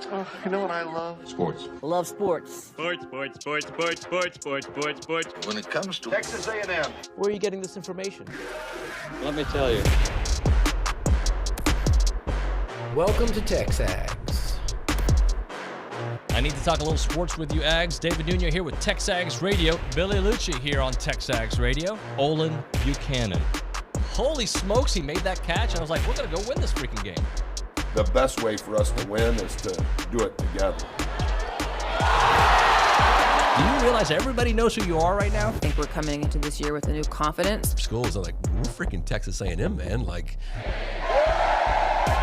Oh, you know what I love? Sports. Love sports. Sports. When it comes to Texas A&M. Where are you getting this information? Let me tell you. Welcome to TexAgs. I need to talk a little sports with you, Ags. David Nuño here with TexAgs Radio. Billy Liucci here on TexAgs Radio. Olin Buchanan. Holy smokes, he made that catch. I was like, we're going to go win this freaking game. The best way for us to win is to do it together. Do you realize everybody knows who you are right now? I think we're coming into this year with a new confidence. Schools are like, we're freaking Texas A&M, man. Like,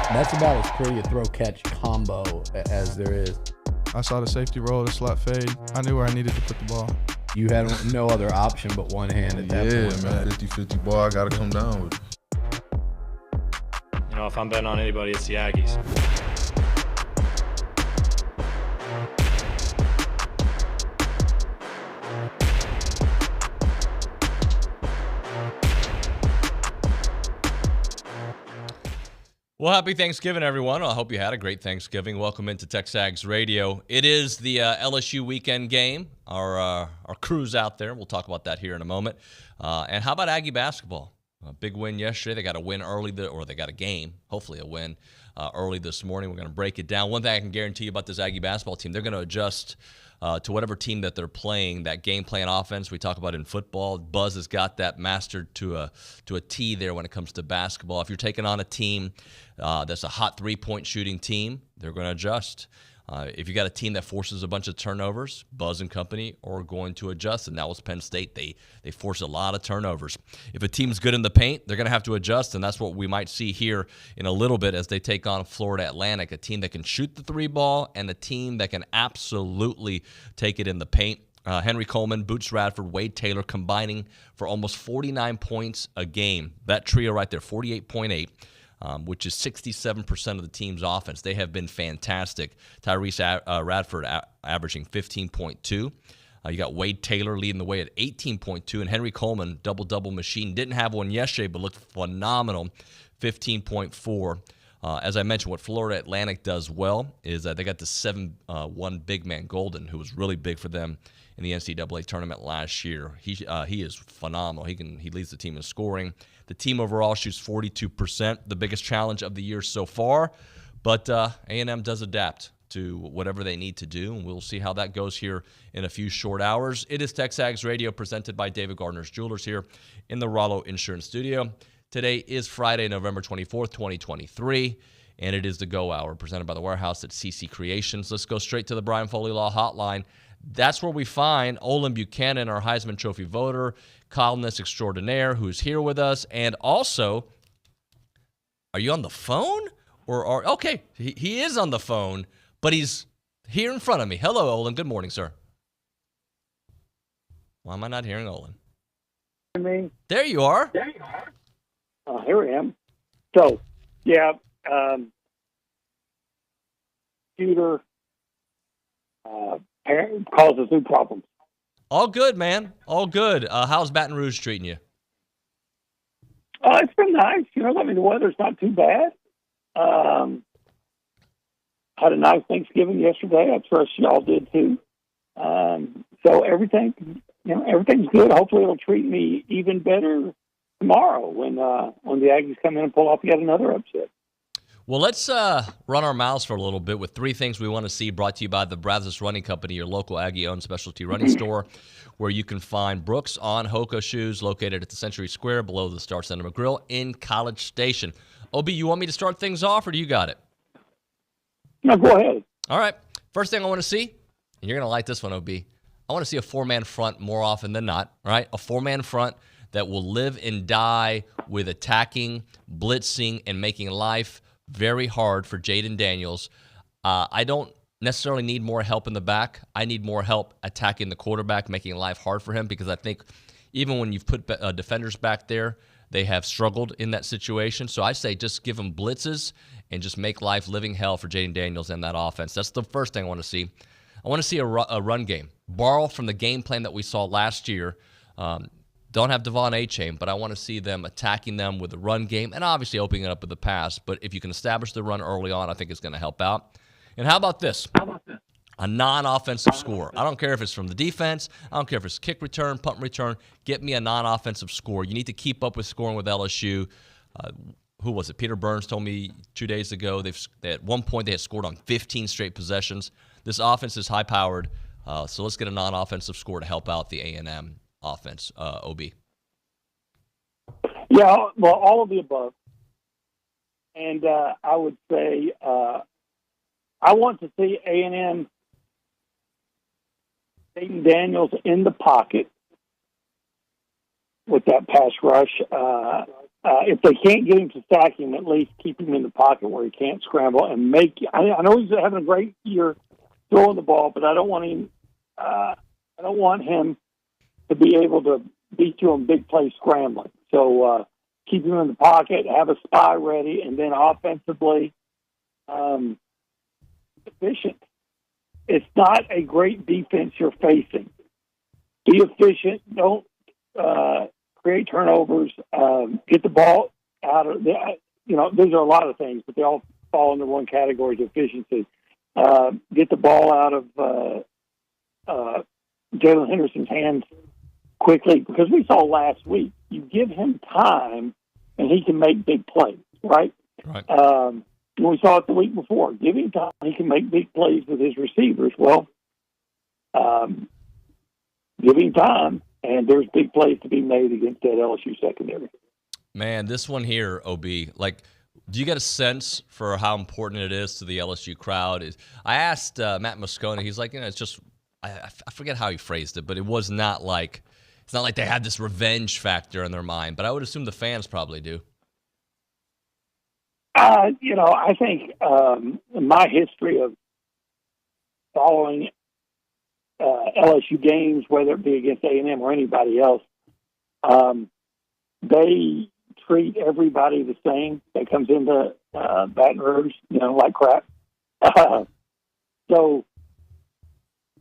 that's about as pretty a throw-catch combo as there is. I saw the safety roll, the slot fade. I knew where I needed to put the ball. You had no other option but one hand at that point. Yeah, man, 50-50 ball, I got to come down with it. You know, if I'm betting on anybody, it's the Aggies. Well, happy Thanksgiving, everyone. I hope you had a great Thanksgiving. Welcome into TexAgs Radio. It is the LSU weekend game. Our crew's out there. We'll talk about that here in a moment. And how about Aggie basketball? A big win yesterday. They got a win early, or they got a game, hopefully a win early this morning. We're going to break it down. One thing I can guarantee you about this Aggie basketball team, they're going to adjust to whatever team that they're playing, that game plan offense we talk about in football. Buzz has got that mastered to a T there when it comes to basketball. If you're taking on a team that's a hot three-point shooting team, they're going to adjust. If you got a team that forces a bunch of turnovers, Buzz and company are going to adjust, and that was Penn State. They force a lot of turnovers. If a team's good in the paint, they're going to have to adjust, and that's what we might see here in a little bit as they take on Florida Atlantic, a team that can shoot the three ball and a team that can absolutely take it in the paint. Henry Coleman, Boots Radford, Wade Taylor combining for almost 49 points a game. That trio right there, 48.8. Which is 67% of the team's offense. They have been fantastic. Tyrese Radford averaging 15.2. You got Wade Taylor leading the way at 18.2, and Henry Coleman, double-double machine. Didn't have one yesterday, but looked phenomenal, 15.4. As I mentioned, what Florida Atlantic does well is they got the 7-1 big man Golden, who was really big for them in the NCAA tournament last year. He is phenomenal. He leads the team in scoring. The team overall shoots 42%, the biggest challenge of the year so far. But A&M does adapt to whatever they need to do, and we'll see how that goes here in a few short hours. It is TexAgs Radio presented by David Gardner's Jewelers here in the Rollo Insurance Studio. Today is Friday, November 24th, 2023, and it is the Go Hour presented by the Warehouse at CC Creations. Let's go straight to the Brian Foley Law Hotline. That's where we find Olin Buchanan, our Heisman Trophy voter, columnist extraordinaire, who's here with us. And also, are you on the phone? Okay, he is on the phone, but he's here in front of me. Hello, Olin. Good morning, sir. Why am I not hearing Olin? Me? There you are. Here I am. So, yeah, computer causes new problems. All good, man. All good. How's Baton Rouge treating you? It's been nice. The weather's not too bad. Had a nice Thanksgiving yesterday. I trust y'all did too. So everything's good. Hopefully it'll treat me even better tomorrow when the Aggies come in and pull off yet another upset. Well, let's run our mouths for a little bit with three things we want to see, brought to you by the Brazos Running Company, your local Aggie-owned specialty running store, where you can find Brooks on Hoka shoes located at the Century Square below the Star Cinema Grill in College Station. OB, you want me to start things off, or do you got it? No, go ahead. All right. First thing I want to see, and you're going to like this one, OB, I want to see a four-man front more often than not, all right? A four-man front that will live and die with attacking, blitzing, and making life very hard for Jaden Daniels. I don't necessarily need more help in the back. I need more help attacking the quarterback, making life hard for him, because I think even when you've put defenders back there, they have struggled in that situation. So I say just give them blitzes and just make life living hell for Jaden Daniels and that offense. That's the first thing I want to see. I want to see a run game. Borrow from the game plan that we saw last year. Don't have Devon Achane, but I want to see them attacking them with the run game and obviously opening it up with the pass. But if you can establish the run early on, I think it's going to help out. And how about this? A non-offensive score. I don't care if it's from the defense. I don't care if it's kick return, punt return. Get me a non-offensive score. You need to keep up with scoring with LSU. Who was it? Peter Burns told me 2 days ago at one point they had scored on 15 straight possessions. This offense is high-powered, so let's get a non-offensive score to help out the A&M offense, OB. Yeah, well, all of the above. And I would say I want to see A&M Dayton Daniels in the pocket with that pass rush. If they can't get him to sack him, at least keep him in the pocket where he can't scramble and make. I know he's having a great year throwing the ball, but I don't want him. I don't want him to be able to beat you on big play scrambling. So keep him in the pocket, have a spy ready, and then offensively efficient. It's not a great defense you're facing. Be efficient. Don't create turnovers. Get the ball out of the. These are a lot of things, but they all fall into one category of efficiency. Get the ball out of Jalen Henderson's hands quickly, because we saw last week, you give him time and he can make big plays, right? Right. We saw it the week before. Give him time, he can make big plays with his receivers. Well, give him time, and there's big plays to be made against that LSU secondary. Man, this one here, OB, do you get a sense for how important it is to the LSU crowd? I asked Matt Moscona. He's like, it's just, I forget how he phrased it, but it was not like, it's not like they had this revenge factor in their mind, but I would assume the fans probably do. I think my history of following LSU games, whether it be against A&M or anybody else, they treat everybody the same that comes into Baton Rouge, like crap. So,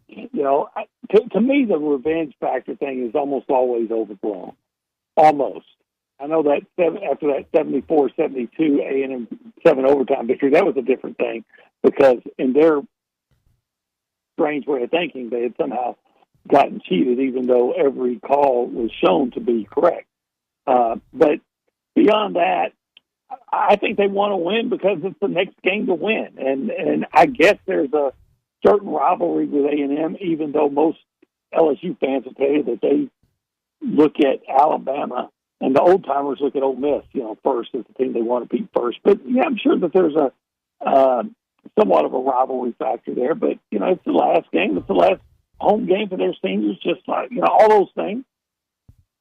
to me, the revenge factor thing is almost always overblown. Almost. I know that after that 74-72 A&M 7 overtime victory, that was a different thing, because in their strange way of thinking, they had somehow gotten cheated, even though every call was shown to be correct. But beyond that, I think they want to win because it's the next game to win. And I guess there's a certain rivalry with A&M, even though most LSU fans will tell you that they look at Alabama and the old-timers look at Ole Miss, first as the team they want to beat first. But, yeah, I'm sure that there's a somewhat of a rivalry factor there. But, it's the last game. It's the last home game for their seniors, just like, all those things.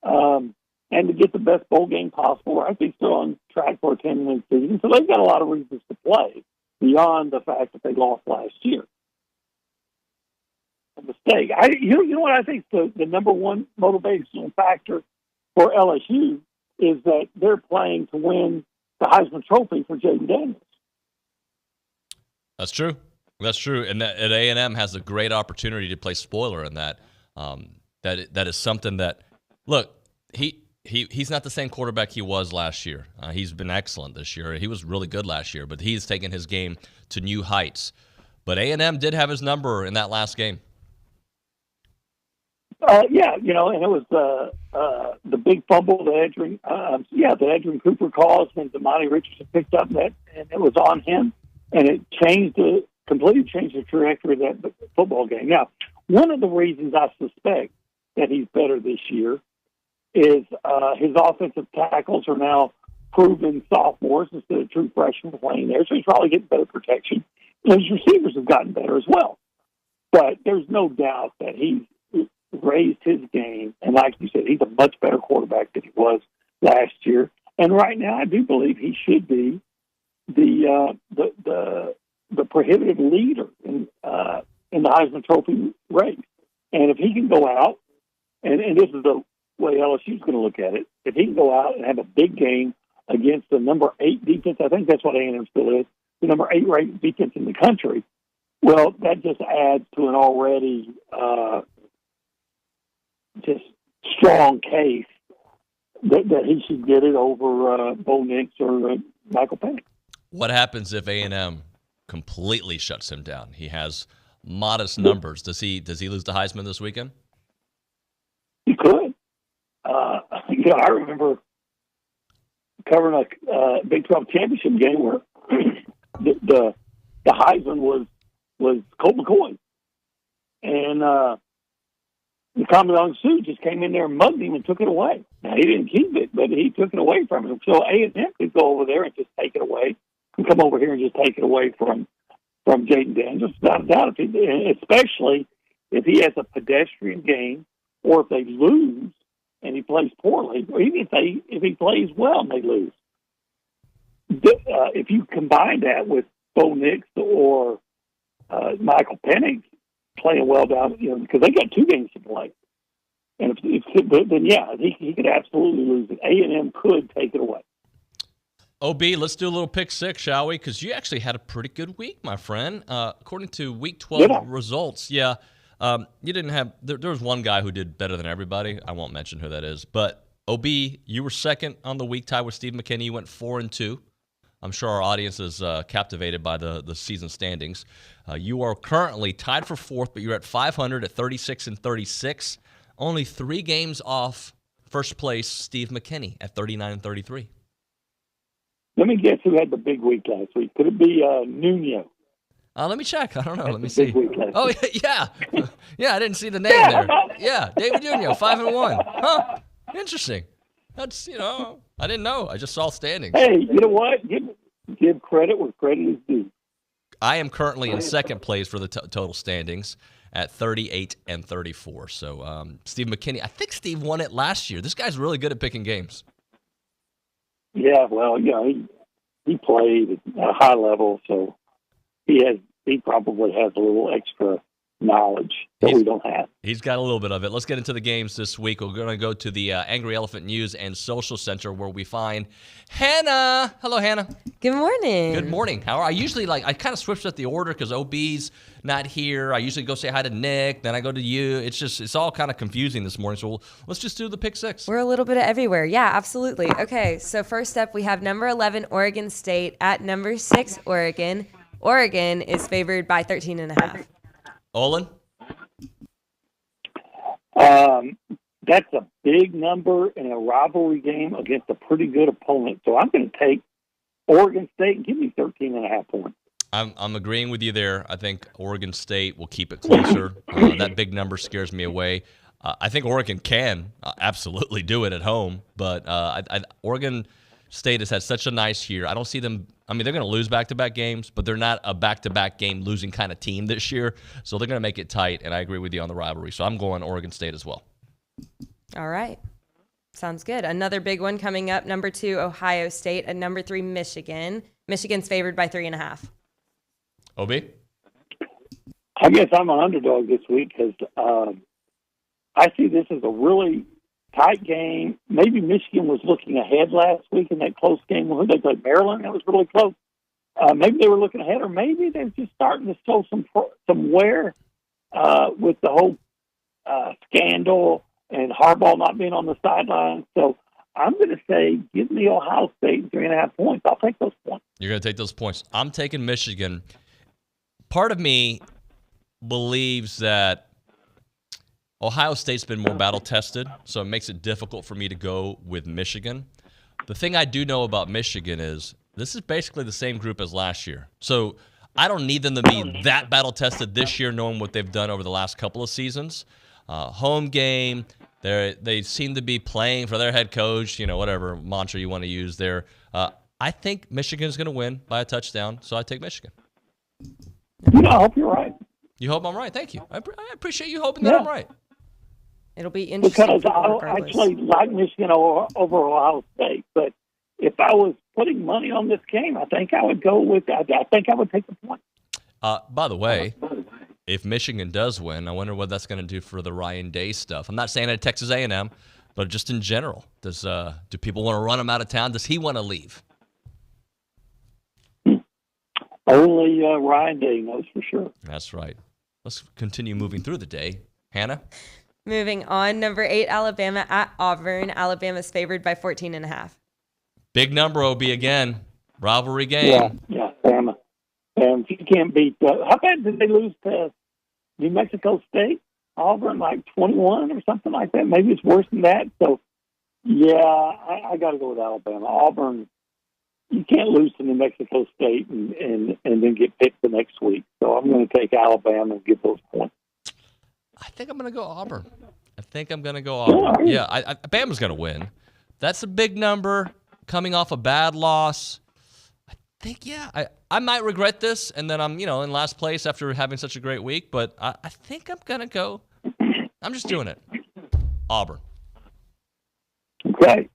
And to get the best bowl game possible. I think still on track for a 10-win season. So they've got a lot of reasons to play beyond the fact that they lost last year. A mistake. You know what I think the number one motivational factor for LSU is that they're playing to win the Heisman Trophy for Jaden Daniels. That's true. That's true. And that A&M has a great opportunity to play spoiler in that. That is something that, look, he's not the same quarterback he was last year. He's been excellent this year. He was really good last year, but he's taken his game to new heights. But A&M did have his number in that last game. Yeah, and it was the big fumble that Edgerrin Cooper caused when Damani Richardson picked up that, and it was on him, and it completely changed the trajectory of that football game. Now, one of the reasons I suspect that he's better this year is his offensive tackles are now proven sophomores instead of true freshmen playing there, so he's probably getting better protection. And his receivers have gotten better as well. But there's no doubt that he's raised his game, and like you said, he's a much better quarterback than he was last year. And right now, I do believe he should be the prohibitive leader in the Heisman Trophy race. And if he can go out, and this is the way LSU's going to look at it, if he can go out and have a big game against the number 8 defense, I think that's what A&M still is, the number 8 ranked defense in the country, well, that just adds to an already just strong case that he should get it over Bo Nix or Michael Penix. What happens if A&M completely shuts him down. He has modest numbers. Does he lose the Heisman this weekend? He could. I remember covering a Big 12 championship game where the Heisman was Colt McCoy, and the Commandant Sioux just came in there and mugged him and took it away. Now, he didn't keep it, but he took it away from him. So A&M could go over there and just take it away, and come over here and just take it away from Jaden Daniels, without a doubt. Especially if he has a pedestrian game, or if they lose and he plays poorly, or even if he plays well and they lose. If you combine that with Bo Nix or Michael Penix playing well down, because they got 2 games to play, and then he could absolutely lose it. A&M could take it away. OB, let's do a little pick six, shall we? Because you actually had a pretty good week, my friend. According to Week 12 results, you didn't have. There was one guy who did better than everybody. I won't mention who that is, but OB, you were second on the week, tied with Steve McKinney. You went 4-2. I'm sure our audience is captivated by the season standings. You are currently tied for fourth, but you're at 500 at 36-36. Only 3 games off first place, Steve McKinney at 39-33. Let me guess who had the big week last week. Could it be Nuño? Let me check. I don't know. Let me see. Oh, yeah. Yeah, I didn't see the name there. Yeah, David Nuño, 5-1. Huh. Interesting. That's, I didn't know. I just saw standings. Hey, you know what? Give credit where credit is due. I am currently in second place for the total standings at 38-34. So Steve McKinney, I think Steve won it last year. This guy's really good at picking games. Yeah, well, he played at a high level, so he probably has a little extra knowledge that we don't have. He's got a little bit of it. Let's get into the games this week. We're going to go to the Angry Elephant News and Social Center where we find Hannah. Hello, Hannah. Good morning. Good morning. How are I usually I kind of switched up the order because OB's not here. I usually go say hi to Nick, then I go to you. It's all kind of confusing this morning. So let's just do the pick six. We're a little bit of everywhere. Yeah, absolutely. Okay, so first up we have number 11 Oregon State at number 6 Oregon. Oregon is favored by 13.5. Olin? That's a big number in a rivalry game against a pretty good opponent. So I'm going to take Oregon State and give me 13.5 points. I'm agreeing with you there. I think Oregon State will keep it closer. That big number scares me away. I think Oregon can absolutely do it at home, but Oregon State has had such a nice year. I don't see them. I mean, they're going to lose back-to-back games, but they're not a back-to-back game losing kind of team this year. So they're going to make it tight, and I agree with you on the rivalry. So I'm going Oregon State as well. All right. Sounds good. Another big one coming up, number 2 Ohio State and number 3 Michigan. Michigan's favored by 3.5. OB? I guess I'm an underdog this week because I see this as a really tight game. Maybe Michigan was looking ahead last week in that close game when they played Maryland. That was really close. Maybe they were looking ahead, or maybe they're just starting to show some wear with the whole scandal and Harbaugh not being on the sideline. So I'm going to say give me Ohio State 3.5 points. I'll take those points. You're going to take those points. I'm taking Michigan. Part of me believes that Ohio State's been more battle-tested, so it makes it difficult for me to go with Michigan. The thing I do know about Michigan is this is basically the same group as last year. So I don't need them to be that battle-tested this year, knowing what they've done over the last couple of seasons. Home game, they seem to be playing for their head coach, whatever mantra you want to use there. I think Michigan's going to win by a touchdown, so I take Michigan. I hope you're right. You hope I'm right. Thank you. I appreciate you hoping that I'm right. It'll be interesting. Because I actually like Michigan over Ohio State, but if I was putting money on this game, I think I would go with. I think I would take the point. By the way, if Michigan does win, I wonder what that's going to do for the Ryan Day stuff. I'm not saying at Texas A&M, but just in general, do people want to run him out of town? Does he want to leave? Only Ryan Day knows for sure. That's right. Let's continue moving through the day. Hannah? Moving on, number 8 Alabama at Auburn. Alabama's favored by 14.5. Big number, OB, again. Rivalry game. Yeah, Bama. And if you can't beat, how bad did they lose to New Mexico State? Auburn, like 21 or something like that. Maybe it's worse than that. So, yeah, I got to go with Alabama. Auburn, you can't lose to New Mexico State and then get picked the next week. So I'm going to take Alabama and get those points. I think I'm going to go Auburn. Yeah, Bama's going to win. That's a big number coming off a bad loss. I think, I might regret this, and then I'm, in last place after having such a great week, but I think I'm going to go. I'm just doing it. Auburn. Okay.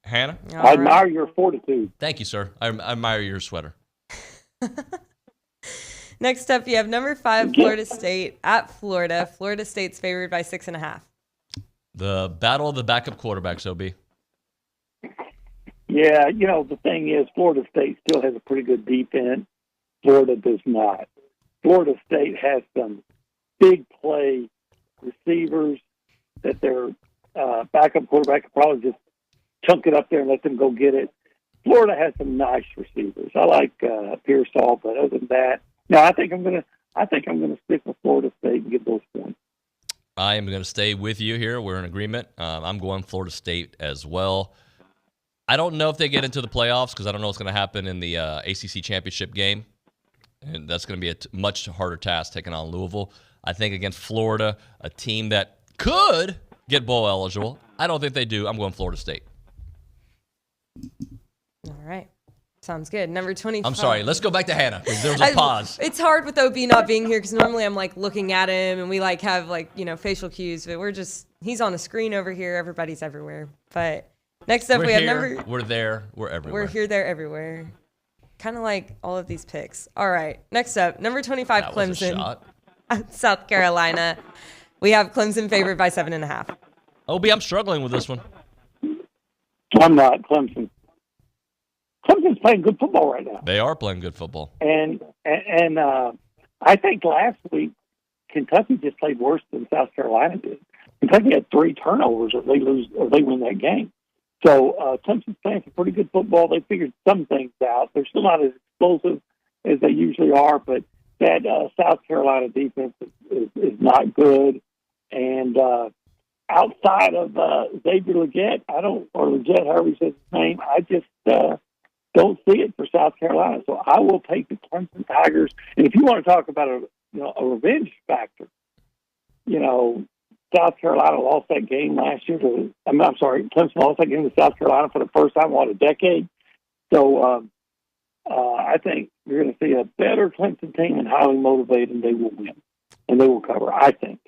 Hannah? I admire your fortitude. Thank you, sir. I admire your sweater. Next up, you have number 5, Florida State at Florida. Florida State's favored by 6.5. The battle of the backup quarterbacks, OB. Yeah, the thing is, Florida State still has a pretty good defense. Florida does not. Florida State has some big play receivers that their backup quarterback could probably just chunk it up there and let them go get it. Florida has some nice receivers. I like Pearsall, but other than that, no, I think I'm gonna stick with Florida State and get those points. I am going to stay with you here. We're in agreement. I'm going Florida State as well. I don't know if they get into the playoffs because I don't know what's going to happen in the ACC championship game, and that's going to be a much harder task taking on Louisville. I think against Florida, a team that could get bowl eligible. I don't think they do. I'm going Florida State. All right. Sounds good. Number 25. I'm sorry. Let's go back to Hannah. There was a pause. It's hard with OB not being here because normally I'm looking at him and we have facial cues, but he's on the screen over here. Everybody's everywhere. But next up, we have We're there. We're everywhere. We're here, there, everywhere. Kind of like all of these picks. All right. Next up, number 25, that Clemson. Was a shot. South Carolina. We have Clemson favored by 7.5. OB, I'm struggling with this one. I'm not. Clemson's playing good football right now. They are playing good football. And I think last week Kentucky just played worse than South Carolina did. Kentucky had 3 turnovers if they win that game. So Clemson's playing some pretty good football. They figured some things out. They're still not as explosive as they usually are, but that South Carolina defense is not good. And outside of Xavier Legette, Legette, however he says his name, I just don't see it for South Carolina. So I will take the Clemson Tigers. And if you want to talk about a revenge factor, South Carolina lost that game last year. Clemson lost that game to South Carolina for the first time in a decade. So I think you're going to see a better Clemson team and highly motivated, and they will win. And they will cover, I think.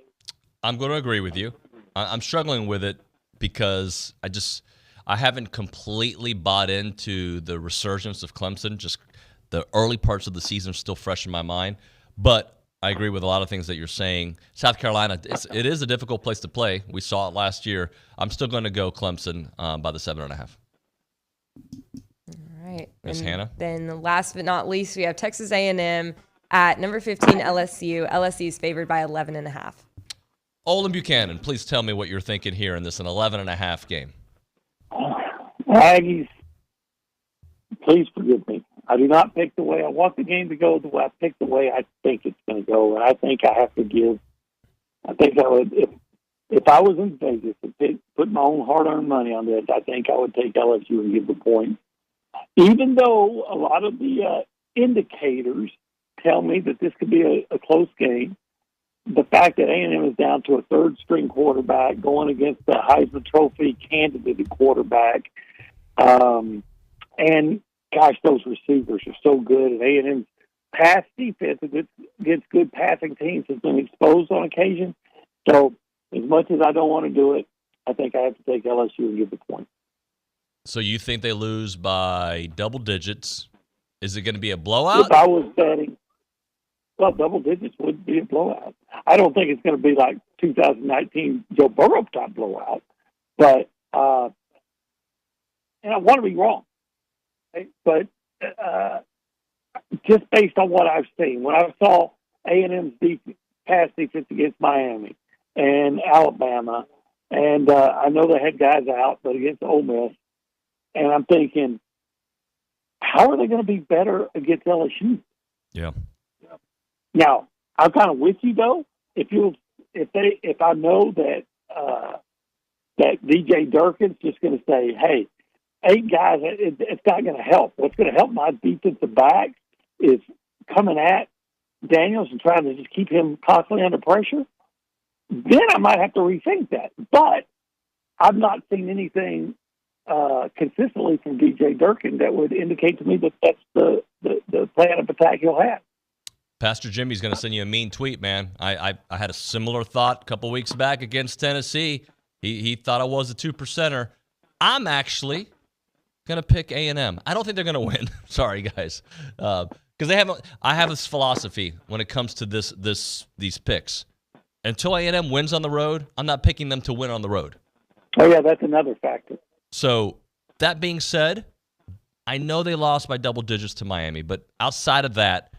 I'm going to agree with you. I'm struggling with it because I haven't completely bought into the resurgence of Clemson. Just the early parts of the season are still fresh in my mind. But I agree with a lot of things that you're saying. South Carolina, it is a difficult place to play. We saw it last year. I'm still going to go Clemson by the 7.5. All right. Miss Hannah? Then last but not least, we have Texas A&M at number 15, LSU. LSU is favored by 11.5. Olin Buchanan, please tell me what you're thinking here in this an 11.5 game. Aggies, please forgive me. I do not pick the way I want the game to go. I pick the way I think it's going to go, and I think I have to give. I think I would, if I was in Vegas and put my own hard-earned money on this, I think I would take LSU and give the point. Even though a lot of the indicators tell me that this could be a close game, the fact that A&M is down to a third-string quarterback going against the Heisman Trophy candidate quarterback, and gosh, those receivers are so good. And A&M's pass defense against good passing teams has been exposed on occasion. So as much as I don't want to do it, I think I have to take LSU and give the point. So you think they lose by double digits? Is it going to be a blowout? If I was betting, well, double digits would be a blowout. I don't think it's going to be like 2019 Joe Burrow type blowout, but and I want to be wrong. But just based on what I've seen, when I saw A&M's pass defense against Miami and Alabama, and I know they had guys out, but against Ole Miss, and I'm thinking, how are they going to be better against LSU? Yeah. Now, I'm kind of with you though. If I know that that DJ Durkin's just going to say, "Hey, 8 guys," it's not going to help. What's going to help my defensive back is coming at Daniels and trying to just keep him constantly under pressure. Then I might have to rethink that. But I've not seen anything consistently from DJ Durkin that would indicate to me that that's the plan of attack he'll have. Pastor Jimmy's going to send you a mean tweet, man. I had a similar thought a couple weeks back against Tennessee. He thought I was a 2%er. I'm actually going to pick A&M. I don't think they're going to win. Sorry, guys. Because I have this philosophy when it comes to these picks. Until A&M wins on the road, I'm not picking them to win on the road. Oh, yeah, that's another factor. So that being said, I know they lost by double digits to Miami, but outside of that,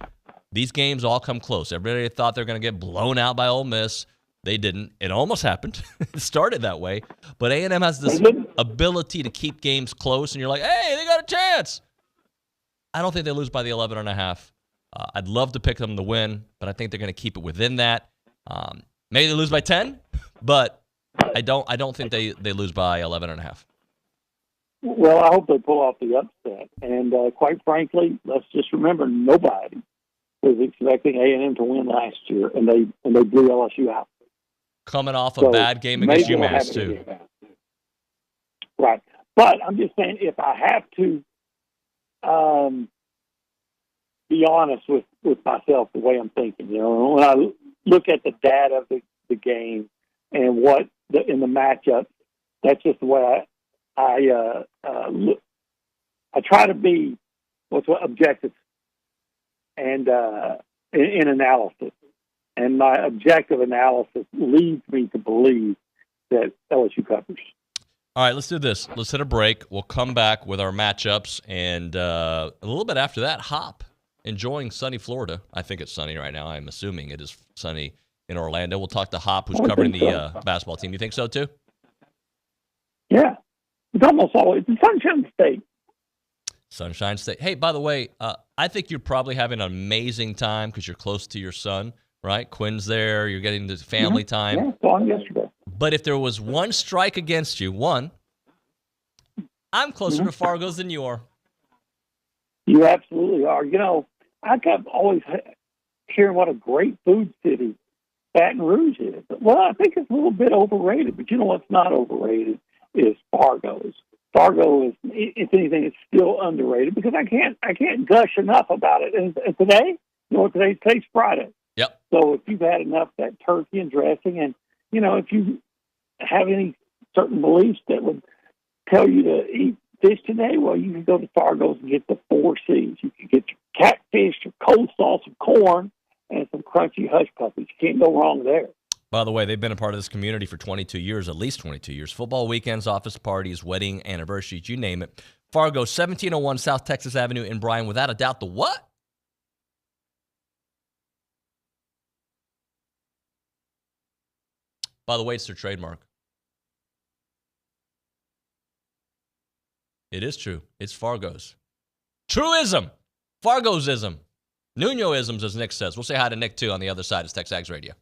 these games all come close. Everybody thought they were going to get blown out by Ole Miss. They didn't. It almost happened. It started that way. But A&M has this ability to keep games close, and you're like, hey, they got a chance. I don't think they lose by the 11.5. I'd love to pick them to win, but I think they're going to keep it within that. Maybe they lose by 10, but I don't think they lose by 11.5. Well, I hope they pull off the upset. And quite frankly, let's just remember, nobody was expecting A&M to win last year, and they blew LSU out. Coming off a bad game against we'll UMass, too. Right. But I'm just saying, if I have to be honest with myself, the way I'm thinking, when I look at the data of the game and in the matchup, that's just the way I try to be objective and in analysis. And my objective analysis leads me to believe that LSU covers. All right, let's do this. Let's hit a break. We'll come back with our matchups, and a little bit after that, Hop enjoying sunny Florida. I think it's sunny right now. I'm assuming it is sunny in Orlando. We'll talk to Hop, who's covering the basketball team. You think so, too? Yeah. It's almost always the Sunshine State. Sunshine State. Hey, by the way, I think you're probably having an amazing time because you're close to your son, right? Quinn's there. You're getting the family time. Yeah, saw him yesterday. But if there was one strike against you, I'm closer to Fargo's than you are. You absolutely are. I kept always hearing what a great food city Baton Rouge is. Well, I think it's a little bit overrated, but you know what's not overrated is Fargo's. Fargo is, if anything, it's still underrated because I can't gush enough about it. And today, today's Friday. Yep. So if you've had enough of that turkey and dressing, and if you have any certain beliefs that would tell you to eat fish today, well, you can go to Fargo's and get the 4 C's. You can get your catfish, your coleslaw, some corn, and some crunchy hush puppies. You can't go wrong there. By the way, they've been a part of this community for 22 years, at least 22 years. Football weekends, office parties, wedding anniversaries, you name it. Fargo, 1701 South Texas Avenue in Bryan. Without a doubt, the what? By the way, it's their trademark. It is true. It's Fargo's. Truism. Fargo'sism. Nuño-isms, as Nick says. We'll say hi to Nick, too, on the other side. It's TexAgs Radio.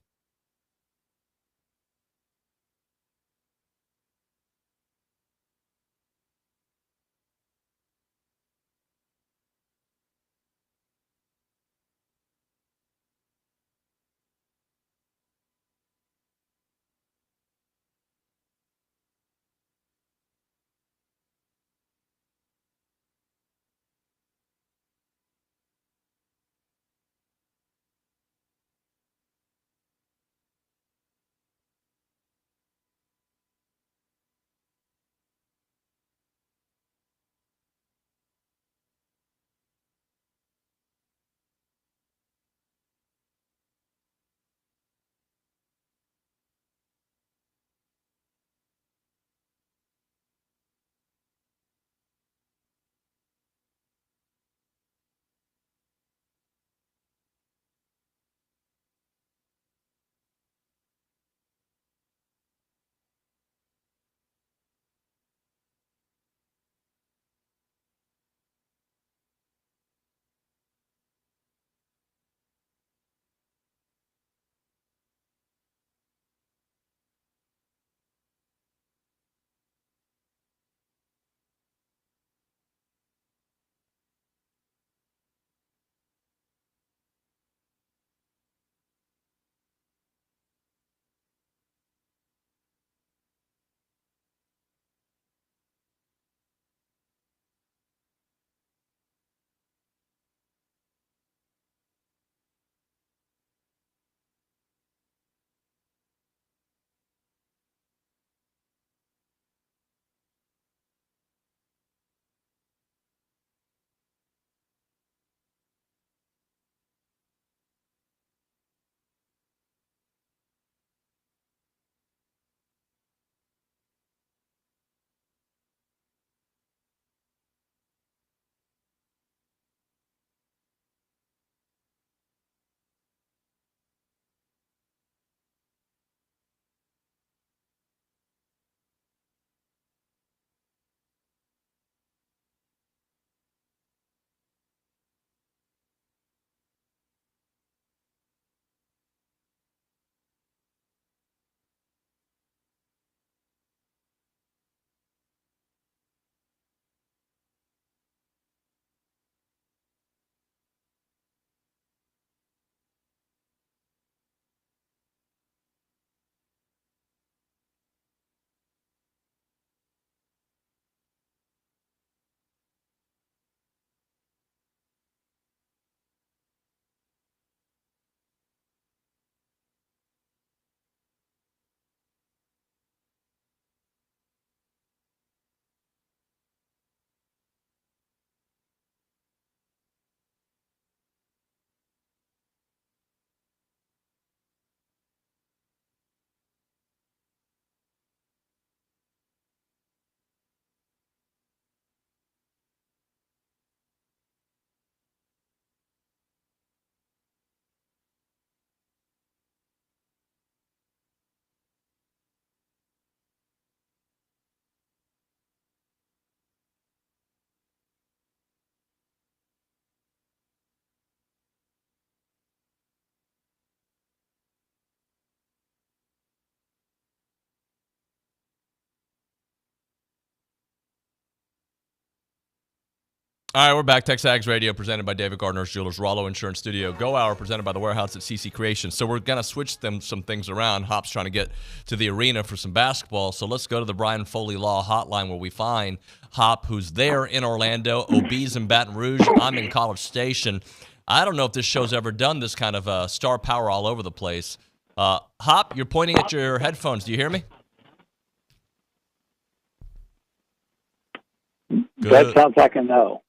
All right, we're back. TexAgs Radio, presented by David Gardner's Jewelers, Rollo Insurance Studio. Go Hour, presented by the Warehouse at CC Creations. So we're going to switch some things around. Hop's trying to get to the arena for some basketball. So let's go to the Brian Foley Law Hotline, where we find Hop, who's there in Orlando. OB's in Baton Rouge. I'm in College Station. I don't know if this show's ever done this kind of star power all over the place. Hop, you're pointing at your headphones. Do you hear me? Good. That sounds like a no.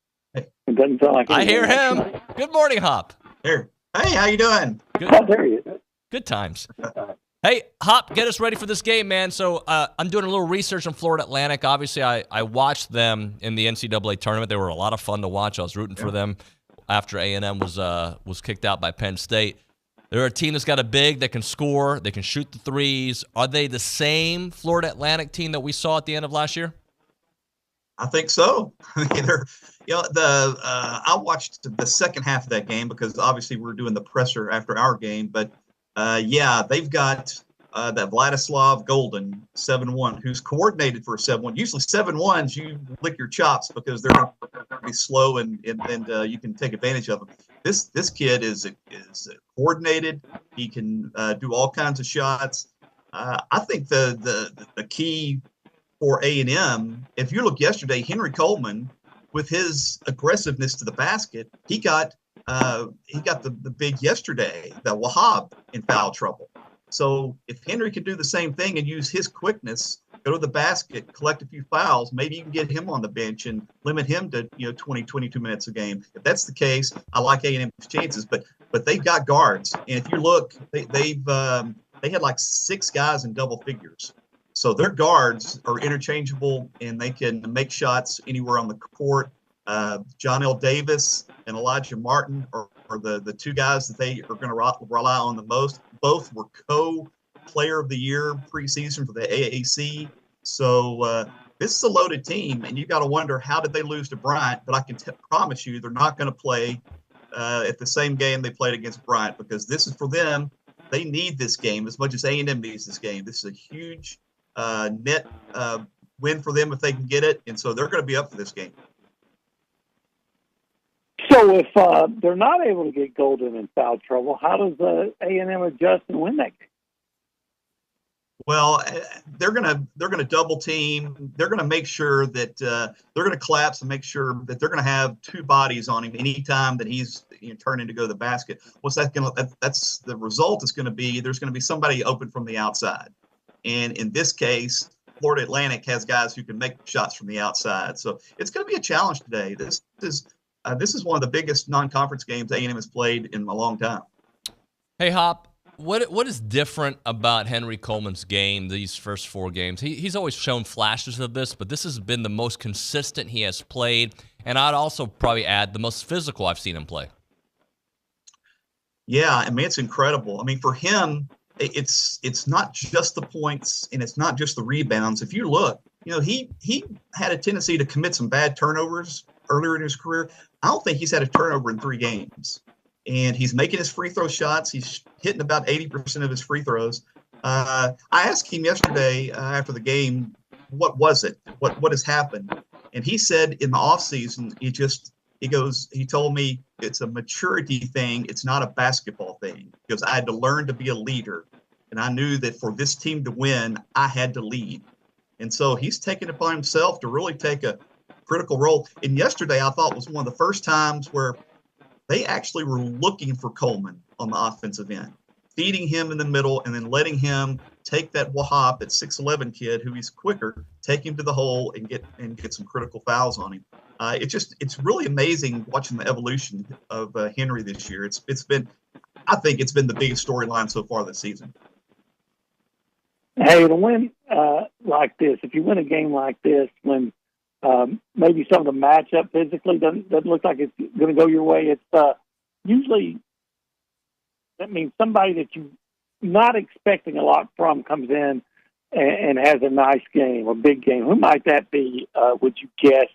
It doesn't sound like I hear him. Good morning, Hop. Here. Hey, how you doing? Good. Oh, there he is. Good times. Hey, Hop, get us ready for this game, man. So I'm doing a little research on Florida Atlantic. Obviously, I watched them in the NCAA tournament. They were a lot of fun to watch. I was rooting for them after A&M was kicked out by Penn State. They're a team that's got a big, that can score, they can shoot the threes. Are they the same Florida Atlantic team that we saw at the end of last year? I think so. I watched the second half of that game because obviously we're doing the presser after our game. But they've got that Vladislav Golden 7-1, who's coordinated for a 7-1. Usually 7-1s, you lick your chops because they're going to be slow and you can take advantage of them. This kid is coordinated. He can do all kinds of shots. I think the key for A&M, if you look yesterday, Henry Coleman, with his aggressiveness to the basket, he got the big yesterday, the Wahab, in foul trouble. So if Henry could do the same thing and use his quickness, go to the basket, collect a few fouls, maybe you can get him on the bench and limit him to 20, 22 minutes a game. If that's the case, I like A&M's chances, but they've got guards, and if you look, they had like 6 guys in double figures. So their guards are interchangeable, and they can make shots anywhere on the court. John L. Davis and Elijah Martin are the 2 guys that they are going to rely on the most. Both were co-player of the year preseason for the AAC. So this is a loaded team, and you got to wonder, how did they lose to Bryant? But I can promise you they're not going to play at the same game they played against Bryant, because this is for them. They need this game as much as A&M needs this game. This is a huge net win for them if they can get it, and so they're going to be up for this game. So if they're not able to get Golden in foul trouble, how does A&M adjust and win that game? Well, they're gonna double team. They're gonna make sure that they're gonna collapse and make sure that they're gonna have 2 bodies on him anytime that he's turning to go to the basket. What's that gonna? That's the result is gonna be, there's gonna be somebody open from the outside. And in this case, Florida Atlantic has guys who can make shots from the outside. So it's going to be a challenge today. This is one of the biggest non-conference games A&M has played in a long time. Hey, Hop, what is different about Henry Coleman's game these first 4 games? He's always shown flashes of this, but this has been the most consistent he has played, and I'd also probably add the most physical I've seen him play. Yeah, I mean, it's incredible. I mean, for him, it's not just the points and it's not just the rebounds. If you look, he had a tendency to commit some bad turnovers earlier in his career. I don't think he's had a turnover in 3 games, and he's making his free throw shots. He's hitting about 80% of his free throws. I asked him yesterday after the game, what was it? What has happened? And he said in the offseason, he told me it's a maturity thing. It's not a basketball thing, because I had to learn to be a leader. And I knew that for this team to win, I had to lead. And so he's taken it upon himself to really take a critical role. And yesterday, I thought was one of the first times where they actually were looking for Coleman on the offensive end, feeding him in the middle and then letting him take that Wahab, that 6'11" kid who he's quicker, take him to the hole and get some critical fouls on him. It's really amazing watching the evolution of Henry this year. I think it's been the biggest storyline so far this season. Hey, to win like this, if you win a game like this, when maybe some of the matchup physically doesn't look like it's going to go your way, it's usually, that means somebody that you're not expecting a lot from comes in and has a nice game, a big game. Who might that be, would you guess?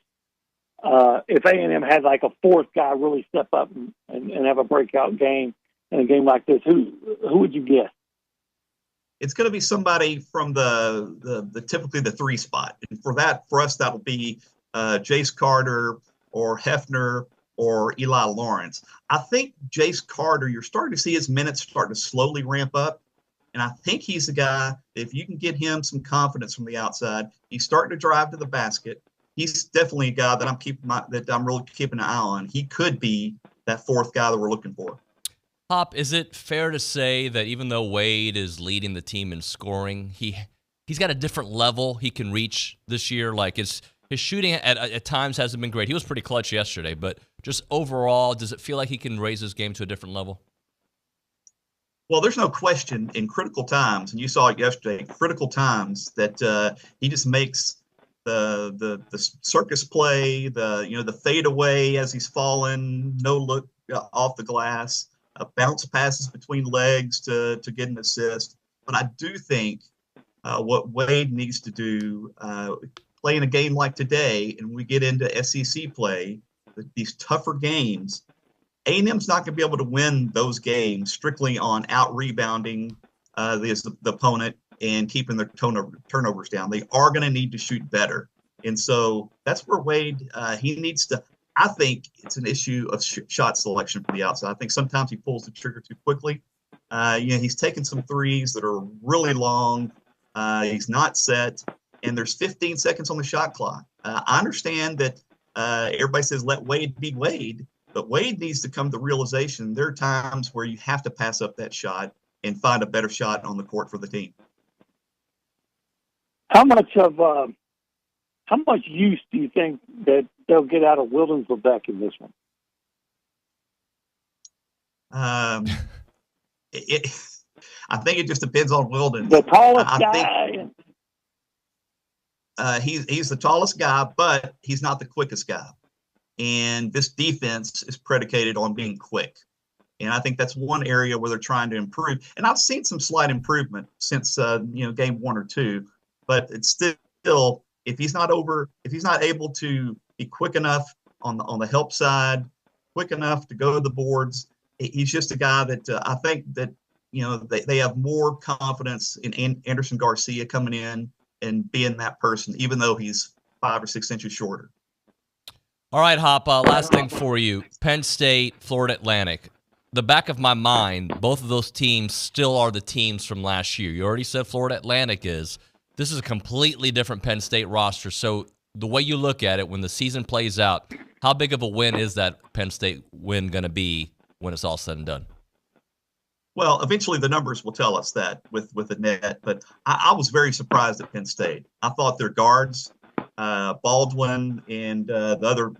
If A&M had like a 4th guy really step up and have a breakout game in a game like this, who would you guess? It's going to be somebody from the typically the 3 spot. And for us, that'll be Jace Carter or Hefner or Eli Lawrence. I think Jace Carter, you're starting to see his minutes start to slowly ramp up. And I think he's the guy, if you can get him some confidence from the outside, he's starting to drive to the basket. He's definitely a guy that I'm really keeping an eye on. He could be that fourth guy that we're looking for. Hop, is it fair to say that even though Wade is leading the team in scoring, he's got a different level he can reach this year? Like his shooting at times hasn't been great. He was pretty clutch yesterday, but just overall, does it feel like he can raise his game to a different level? Well, there's no question in critical times, and you saw it yesterday, critical times that he just makes the circus play, the fade away as he's fallen, no look off the glass, bounce passes between legs to get an assist. But I do think what Wade needs to do, playing a game like today, and we get into SEC play, these tougher games, A&M's not going to be able to win those games strictly on out-rebounding the opponent and keeping their turnovers down. They are going to need to shoot better. And so that's where Wade, he needs to – I think it's an issue of shot selection from the outside. I think sometimes he pulls the trigger too quickly. He's taken some threes that are really long. He's not set, and there's 15 seconds on the shot clock. I understand that everybody says let Wade be Wade, but Wade needs to come to the realization there are times where you have to pass up that shot and find a better shot on the court for the team. How much use do you think that they'll get out of Wildens Lebec in this one? I think it just depends on Wildens. The tallest guy. He's the tallest guy, but he's not the quickest guy. And this defense is predicated on being quick. And I think that's one area where they're trying to improve. And I've seen some slight improvement since game 1 or 2, but it's still if he's not able to be quick enough on the help side, quick enough to go to the boards, he's just a guy that I think that they have more confidence in Anderson Garcia coming in and being that person, even though he's 5 or 6 inches shorter. All right, Hop, last thing for you. Penn State, Florida Atlantic. The back of my mind, both of those teams still are the teams from last year. You already said Florida Atlantic is. This is a completely different Penn State roster. So the way you look at it, when the season plays out, how big of a win is that Penn State win going to be when it's all said and done? Well, eventually the numbers will tell us that with the net. But I was very surprised at Penn State. I thought their guards, Baldwin and the other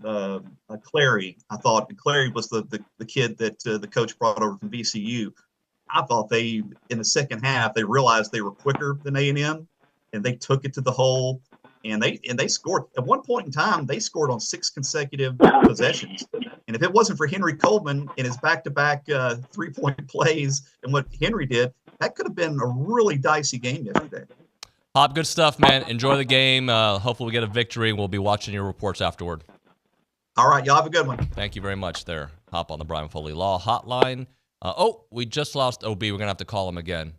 Clary. I thought Clary was the kid that the coach brought over from VCU. I thought in the second half they realized they were quicker than A&M, and they took it to the hole. And they scored at one point in time. They scored on 6 consecutive possessions. And if it wasn't for Henry Coleman and his back-to-back 3-point plays and what Henry did, that could have been a really dicey game yesterday. Hop, good stuff, man. Enjoy the game. Hopefully we get a victory. We'll be watching your reports afterward. All right, y'all have a good one. Thank you very much there. Hop on the Brian Foley Law Hotline. We just lost OB. We're going to have to call him again.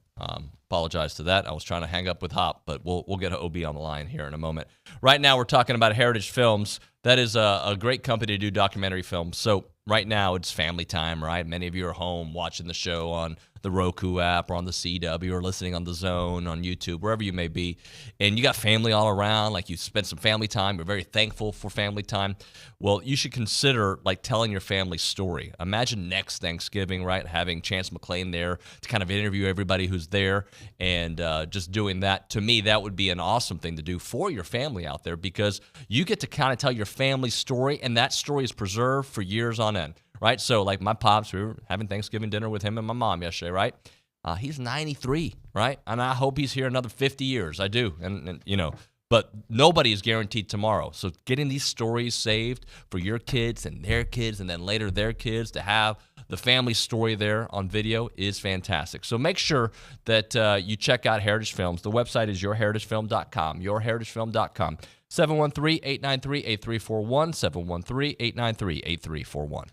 Apologize to that. I was trying to hang up with Hop, but we'll get OB on the line here in a moment. Right now, we're talking about Heritage Films. That is a great company to do documentary films. So right now, it's family time, right? Many of you are home watching the show on the Roku app or on the CW or listening on The Zone, on YouTube, wherever you may be. And you got family all around, like you spent some family time. You're very thankful for family time. Well, you should consider telling your family's story. Imagine next Thanksgiving, right, having Chance McClain there to kind of interview everybody who's there and just doing that. To me, that would be an awesome thing to do for your family out there because you get to kind of tell your family's story, and that story is preserved for years on end. Right, so like my pops, we were having Thanksgiving dinner with him and my mom yesterday, right? He's 93, right? And I hope he's here another 50 years. I do, and but nobody is guaranteed tomorrow. So getting these stories saved for your kids and then later their kids to have the family story there on video is fantastic. So make sure that you check out Heritage Films. The website is yourheritagefilm.com, yourheritagefilm.com. 713-893-8341, 713-893-8341.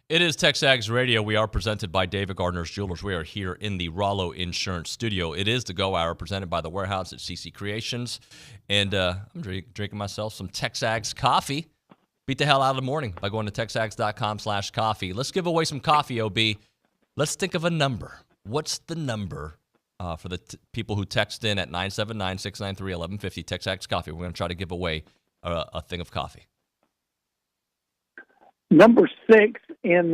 It is TexAgs Radio. We are presented by David Gardner's Jewelers. We are here in the Rollo Insurance Studio. It is the Go Hour presented by The Warehouse at CC Creations. And I'm drinking myself some TexAgs coffee. Beat the hell out of the morning by going to texags.com/coffee. Let's give away some coffee, OB. Let's think of a number. What's the number for the people who text in at 979-693-1150, TexAgs Coffee? We're going to try to give away a thing of coffee. Number 6 in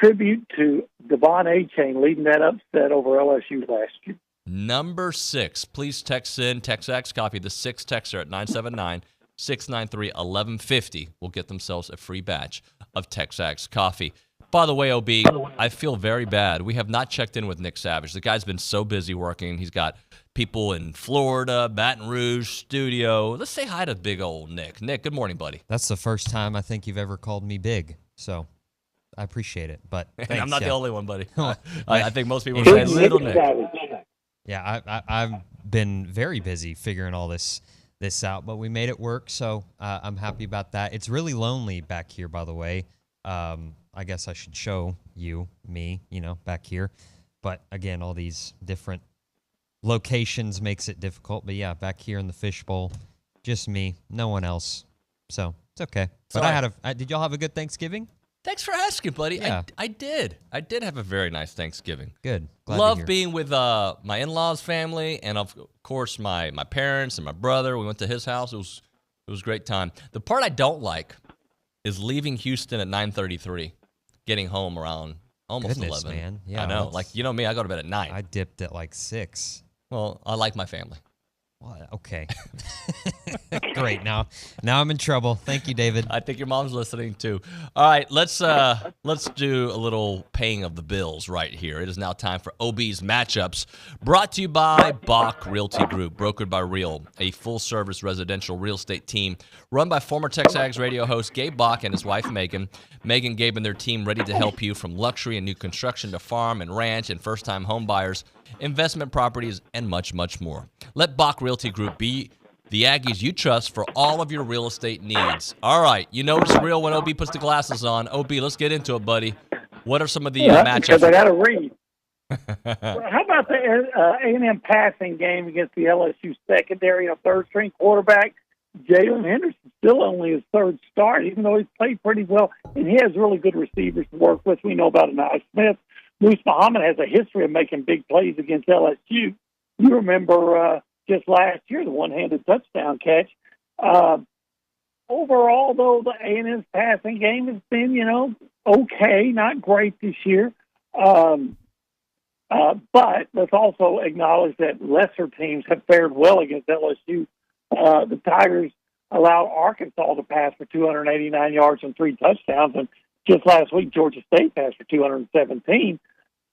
tribute to Devon A-Chain leading that upset over LSU last year. Number 6. Please text in TexAgs Coffee. The 6 texter at 979-693-1150 will get themselves a free batch of TexAgs Coffee. By the way, OB, I feel very bad. We have not checked in with Nick Savage. The guy's been so busy working. He's got people in Florida, Baton Rouge, studio. Let's say hi to big old Nick. Nick, good morning, buddy. That's the first time I think you've ever called me big, so I appreciate it. But thanks, I'm not yeah. the only one, buddy. I think most people say little Nick. Yeah, I've been very busy figuring all this out, but we made it work, so I'm happy about that. It's really lonely back here, by the way. I guess I should show me, back here. But again, all these different locations makes it difficult. But yeah, back here in the fishbowl, just me, no one else. So it's okay. But did y'all have a good Thanksgiving? Thanks for asking, buddy. Yeah. I did. I did have a very nice Thanksgiving. Good. Glad Love to hear. being with my in-laws' family, and of course my parents and my brother. We went to his house. It was a great time. The part I don't like is leaving Houston at 9:33, getting home around almost 11. Man. Yeah, I know. Like, you know me, I go to bed at 9. I dipped at like 6. Well, I like my family. Well, okay. Great. Now I'm in trouble. Thank you, David. I think your mom's listening too. All right, let's do a little paying of the bills right here. It is now time for OB's matchups, brought to you by Bach Realty Group, brokered by Real, a full-service residential real estate team run by former TexAgs radio host Gabe Bach and his wife Megan. Megan, Gabe, and their team ready to help you from luxury and new construction to farm and ranch and first-time home buyers, investment properties, and much, much more. Let Bach Realty Group be the Aggies you trust for all of your real estate needs. All right, you know it's real when OB puts the glasses on. OB, let's get into it, buddy. What are some of the matchups? Because I got to read. Well, how about the A&M passing game against the LSU secondary, third-string quarterback? Jalen Henderson still only his third start, even though he's played pretty well, and he has really good receivers to work with. We know about Anai Smith. Moose Muhammad has a history of making big plays against LSU. You remember just last year, the one-handed touchdown catch. Overall, though, the A&M's passing game has been, okay, not great this year. But let's also acknowledge that lesser teams have fared well against LSU. The Tigers allowed Arkansas to pass for 289 yards and 3 touchdowns, and just last week, Georgia State passed for 217.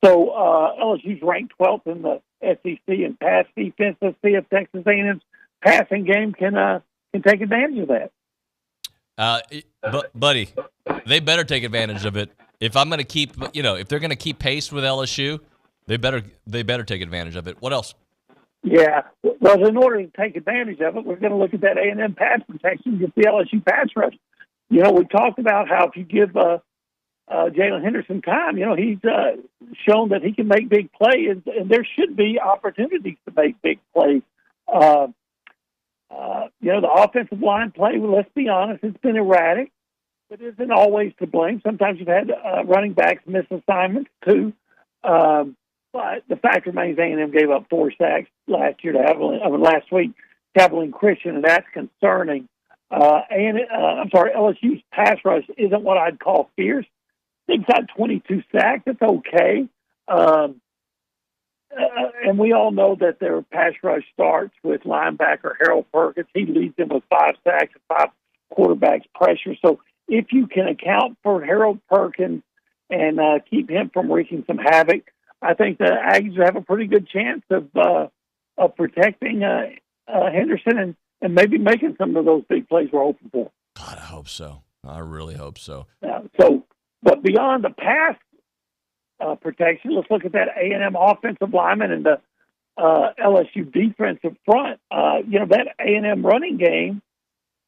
So LSU's ranked 12th in the SEC in pass defense. Let's see if Texas A&M's passing game can take advantage of that. Buddy, they better take advantage of it. If I'm going to keep, if they're going to keep pace with LSU, they better take advantage of it. What else? Yeah, well, in order to take advantage of it, we're going to look at that A&M pass protection against the LSU pass rush. We talked about how if you give Jalen Henderson time, he's shown that he can make big plays, and there should be opportunities to make big plays. The offensive line play, well, let's be honest, it's been erratic. It isn't always to blame. Sometimes you've had running backs miss assignments too. But the fact remains A&M gave up 4 sacks last week to Abilene Christian, and that's concerning. LSU's pass rush isn't what I'd call fierce. They've got 22 sacks. It's okay. And we all know that their pass rush starts with linebacker Harold Perkins. He leads them with 5 sacks and 5 quarterbacks pressure. So if you can account for Harold Perkins and keep him from wreaking some havoc, I think the Aggies have a pretty good chance of protecting Henderson and maybe making some of those big plays we're hoping for. God, I hope so. I really hope so. But beyond the pass protection, let's look at that A&M offensive lineman and the LSU defensive front. That A&M running game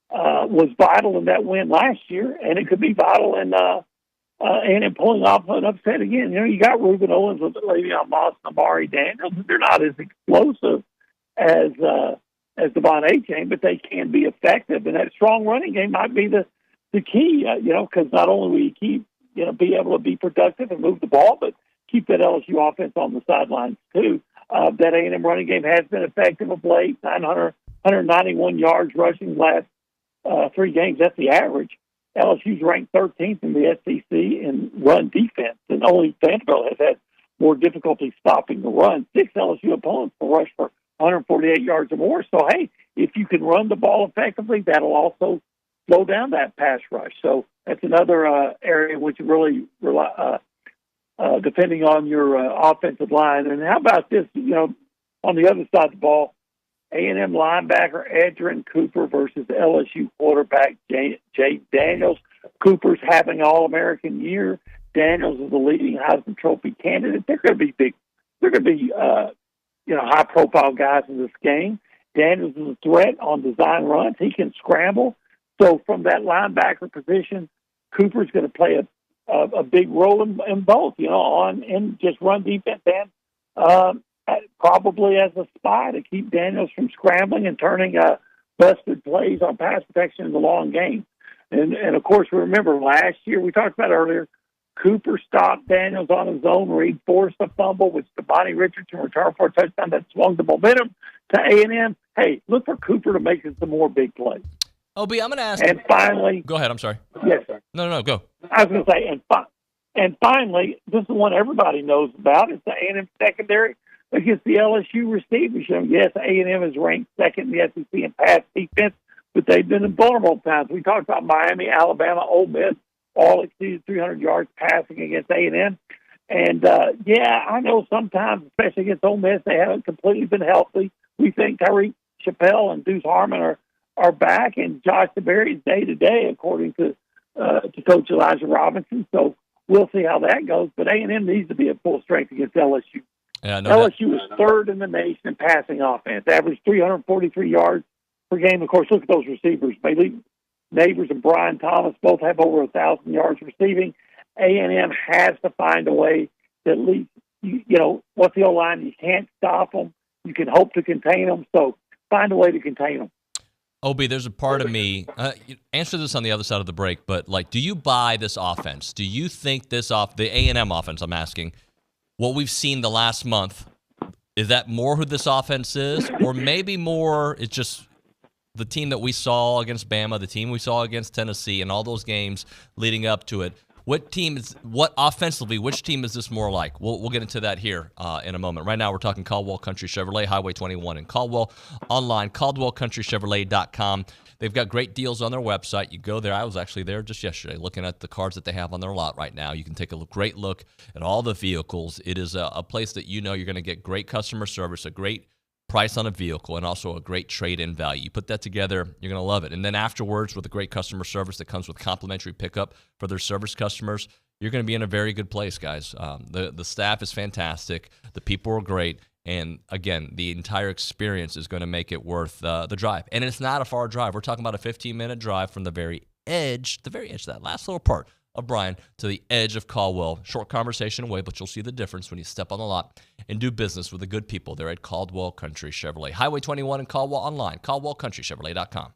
was vital in that win last year, and it could be vital in A&M pulling off an upset again. You know, you got Reuben Owens with Le'Veon Moss and Amari Daniels. They're not as explosive as Devon Achane, but they can be effective. And that strong running game might be the key, you know, because not only will you keep, you know, be able to be productive and move the ball, but keep that LSU offense on the sidelines too. That A&M running game has been effective of late, 191 yards rushing last 3 games. That's the average. LSU's ranked 13th in the SEC in run defense, and only Vanderbilt has had more difficulty stopping the run. 6 LSU opponents will rush for 148 yards or more. So, hey, if you can run the ball effectively, that'll also slow down that pass rush. So that's another area which really depending on your offensive line. And how about this, you know, on the other side of the ball, A&M linebacker Adrian Cooper versus LSU quarterback Jay Daniels. Cooper's having an All-American year. Daniels is the leading Heisman Trophy candidate. They're going to be big. They're going to be, you know, high-profile guys in this game. Daniels is a threat on design runs. He can scramble. So from that linebacker position, Cooper's going to play a big role in both, you know, in just run defense and probably as a spy to keep Daniels from scrambling and turning busted plays on pass protection in the long game. And of course, remember last year, we talked about earlier, Cooper stopped Daniels on his own read, forced a fumble, which Bonnie Richardson returned for a touchdown that swung the momentum to A&M. Hey, look for Cooper to make some more big plays. OB, I'm going to ask. And finally, go ahead. I'm sorry. Yes, sir. No, go. I was going to say, and finally, this is one everybody knows about. It's the A&M secondary against the LSU receivers. You know, yes, A&M is ranked second in the SEC in pass defense, but they've been in vulnerable times. We talked about Miami, Alabama, Ole Miss, all exceeded 300 yards passing against A&M. And, yeah, I know sometimes, especially against Ole Miss, they haven't completely been healthy. We think Tyreek Chappelle and Deuce Harmon are back, and Josh DeBerry is day-to-day, according to Coach Elijah Robinson. So we'll see how that goes. But A&M needs to be at full strength against LSU. Yeah, LSU is third in the nation in passing offense, averaged 343 yards per game. Of course, look at those receivers. Bailey Neighbors and Brian Thomas both have over 1,000 yards receiving. A&M has to find a way to at least, you know, what's the O-line? You can't stop them. You can hope to contain them. So find a way to contain them. OB, there's a part of me, answer this on the other side of the break, but, like, do you buy this offense? Do you think the A&M offense, I'm asking, what we've seen the last month, is that more who this offense is? Or maybe more it's just the team that we saw against Bama, the team we saw against Tennessee, and all those games leading up to it? What offensively, which team is this more like? We'll get into that here in a moment. Right now, we're talking Caldwell Country Chevrolet, Highway 21 in Caldwell. Online, CaldwellCountryChevrolet.com. They've got great deals on their website. You go there. I was actually there just yesterday looking at the cars that they have on their lot right now. You can take a great look at all the vehicles. It is a place that you know you're going to get great customer service, a great price on a vehicle, and also a great trade-in value. You put that together, you're going to love it. And then afterwards, with a great customer service that comes with complimentary pickup for their service customers, you're going to be in a very good place, guys. The staff is fantastic. The people are great. And, again, the entire experience is going to make it worth the drive. And it's not a far drive. We're talking about a 15-minute drive from the very edge, that last little part of Bryan, to the edge of Caldwell. Short conversation away, but you'll see the difference when you step on the lot and do business with the good people there at Caldwell Country Chevrolet. Highway 21 in Caldwell. Online, CaldwellCountryChevrolet.com.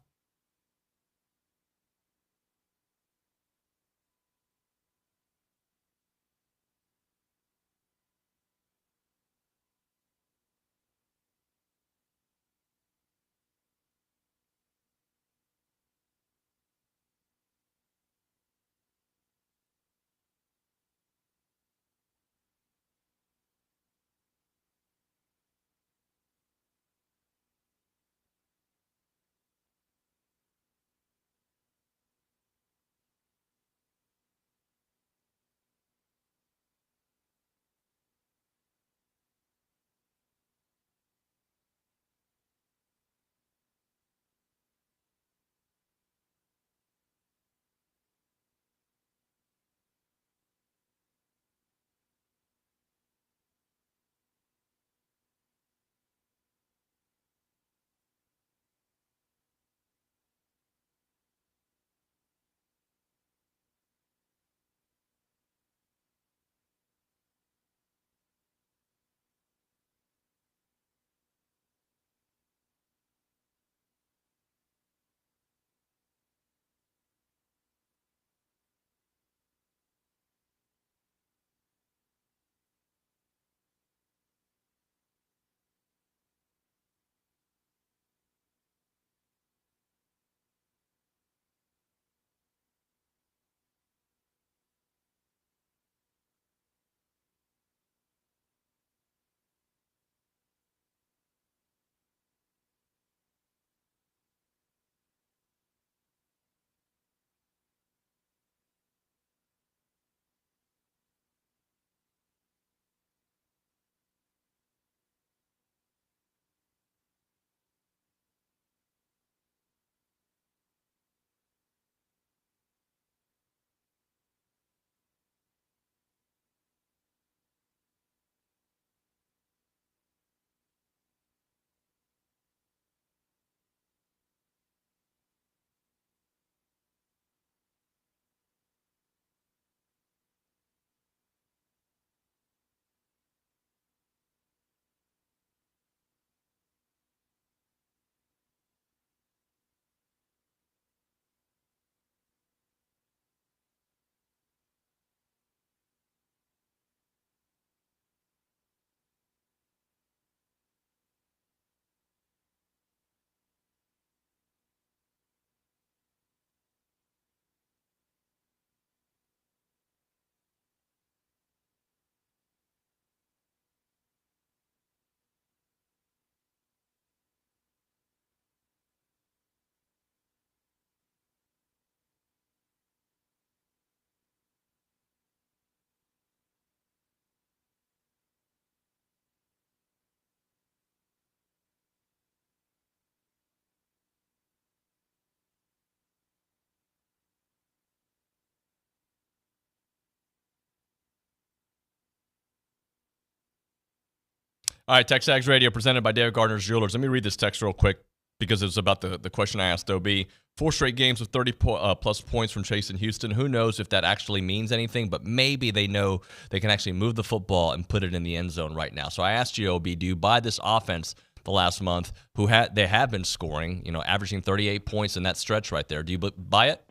All right, TexAgs Radio presented by David Gardner's Jewelers. Let me read this text real quick because it's about the question I asked OB. 4 straight games with 30-plus points from Chase in Houston. Who knows if that actually means anything, but maybe they know they can actually move the football and put it in the end zone right now. So I asked you, OB, do you buy this offense the last month they have been scoring, averaging 38 points in that stretch right there? Do you buy it?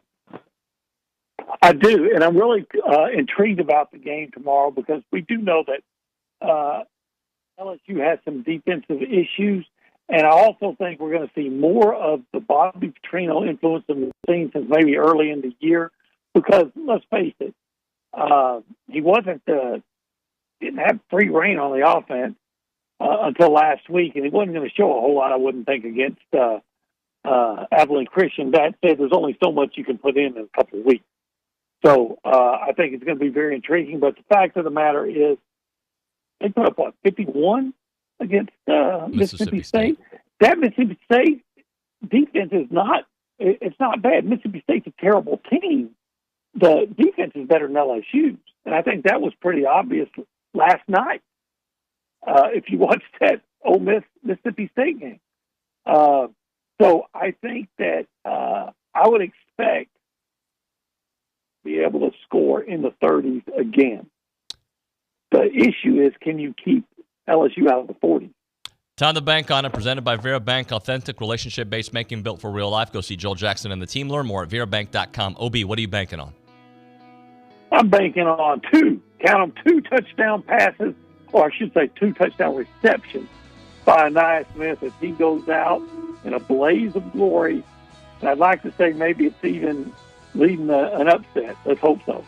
I do, and I'm really intrigued about the game tomorrow because we do know that LSU has some defensive issues, and I also think we're going to see more of the Bobby Petrino influence than we've seen since maybe early in the year. Because let's face it, he didn't have free reign on the offense until last week, and he wasn't going to show a whole lot, I wouldn't think, against Abilene Christian. That said, there's only so much you can put in a couple of weeks. So I think it's going to be very intriguing. But the fact of the matter is, they put up, 51 against Mississippi State? That Mississippi State defense is it's not bad. Mississippi State's a terrible team. The defense is better than LSU's. And I think that was pretty obvious last night if you watched that Ole Miss Mississippi State game. So I think that I would expect to be able to score in the 30s again. The issue is, can you keep LSU out of the 40s? Time to bank on it. Presented by Vera Bank. Authentic, relationship-based banking built for real life. Go see Joel Jackson and the team. Learn more at verabank.com. OB, what are you banking on? I'm banking on 2 touchdown passes, or I should say 2 touchdown receptions by Anaya Smith as he goes out in a blaze of glory. And I'd like to say maybe it's even leading an upset. Let's hope so.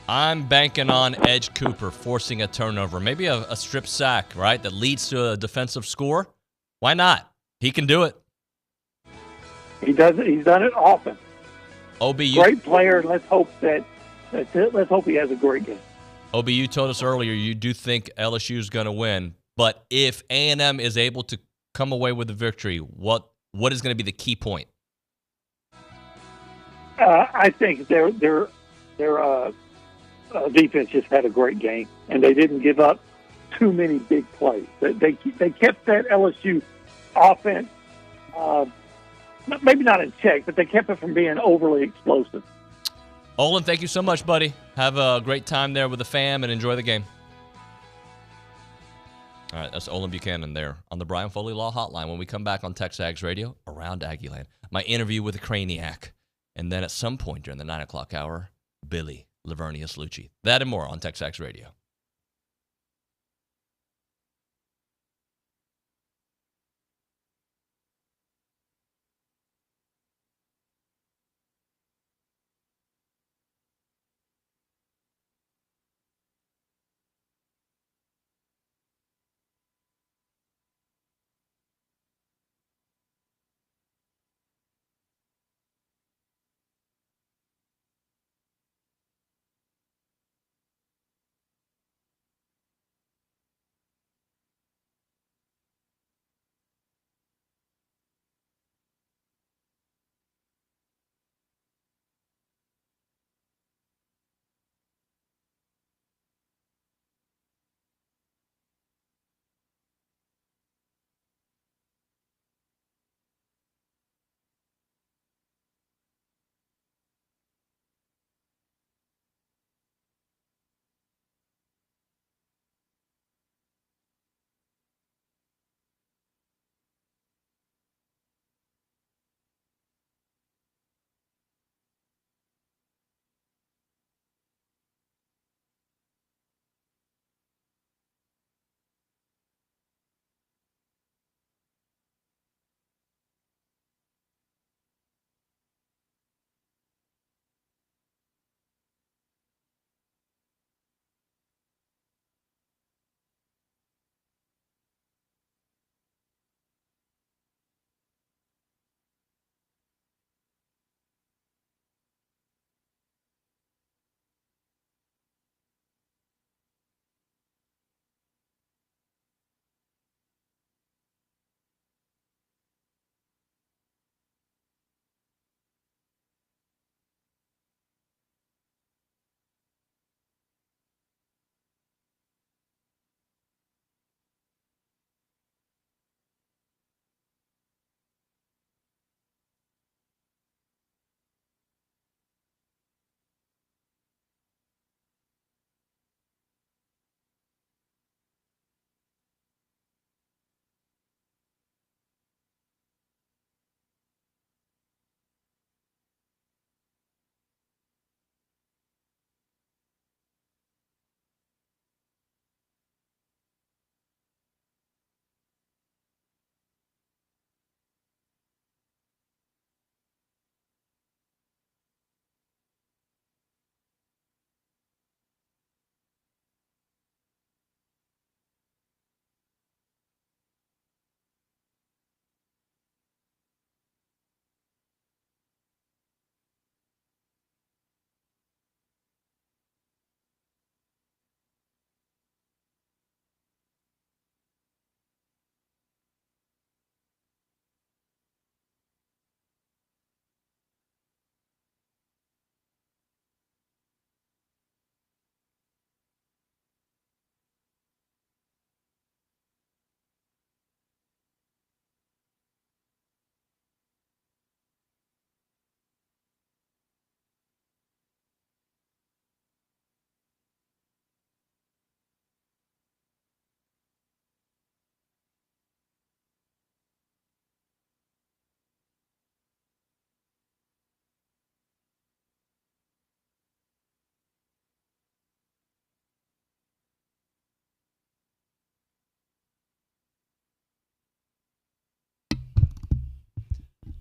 I'm banking on Edge Cooper forcing a turnover, maybe a strip sack, right, that leads to a defensive score. Why not? He can do it. He does it. He's done it often. OB, great player. Let's hope let's hope he has a great game. OB, you told us earlier you do think LSU is going to win, but if A&M is able to come away with a victory, what is going to be the key point? I think their defense just had a great game, and they didn't give up too many big plays. They kept that LSU offense, maybe not in check, but they kept it from being overly explosive. Olin, thank you so much, buddy. Have a great time there with the fam and enjoy the game. All right, that's Olin Buchanan there on the Brian Foley Law Hotline. When we come back on TexAgs Radio, Around Aggieland, my interview with the Craniac. And then at some point during the 9 o'clock hour, Billy Lavernius Liucci. That and more on TexAgs Radio.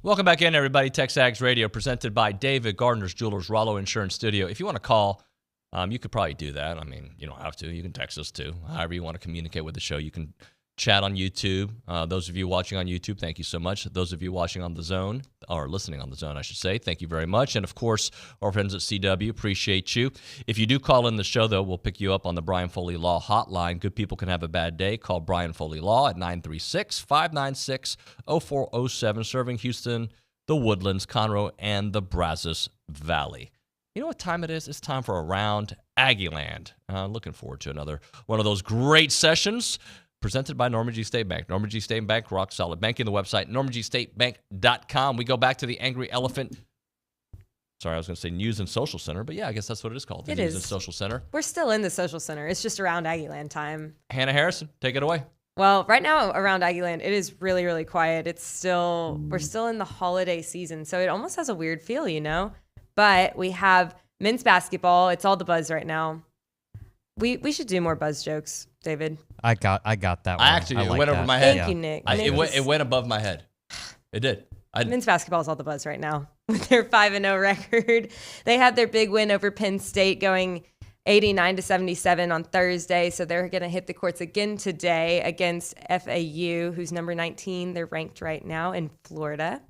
Welcome back in, everybody. TexAgs Radio, presented by David Gardner's Jewelers, Rollo Insurance Studio. If you want to call, you could probably do that. I mean, you don't have to. You can text us, too. However you want to communicate with the show. You can chat on YouTube. Those of you watching on YouTube, thank you so much. Those of you watching on The Zone, or listening on The Zone, I should say, thank you very much. And, of course, our friends at CW, appreciate you. If you do call in the show, though, we'll pick you up on the Brian Foley Law hotline. Good people can have a bad day. Call Brian Foley Law at 936-596-0407, serving Houston, the Woodlands, Conroe, and the Brazos Valley. You know what time it is? It's time for Around Aggieland. Looking forward to another one of those great sessions presented by Norman G. State Bank. Norman G. State Bank, rock solid banking. The website, normangstatebank.com. We go back to the Angry Elephant. Sorry, I was going to say News and Social Center, but yeah, I guess that's what it is called. The News and Social Center. We're still in the Social Center. It's just Around Aggieland time. Hannah Harrison, take it away. Well, right now around Aggieland, it is really, really quiet. We're still in the holiday season, so it almost has a weird feel, you know? But we have men's basketball. It's all the buzz right now. We should do more buzz jokes, David. I got that one. It went over my head. Thank you, Nick. It went above my head. It did. Men's basketball is all the buzz right now with their 5-0 record. They had their big win over Penn State going 89-77 on Thursday, so they're going to hit the courts again today against FAU, who's number 19. They're ranked right now in Florida.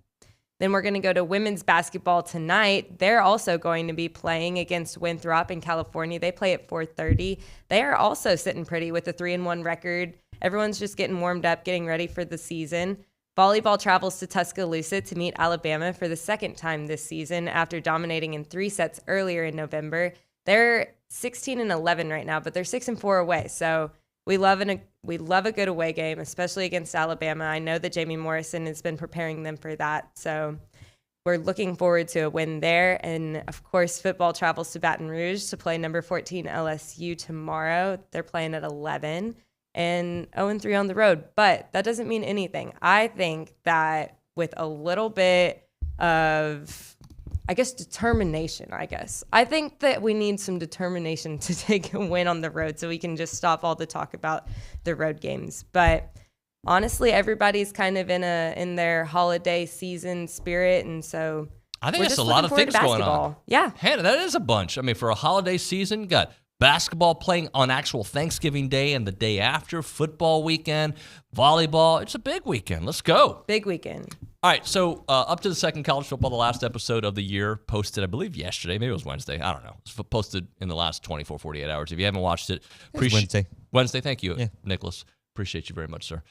Then we're going to go to women's basketball tonight. They're also going to be playing against Winthrop in California. They play at 4:30. They are also sitting pretty with a 3-1 record. Everyone's just getting warmed up, getting ready for the season. Volleyball travels to Tuscaloosa to meet Alabama for the second time this season after dominating in 3 sets earlier in November. They're 16-11 right now, but they're 6-4 away. So we love a good away game, especially against Alabama. I know that Jamie Morrison has been preparing them for that. So we're looking forward to a win there. And of course, football travels to Baton Rouge to play number 14 LSU tomorrow. They're playing at 11 and 0-3 on the road. But that doesn't mean anything. I think that with a little bit of determination, I think that we need some determination to take a win on the road so we can just stop all the talk about the road games. But honestly, everybody's kind of in their holiday season spirit, and so I think there's a lot of things going on. Yeah. Hannah, that is a bunch. I mean, for a holiday season, got basketball playing on actual Thanksgiving Day and the day after, football weekend, volleyball. It's a big weekend. Let's go. Big weekend. All right, so up to the second college football, the last episode of the year, posted, I believe, yesterday. Maybe it was Wednesday. I don't know. It was posted in the last 24, 48 hours. If you haven't watched it, Wednesday. Wednesday, thank you, Nicholas. Appreciate you very much, sir.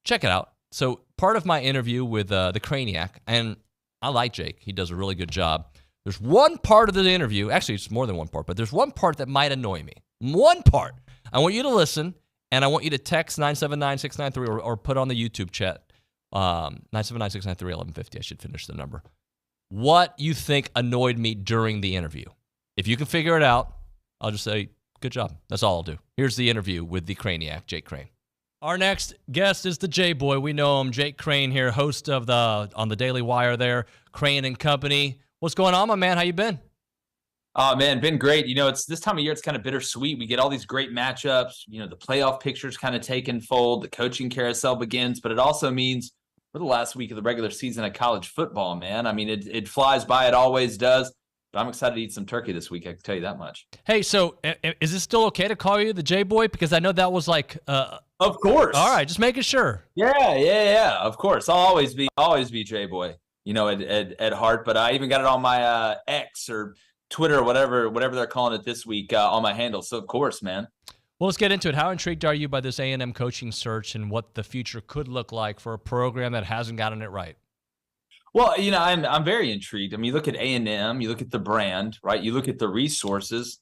Check it out. So part of my interview with the Craniac, and I like Jake. He does a really good job. There's one part of the interview, actually it's more than one part, but there's one part that might annoy me. One part. I want you to listen, and I want you to text 979-693 or put on the YouTube chat. 979-693-1150. I should finish the number. What you think annoyed me during the interview? If you can figure it out, I'll just say, good job. That's all I'll do. Here's the interview with the Craniac, Jake Crane. Our next guest is the J-Boy. We know him, Jake Crane here, host of on the Daily Wire there, Crane and Company. What's going on, my man? How you been? Oh, man, been great. You know, it's this time of year, it's kind of bittersweet. We get all these great matchups. You know, the playoff picture's kind of taken fold. The coaching carousel begins, but it also means we're the last week of the regular season of college football, man. I mean, it flies by. It always does. But I'm excited to eat some turkey this week. I can tell you that much. Hey, so is it still okay to call you the J-Boy? Because I know that was like... Of course. All right, just making sure. Yeah. Of course. I'll always be J-Boy, you know, at heart. But I even got it on my X or Twitter or whatever they're calling it this week on my handle. So, of course, man. Well, let's get into it. How intrigued are you by this A&M coaching search and what the future could look like for a program that hasn't gotten it right? Well, you know, I'm very intrigued. I mean, you look at A&M, you look at the brand, right? You look at the resources.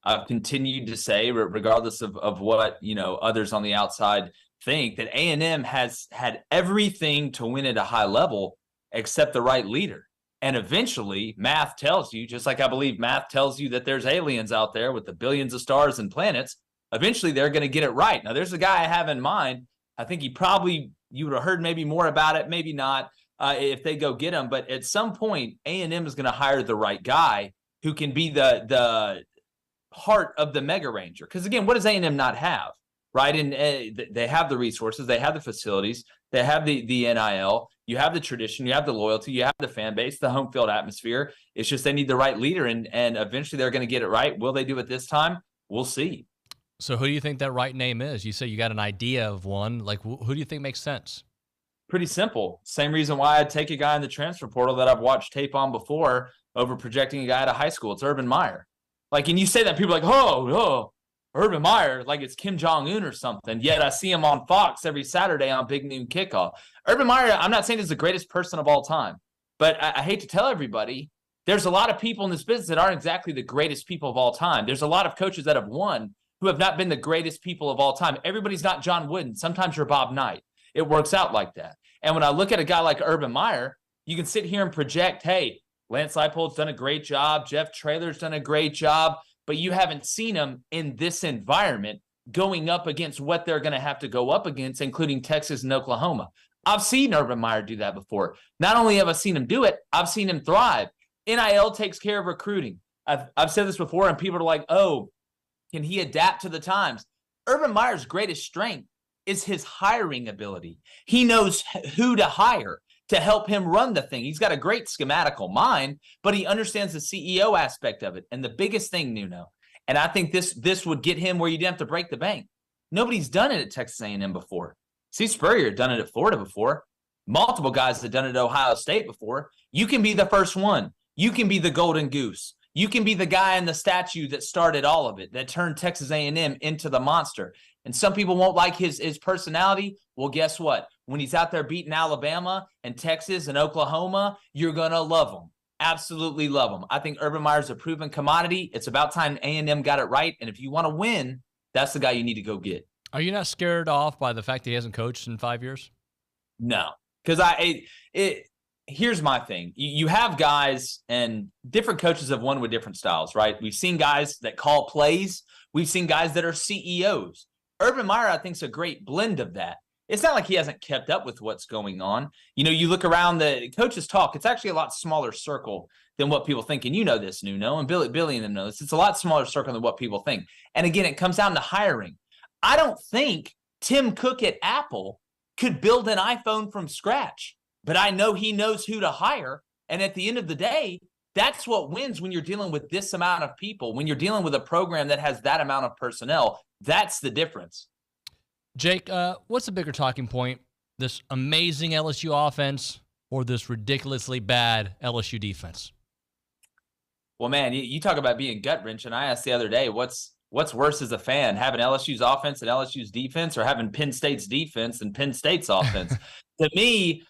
I've continued to say, regardless of what, you know, others on the outside think, that A&M has had everything to win at a high level except the right leader. And eventually, math tells you, just like I believe math tells you that there's aliens out there with the billions of stars and planets, eventually they're going to get it right. Now, there's a guy I have in mind. I think you would have heard maybe more about it, maybe not, if they go get him. But at some point, A&M is going to hire the right guy who can be the heart of the Mega Ranger. Because, again, what does A&M not have? right? And they have the resources, they have the facilities, they have the NIL, you have the tradition, you have the loyalty, you have the fan base, the home field atmosphere. It's just they need the right leader, and eventually they're going to get it right. Will they do it this time? We'll see. So who do you think that right name is? You say you got an idea of one. Like, who do you think makes sense? Pretty simple. Same reason why I'd take a guy in the transfer portal that I've watched tape on before over projecting a guy out of high school. It's Urban Meyer. Like, and you say that, people are like, oh, Urban Meyer, like it's Kim Jong-un or something. Yet I see him on Fox every Saturday on Big Noon Kickoff. Urban Meyer, I'm not saying he's the greatest person of all time, but I hate to tell everybody, there's a lot of people in this business that aren't exactly the greatest people of all time. There's a lot of coaches that have won who have not been the greatest people of all time. Everybody's not John Wooden. Sometimes you're Bob Knight. It works out like that. And when I look at a guy like Urban Meyer, you can sit here and project, hey, Lance Leipold's done a great job. Jeff Traylor's done a great job. But you haven't seen them in this environment going up against what they're going to have to go up against, including Texas and Oklahoma. I've seen Urban Meyer do that before. Not only have I seen him do it, I've seen him thrive. NIL takes care of recruiting. I've said this before, and people are like, oh, can he adapt to the times? Urban Meyer's greatest strength is his hiring ability. He knows who to hire to help him run the thing. He's got a great schematical mind, but he understands the CEO aspect of it. And the biggest thing, Nuno, and I think this would get him where you didn't have to break the bank. Nobody's done it at Texas A&M before. Steve Spurrier had done it at Florida before. Multiple guys have done it at Ohio State before. You can be the first one. You can be the golden goose. You can be the guy in the statue that started all of it, that turned Texas A&M into the monster. And some people won't like his personality. Well, guess what? When he's out there beating Alabama and Texas and Oklahoma, you're going to love him. Absolutely love him. I think Urban Meyer's a proven commodity. It's about time A&M got it right. And if you want to win, that's the guy you need to go get. Are you not scared off by the fact that he hasn't coached in 5 years? No, because here's my thing. You have guys, and different coaches have won with different styles, right? We've seen guys that call plays. We've seen guys that are CEOs. Urban Meyer, I think, is a great blend of that. It's not like he hasn't kept up with what's going on. You know, you look around the coaches talk, it's actually a lot smaller circle than what people think. And you know this, Nuno, and Billy and them know this. It's a lot smaller circle than what people think. And again, it comes down to hiring. I don't think Tim Cook at Apple could build an iPhone from scratch, but I know he knows who to hire. And at the end of the day, that's what wins when you're dealing with this amount of people. When you're dealing with a program that has that amount of personnel, that's the difference. Jake, what's the bigger talking point? This amazing LSU offense or this ridiculously bad LSU defense? Well, man, you talk about being gut-wrenching. I asked the other day, what's worse as a fan, having LSU's offense and LSU's defense, or having Penn State's defense and Penn State's offense? To me,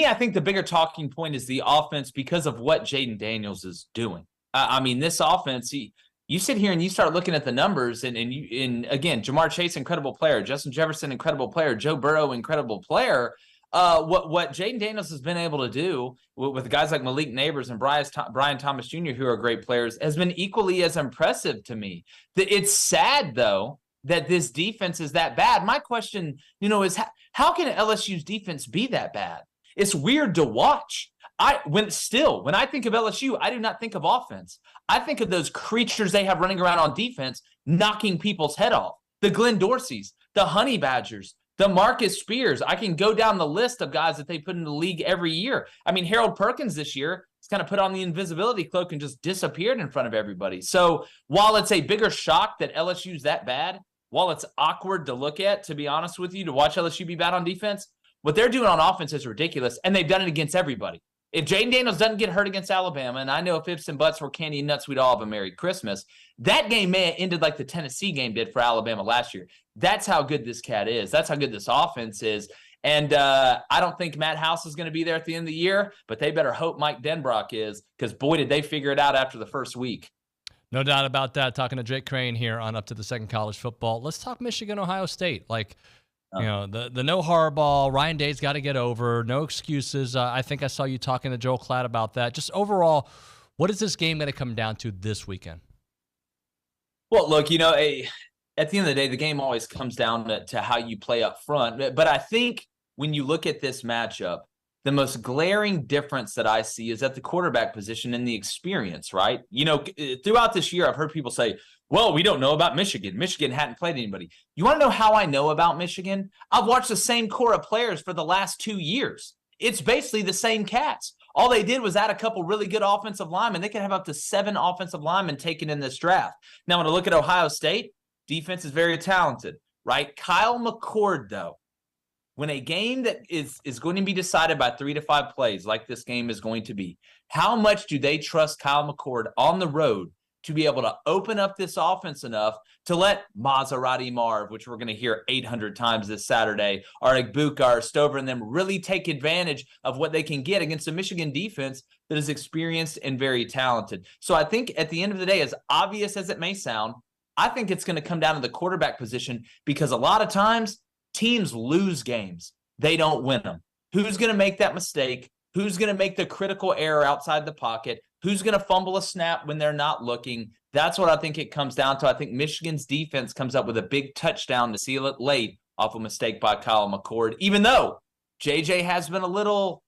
I think the bigger talking point is the offense because of what Jaden Daniels is doing. I mean, this offense, you sit here and you start looking at the numbers, and again, Jamar Chase, incredible player. Justin Jefferson, incredible player. Joe Burrow, incredible player. What Jaden Daniels has been able to do with guys like Malik Neighbors and Brian Thomas Jr., who are great players, has been equally as impressive to me. It's sad, though, that this defense is that bad. My question, is how can LSU's defense be that bad? It's weird to watch. When I think of LSU, I do not think of offense. I think of those creatures they have running around on defense, knocking people's head off. The Glenn Dorseys, the Honey Badgers, the Marcus Spears. I can go down the list of guys that they put in the league every year. I mean, Harold Perkins this year has kind of put on the invisibility cloak and just disappeared in front of everybody. So while it's a bigger shock that LSU's that bad, while it's awkward to look at, to be honest with you, to watch LSU be bad on defense, what they're doing on offense is ridiculous, and they've done it against everybody. If Jaden Daniels doesn't get hurt against Alabama, and I know if ifs and buts were candy and nuts, we'd all have a Merry Christmas, that game may have ended like the Tennessee game did for Alabama last year. That's how good this cat is. That's how good this offense is. And I don't think Matt House is going to be there at the end of the year, but they better hope Mike Denbrock is, because boy, did they figure it out after the first week. No doubt about that. Talking to Jake Crane here on Up to the Second College Football. Let's talk Michigan, Ohio State. The no Harbaugh, Ryan Day's got to get over, no excuses. I think I saw you talking to Joel Klatt about that. Just overall, what is this game going to come down to this weekend? Well, look, at the end of the day, the game always comes down to how you play up front. But I think when you look at this matchup, the most glaring difference that I see is at the quarterback position and the experience, right? You know, throughout this year, I've heard people say, well, we don't know about Michigan. Michigan hadn't played anybody. You want to know how I know about Michigan? I've watched the same core of players for the last 2 years. It's basically the same cats. All they did was add a couple really good offensive linemen. They can have up to 7 offensive linemen taken in this draft. Now, when I look at Ohio State, defense is very talented, right? Kyle McCord, though, when a game that is going to be decided by 3 to 5 plays, like this game is going to be, how much do they trust Kyle McCord on the road to be able to open up this offense enough to let Maserati Marv, which we're going to hear 800 times this Saturday, or Igbuka or Stover and them really take advantage of what they can get against a Michigan defense that is experienced and very talented. So I think at the end of the day, as obvious as it may sound, I think it's going to come down to the quarterback position, because a lot of times teams lose games. They don't win them. Who's going to make that mistake? Who's going to make the critical error outside the pocket? Who's going to fumble a snap when they're not looking? That's what I think it comes down to. I think Michigan's defense comes up with a big touchdown to seal it late off a mistake by Kyle McCord, even though JJ has been a little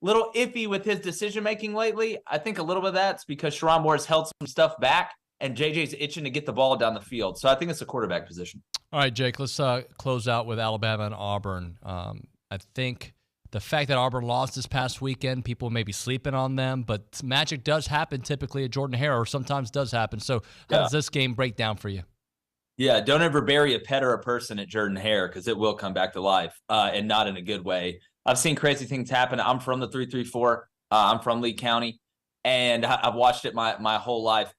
iffy with his decision-making lately. I think a little bit of that's because Sharon Moore has held some stuff back, and JJ's itching to get the ball down the field. So I think it's a quarterback position. All right, Jake, let's close out with Alabama and Auburn. I think the fact that Auburn lost this past weekend, people may be sleeping on them, but magic does happen typically at Jordan-Hare, or sometimes does happen. So how does this game break down for you? Yeah, don't ever bury a pet or a person at Jordan-Hare, because it will come back to life, and not in a good way. I've seen crazy things happen. I'm from the 334. I'm from Lee County, and I've watched it my whole life.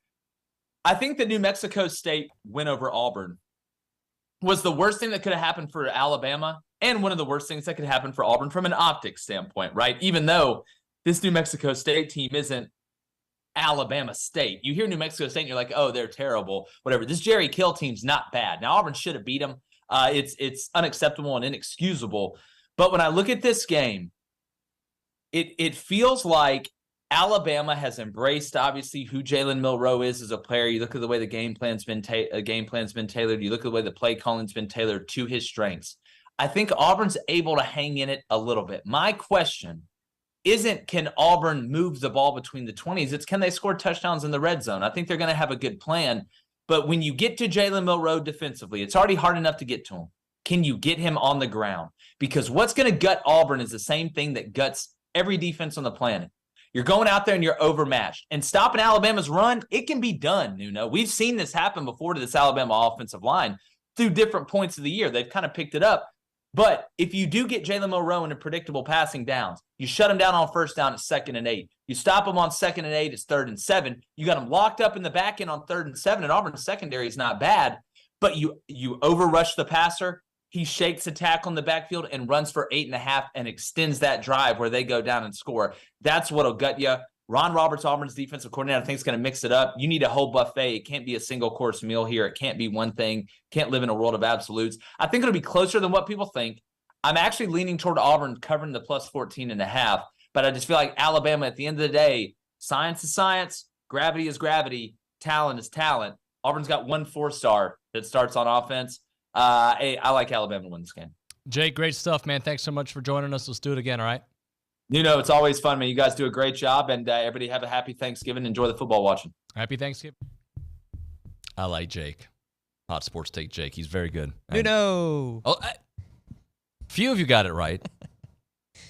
I think the New Mexico State win over Auburn was the worst thing that could have happened for Alabama, and one of the worst things that could happen for Auburn from an optics standpoint, right? Even though this New Mexico State team isn't Alabama State. You hear New Mexico State and you're like, oh, they're terrible, whatever. This Jerry Kill team's not bad. Now, Auburn should have beat them. It's unacceptable and inexcusable. But when I look at this game, it feels like Alabama has embraced, obviously, who Jalen Milroe is as a player. You look at the way the game plan's been tailored. You look at the way the play calling's been tailored to his strengths. I think Auburn's able to hang in it a little bit. My question isn't, can Auburn move the ball between the 20s? It's, can they score touchdowns in the red zone? I think they're going to have a good plan. But when you get to Jalen Milroe defensively, it's already hard enough to get to him. Can you get him on the ground? Because what's going to gut Auburn is the same thing that guts every defense on the planet. You're going out there and you're overmatched. And stopping Alabama's run, it can be done, Nuno. We've seen this happen before to this Alabama offensive line through different points of the year. They've kind of picked it up. But if you do get Jalen Milroe into predictable passing downs, you shut him down on first down at 2nd and 8. You stop him on 2nd and 8, it's 3rd and 7. You got him locked up in the back end on 3rd and 7, and Auburn's secondary is not bad. But you overrush the passer. He shakes a tackle in the backfield and runs for 8.5 and extends that drive where they go down and score. That's what'll gut you. Ron Roberts, Auburn's defensive coordinator, I think is going to mix it up. You need a whole buffet. It can't be a single course meal here. It can't be one thing. Can't live in a world of absolutes. I think it'll be closer than what people think. I'm actually leaning toward Auburn covering the plus 14.5, but I just feel like Alabama, at the end of the day, science is science, gravity is gravity, talent is talent. Auburn's got 1 4-star that starts on offense. I like Alabama to win this game. Jake, great stuff, man. Thanks so much for joining us. Let's do it again, all right? You know, it's always fun, man. You guys do a great job, and everybody have a happy Thanksgiving. Enjoy the football watching. Happy Thanksgiving. I like Jake. Hot Sports Take Jake. He's very good. Nuno. Oh, few of you got it right.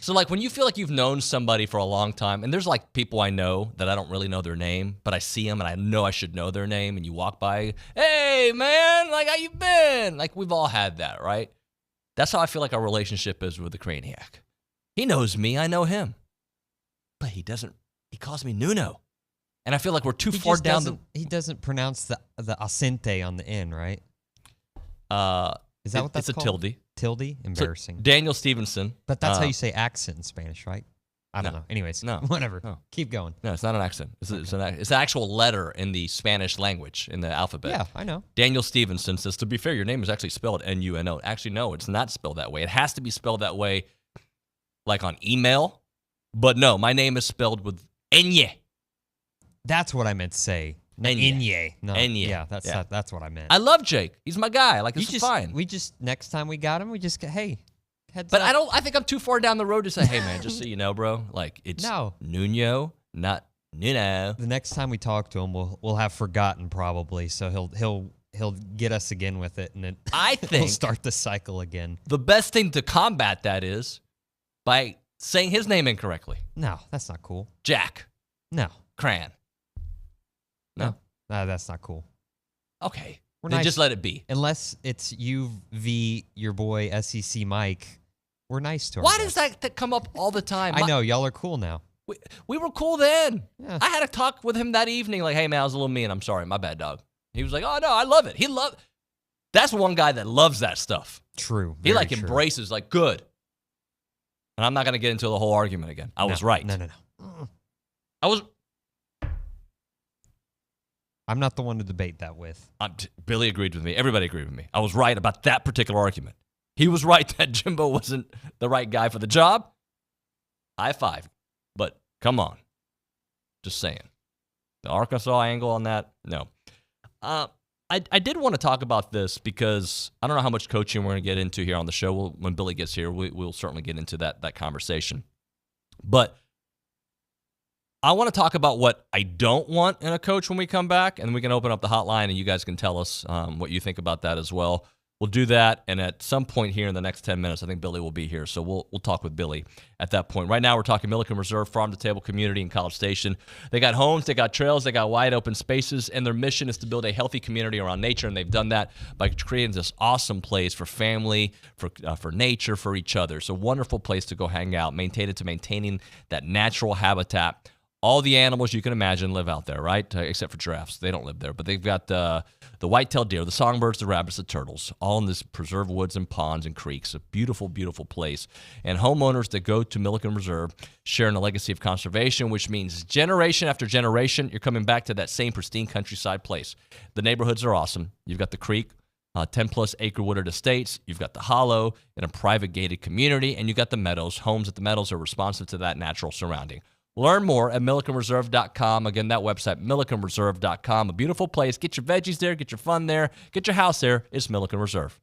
So, like, when you feel like you've known somebody for a long time, and there's, like, people I know that I don't really know their name, but I see them and I know I should know their name, and you walk by, hey, man, like, how you been? Like, we've all had that, right? That's how I feel like our relationship is with the Craniac. He knows me, I know him. But he calls me Nuno. And I feel like we're too far down He doesn't pronounce the accente on the N, right? Is that what that's called? It's a tilde. Tilde? Embarrassing. So Daniel Stevenson. But that's how you say accent in Spanish, right? I don't know. Anyways, whatever. No. Keep going. No, it's not an accent. It's an actual letter in the Spanish language, in the alphabet. Yeah, I know. Daniel Stevenson says, to be fair, your name is actually spelled N-U-N-O. Actually, no, it's not spelled that way. It has to be spelled that way, like on email. But no, my name is spelled with Enye. That's what I meant to say. Enye. No, Enye. Yeah, that's what I meant. I love Jake. He's my guy. Like, this is fine. Next time we got him, we just go, hey, Heads But up. I think I'm too far down the road to say, hey man, just so you know, bro, like it's Nuño, not Nuno. The next time we talk to him, we'll have forgotten probably. So he'll get us again with it, and I think we'll start the cycle again. The best thing to combat that is by saying his name incorrectly. No, that's not cool. Jack. No. Cran. No, that's not cool. Okay. We're Then nice. just let it be. Unless it's you v your boy SEC Mike, we're nice to him. Why does that come up all the time? I know y'all are cool now. We were cool then. Yeah. I had a talk with him that evening, like, hey man, I was a little mean. I'm sorry, my bad, dog. He was like, oh no, I love it. That's one guy that loves that stuff. True. He like embraces, like, good. And I'm not gonna get into the whole argument again. I was right. No. I'm not the one to debate that with. Billy agreed with me. Everybody agreed with me. I was right about that particular argument. He was right that Jimbo wasn't the right guy for the job. High five. But come on. Just saying. The Arkansas angle on that, no. I did want to talk about this because I don't know how much coaching we're going to get into here on the show. When Billy gets here, we'll certainly get into that conversation. But I want to talk about what I don't want in a coach when we come back, and we can open up the hotline, and you guys can tell us what you think about that as well. We'll do that, and at some point here in the next 10 minutes, I think Billy will be here, so we'll talk with Billy at that point. Right now, we're talking Milliken Reserve Farm-to-Table community in College Station. They got homes, they got trails, they got wide open spaces, and their mission is to build a healthy community around nature, and they've done that by creating this awesome place for family, for nature, for each other. It's a wonderful place to go hang out, maintaining that natural habitat. All the animals you can imagine live out there, right? Except for giraffes. They don't live there. But they've got the white-tailed deer, the songbirds, the rabbits, the turtles, all in this preserved woods and ponds and creeks. A beautiful, beautiful place. And homeowners that go to Milliken Reserve share in a legacy of conservation, which means generation after generation, you're coming back to that same pristine countryside place. The neighborhoods are awesome. You've got the creek, 10-plus acre wooded estates. You've got the hollow in a private gated community. And you've got the meadows. Homes at the meadows are responsive to that natural surrounding. Learn more at millikenreserve.com. Again, that website, millikenreserve.com. A beautiful place. Get your veggies there. Get your fun there. Get your house there. It's Milliken Reserve.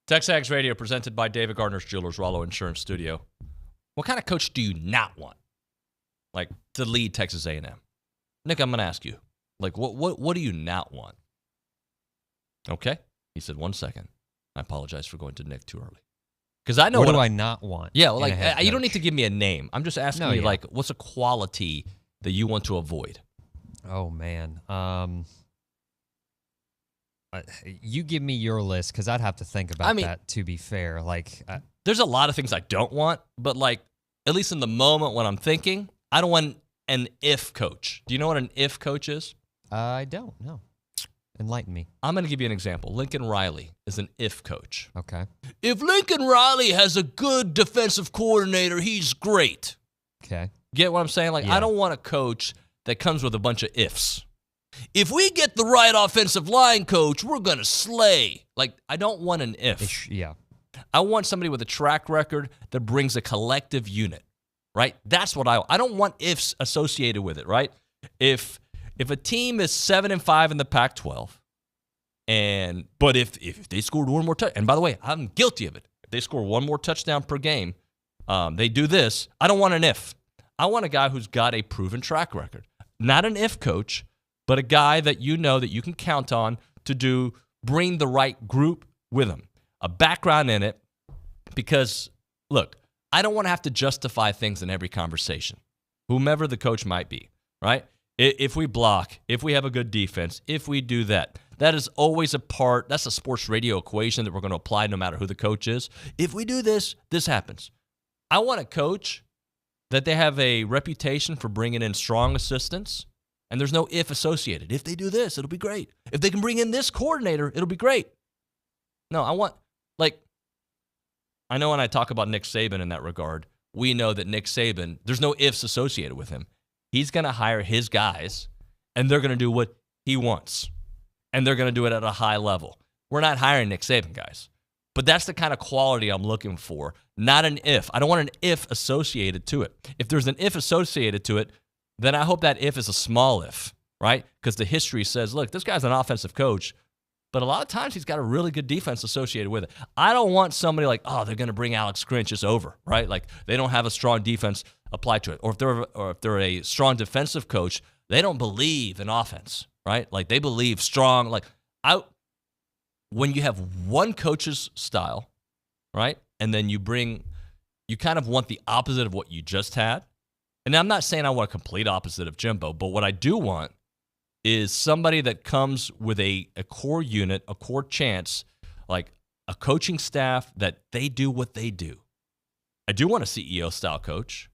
TexAgs Radio presented by David Gardner's Jewelers, Rollo Insurance Studio. What kind of coach do you not want, like, to lead Texas A&M? Nick, I'm going to ask you, like, what do you not want? Okay. He said, 1 second. I apologize for going to Nick too early. Because I know what do I not want? Yeah, well, like, you don't need to give me a name. I'm just asking you, like, what's a quality that you want to avoid? Oh, man. You give me your list, because I'd have to think about that, to be fair. Like, there's a lot of things I don't want, but, like, at least in the moment when I'm thinking, I don't want an if coach. Do you know what an if coach is? I don't know. Enlighten me. I'm going to give you an example. Lincoln Riley is an if coach. Okay. If Lincoln Riley has a good defensive coordinator, he's great. Okay. Get what I'm saying? Like, I don't want a coach that comes with a bunch of ifs. If we get the right offensive line coach, we're going to slay. Like, I don't want an if. Yeah. I want somebody with a track record that brings a collective unit, right? That's what I don't want ifs associated with it, right? If a team is 7-5 in the Pac-12, but if they scored one more touchdown, and by the way, I'm guilty of it. If they score one more touchdown per game, they do this. I don't want an if. I want a guy who's got a proven track record. Not an if coach, but a guy that you know that you can count on to bring the right group with him. A background in it, because, look, I don't want to have to justify things in every conversation, whomever the coach might be, right? If we block, if we have a good defense, if we do that, that is always that's a sports radio equation that we're going to apply no matter who the coach is. If we do this, this happens. I want a coach that they have a reputation for bringing in strong assistants, and there's no if associated. If they do this, it'll be great. If they can bring in this coordinator, it'll be great. No, I want, like, I know when I talk about Nick Saban in that regard, we know that Nick Saban, there's no ifs associated with him. He's going to hire his guys, and they're going to do what he wants, and they're going to do it at a high level. We're not hiring Nick Saban guys, but that's the kind of quality I'm looking for, not an if. I don't want an if associated to it. If there's an if associated to it, then I hope that if is a small if, right? Because the history says, look, this guy's an offensive coach, but a lot of times he's got a really good defense associated with it. I don't want somebody like, oh, they're going to bring Alex Grinch. It's over, right? Like, they don't have a strong defense applied to it. Or if they're a strong defensive coach, they don't believe in offense, right? Like, they believe strong. Like, when you have one coach's style, right, and then you kind of want the opposite of what you just had. And I'm not saying I want a complete opposite of Jimbo, but what I do want is somebody that comes with a core unit, a core chance, like a coaching staff that they do what they do. I do want a CEO-style coach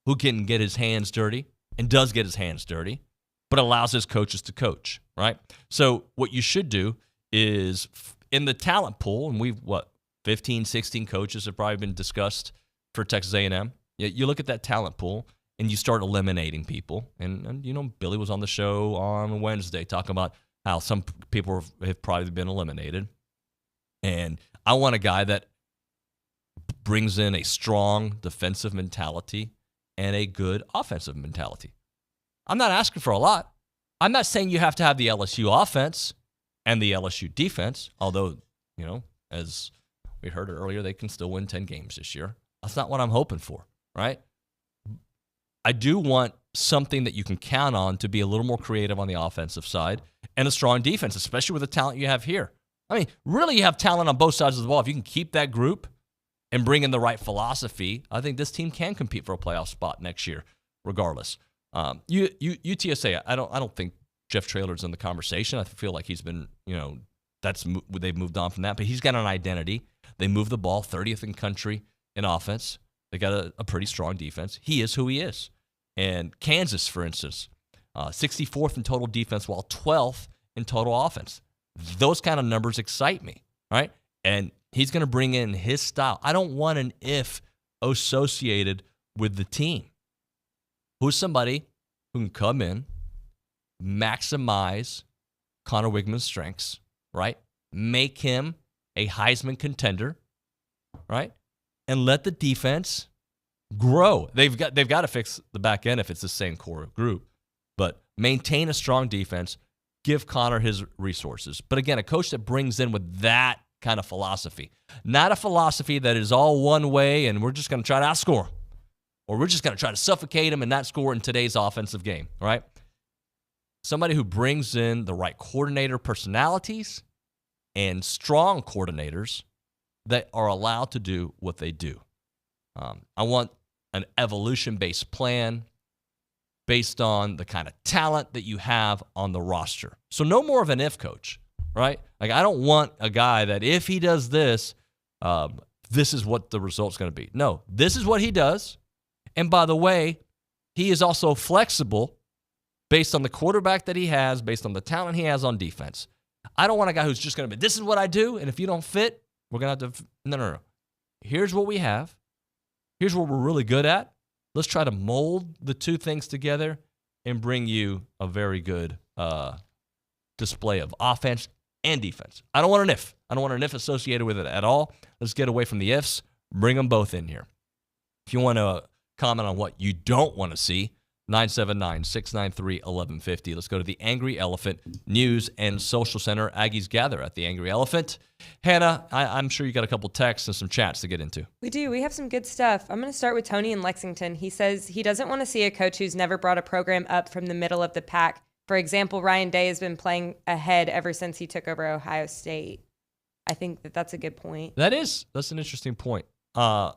who can get his hands dirty and does get his hands dirty, but allows his coaches to coach, right? So what you should do is in the talent pool, and 15, 16 coaches have probably been discussed for Texas A&M. You look at that talent pool, and you start eliminating people. And you know, Billy was on the show on Wednesday talking about how some people have probably been eliminated. And I want a guy that brings in a strong defensive mentality and a good offensive mentality. I'm not asking for a lot. I'm not saying you have to have the LSU offense and the LSU defense, although, you know, as we heard earlier, they can still win 10 games this year. That's not what I'm hoping for, right? I do want something that you can count on to be a little more creative on the offensive side and a strong defense, especially with the talent you have here. I mean, really, you have talent on both sides of the ball. If you can keep that group and bring in the right philosophy, I think this team can compete for a playoff spot next year, regardless. UTSA, I don't think Jeff Traylor's in the conversation. I feel like he's been, you know, they've moved on from that. But he's got an identity. They move the ball 30th in country in offense. They got a pretty strong defense. He is who he is. And Kansas, for instance, 64th in total defense while 12th in total offense. Those kind of numbers excite me, right? And he's going to bring in his style. I don't want an if associated with the team. Who's somebody who can come in, maximize Connor Wigman's strengths, right? Make him a Heisman contender, right? And let the defense grow. They've got to fix the back end if it's the same core group, but maintain a strong defense, give Connor his resources. But again, a coach that brings in with that kind of philosophy. Not a philosophy that is all one way and we're just going to try to outscore them, or we're just going to try to suffocate them and not score in today's offensive game, right? Somebody who brings in the right coordinator personalities and strong coordinators that are allowed to do what they do. I want an evolution-based plan based on the kind of talent that you have on the roster. So no more of an if coach, right? Like, I don't want a guy that if he does this, this is what the result's going to be. No, this is what he does. And by the way, he is also flexible based on the quarterback that he has, based on the talent he has on defense. I don't want a guy who's just going to be, this is what I do, and if you don't fit, we're going to have to, no. Here's what we have. Here's what we're really good at. Let's try to mold the two things together and bring you a very good display of offense and defense. I don't want an if. I don't want an if associated with it at all. Let's get away from the ifs. Bring them both in here. If you want to comment on what you don't want to see, 979-693-1150. Let's go to the Angry Elephant News and Social Center. Aggies gather at the Angry Elephant. Hannah, I'm sure you got a couple texts and some chats to get into. We do. We have some good stuff. I'm going to start with Tony in Lexington. He says he doesn't want to see a coach who's never brought a program up from the middle of the pack. For example, Ryan Day has been playing ahead ever since he took over Ohio State. I think that's a good point. That's an interesting point. I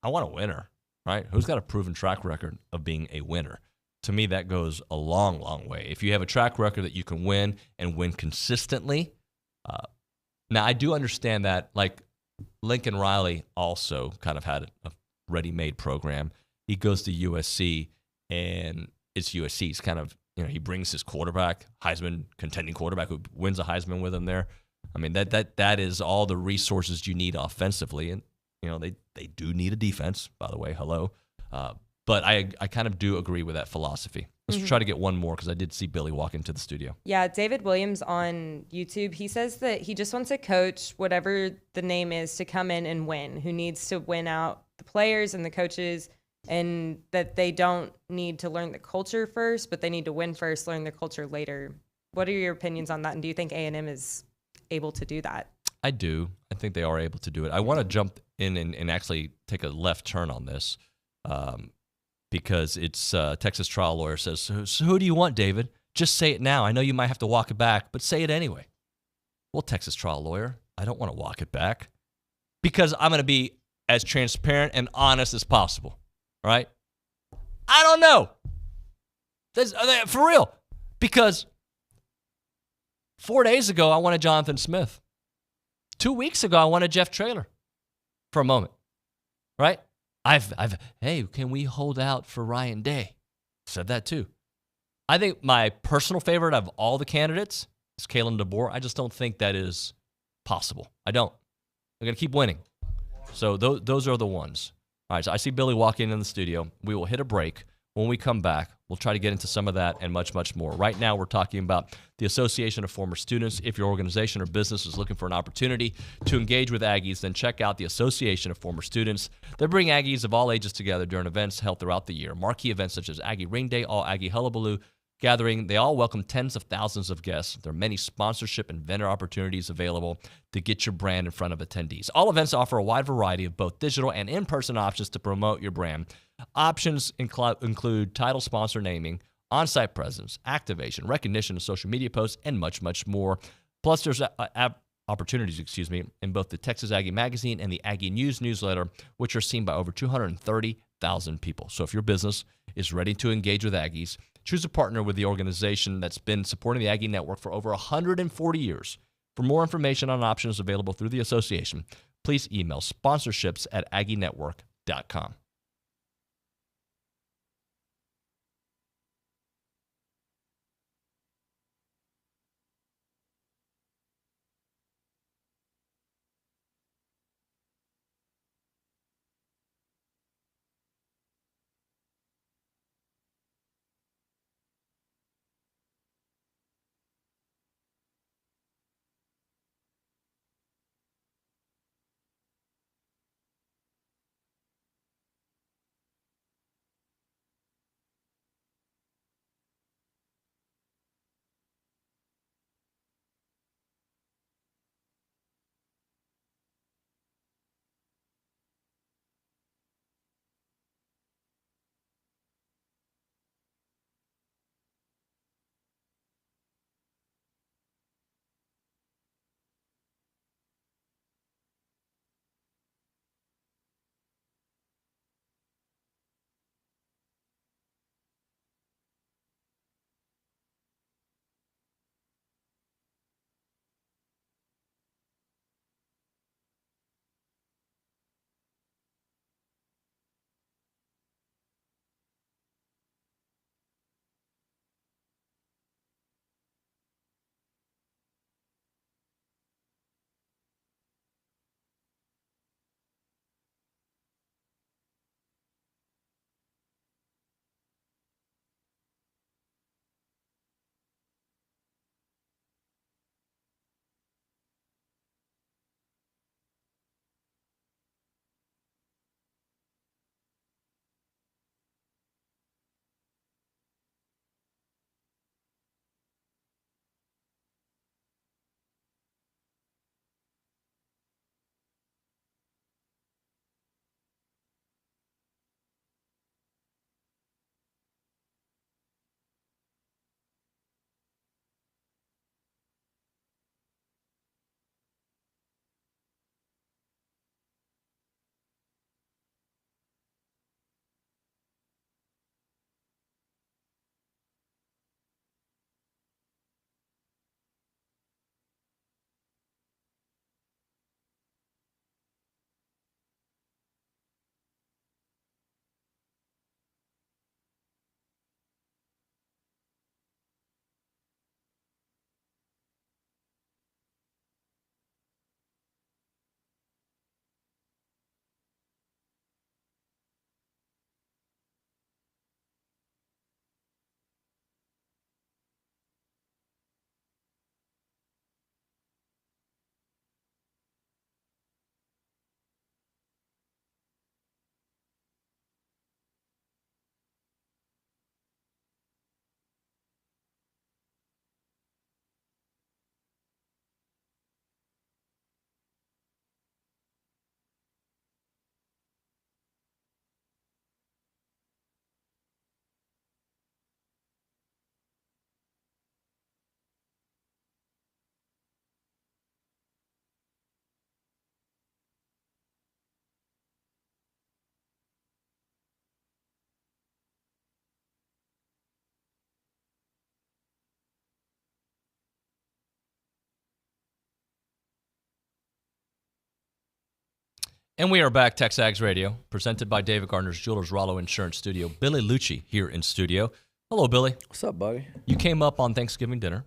want a winner. Right? Who's got a proven track record of being a winner? To me, that goes a long, long way. If you have a track record that you can win and win consistently. Now, I do understand that, like, Lincoln Riley also kind of had a ready-made program. He goes to USC, and it's USC. He's kind of, he brings his quarterback, Heisman contending quarterback who wins a Heisman with him there. I mean, that is all the resources you need offensively. And they do need a defense, by the way. Hello. But I kind of do agree with that philosophy. Let's try to get one more because I did see Billy walk into the studio. Yeah, David Williams on YouTube, he says that he just wants a coach, whatever the name is, to come in and win, who needs to win out the players and the coaches, and that they don't need to learn the culture first, but they need to win first, learn the culture later. What are your opinions on that, and do you think A&M is able to do that? I do. I think they are able to do it. I want to jump in and actually take a left turn on this because it's Texas trial lawyer says, so who do you want, David? Just say it now. I know you might have to walk it back, but say it anyway. Well, Texas trial lawyer, I don't want to walk it back because I'm going to be as transparent and honest as possible, right? I don't know. For real. Because 4 days ago, I wanted Jonathan Smith. 2 weeks ago, I wanted Jeff Traylor for a moment, right? Hey, can we hold out for Ryan Day? Said that too. I think my personal favorite of all the candidates is Kalen DeBoer. I just don't think that is possible. I don't. I'm going to keep winning. So those are the ones. All right, so I see Billy walking in the studio. We will hit a break. When we come back, we'll try to get into some of that and much, much more. Right now, we're talking about the Association of Former Students. If your organization or business is looking for an opportunity to engage with Aggies, then check out the Association of Former Students. They bring Aggies of all ages together during events held throughout the year. Marquee events such as Aggie Ring Day, All Aggie Hullabaloo Gathering. They all welcome tens of thousands of guests. There are many sponsorship and vendor opportunities available to get your brand in front of attendees. All events offer a wide variety of both digital and in-person options to promote your brand. Options include title sponsor naming, on-site presence, activation, recognition of social media posts, and much, much more. Plus, there's opportunities, in both the Texas Aggie Magazine and the Aggie News newsletter, which are seen by over 230,000 people. So if your business is ready to engage with Aggies, choose a partner with the organization that's been supporting the Aggie Network for over 140 years. For more information on options available through the association, please email sponsorships@aggienetwork.com. And we are back, TexAgs Radio, presented by David Gardner's Jewelers Rollo Insurance Studio. Billy Liucci here in studio. Hello, Billy. What's up, buddy? You came up on Thanksgiving dinner,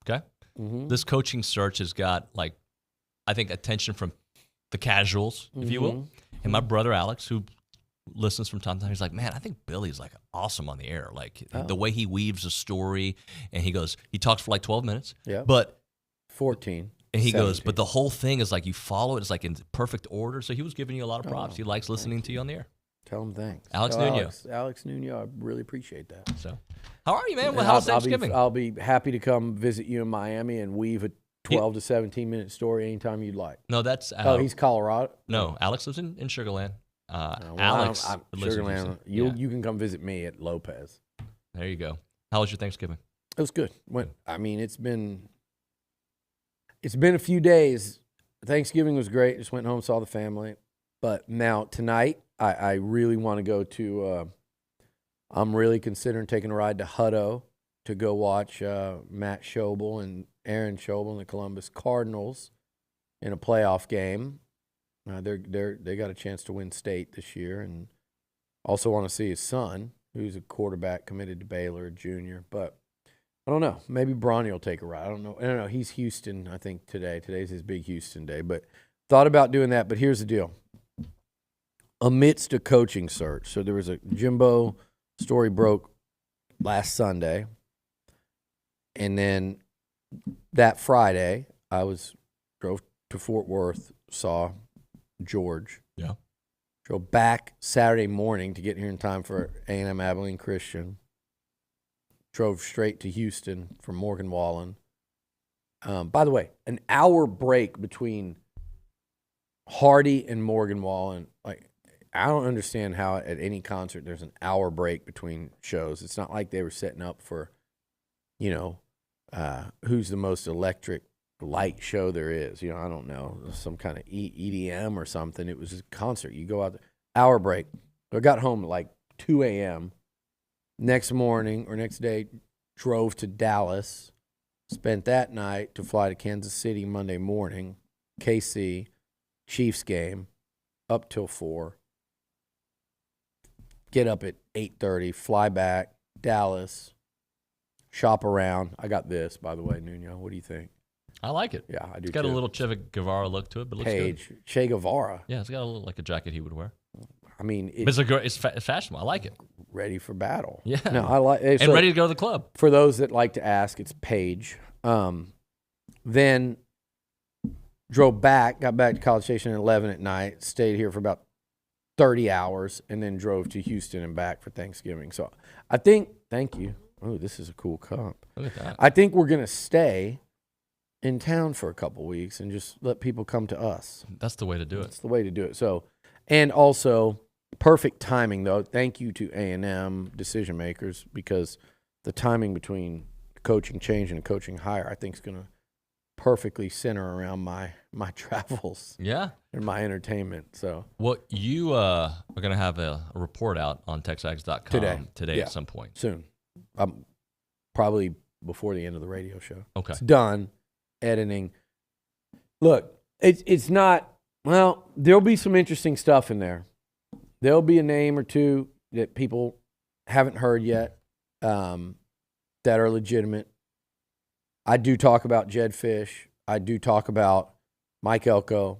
okay? Mm-hmm. This coaching search has got, I think, attention from the casuals, if you will. And my brother Alex, who listens from time to time, he's like, man, I think Billy's awesome on the air. The way he weaves a story, and he talks for 12 minutes. Yeah. But 14. And he 17. goes, but the whole thing is you follow it. It's in perfect order. So he was giving you a lot of props. He likes listening to you on the air. Tell him thanks. Alex Nuño. Alex Nuño, I really appreciate that. So, how are you, man? Well, how's Thanksgiving? I'll be happy to come visit you in Miami and weave a 12 to 17 minute story anytime you'd like. No, that's he's Colorado. No, Alex lives in Sugar Land. Alex, Sugar Land. You can come visit me at Lopez. There you go. How was your Thanksgiving? It was good. It's been a few days. Thanksgiving was great. Just went home, saw the family. But now tonight, I really want to go to. I'm really considering taking a ride to Hutto to go watch Matt Schobel and Aaron Schobel and the Columbus Cardinals in a playoff game. They got a chance to win state this year, and also want to see his son, who's a quarterback committed to Baylor, junior. But I don't know. Maybe Bronny will take a ride. I don't know. He's Houston, I think, today. Today's his big Houston day. But thought about doing that. But here's the deal. Amidst a coaching search, so there was a Jimbo story broke last Sunday. And then that Friday, drove to Fort Worth, saw George. Yeah. Drove back Saturday morning to get here in time for A&M Abilene Christian. Drove straight to Houston from Morgan Wallen. By the way, an hour break between Hardy and Morgan Wallen. I don't understand how at any concert there's an hour break between shows. It's not like they were setting up for, who's the most electric light show there is. I don't know, some kind of EDM or something. It was a concert. You go out there, hour break. I got home at 2 a.m. Next morning or next day, drove to Dallas, spent that night to fly to Kansas City Monday morning, KC, Chiefs game, up till 4. Get up at 8:30, fly back, Dallas, shop around. I got this, by the way, Nuño. What do you think? I like it. Yeah, I do. It's got a little Che Guevara look to it, but it looks good. Che Guevara. Yeah, it's got a little like a jacket he would wear. It's fashionable. I like it. Ready for battle. Yeah. No, I like it. And ready to go to the club. For those that like to ask, it's Paige. Then drove back, got back to College Station at 11 at night, stayed here for about 30 hours, and then drove to Houston and back for Thanksgiving. So I think, thank you. Oh, this is a cool cup. Look at that. I think we're going to stay in town for a couple weeks and just let people come to us. That's the way to do it. That's the way to do it. So, and also perfect timing though. Thank you to A&M decision makers, because the timing between coaching change and coaching hire, I think, is going to perfectly center around my travels. Yeah. And my entertainment. So, well, you are going to have a report out on TexAgs.com today at some point. Soon. Probably before the end of the radio show. Okay. It's done. Editing. Look, it's not, well, there'll be some interesting stuff in there. There'll be a name or two that people haven't heard yet that are legitimate. I do talk about Jed Fish. I do talk about Mike Elko.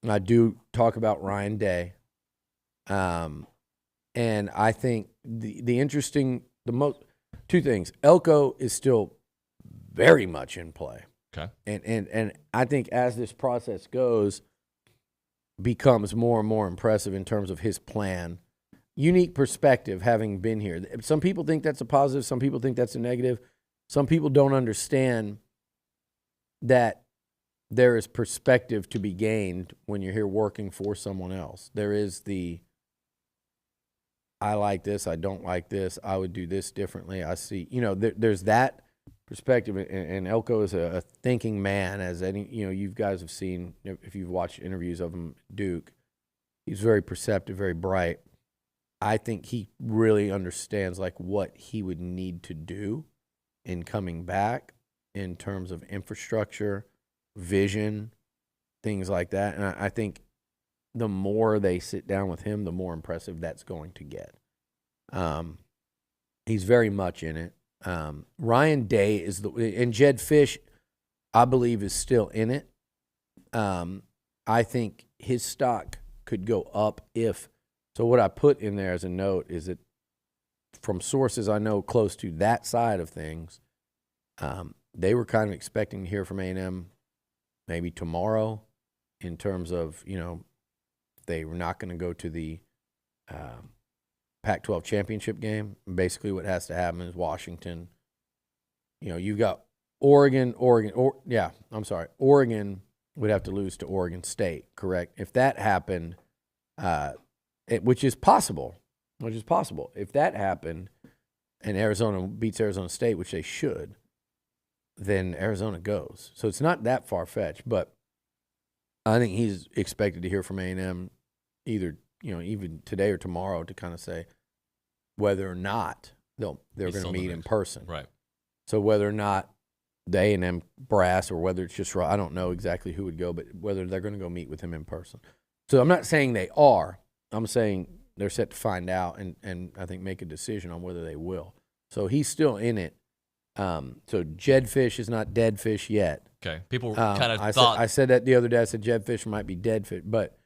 And I do talk about Ryan Day. And I think two things. Elko is still very much in play. Okay. And I think as this process goes, becomes more and more impressive in terms of his plan. Unique perspective, having been here. Some people think that's a positive. Some people think that's a negative. Some people don't understand that there is perspective to be gained when you're here working for someone else. There is I like this, I don't like this, I would do this differently. I see, there's that perspective, and Elko is a thinking man, as any, you guys have seen, if you've watched interviews of him, Duke. He's very perceptive, very bright. I think he really understands what he would need to do in coming back in terms of infrastructure, vision, things like that. And I think the more they sit down with him, the more impressive that's going to get. He's very much in it. Ryan Day and Jed Fish, I believe, is still in it. I think his stock could go up so what I put in there as a note is that from sources I know close to that side of things, they were kind of expecting to hear from A&M maybe tomorrow in terms of, they were not going to go to the Pac-12 championship game. Basically what has to happen is Washington, you've got Oregon would have to lose to Oregon State, correct? If that happened, which is possible. If that happened and Arizona beats Arizona State, which they should, then Arizona goes. So it's not that far-fetched, but I think he's expected to hear from A&M either, even today or tomorrow to kind of say whether or not they're going to meet in person. Right. So whether or not the A&M brass or whether it's just I don't know exactly who would go, but whether they're going to go meet with him in person. So I'm not saying they are. I'm saying they're set to find out and I think make a decision on whether they will. So he's still in it. So Jed Fish is not dead fish yet. Okay. People kind of I said that the other day. I said Jed Fish might be dead fish, but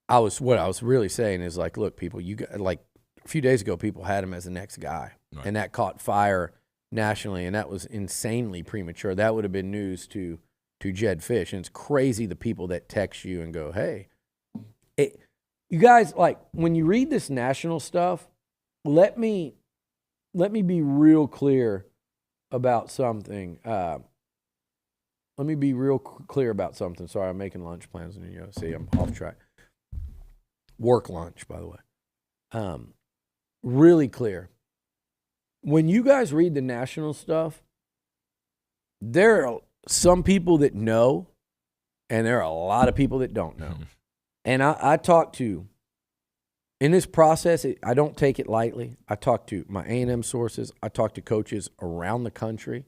what I was really saying is like, look, people, you got, like a few days ago, people had him as the next guy, right, and that caught fire nationally, and that was insanely premature. That would have been news to Jed Fish, and it's crazy the people that text you and go, hey, you guys, like when you read this national stuff, let me be real clear about something. Let me be real clear about something. Sorry, I'm making lunch plans, and see, I'm off track. Work lunch, by the way. Really clear. When you guys read the national stuff, there are some people that know, and there are a lot of people that don't know. And I talk to, in this process, I don't take it lightly. I talk to my A&M sources. I talk to coaches around the country.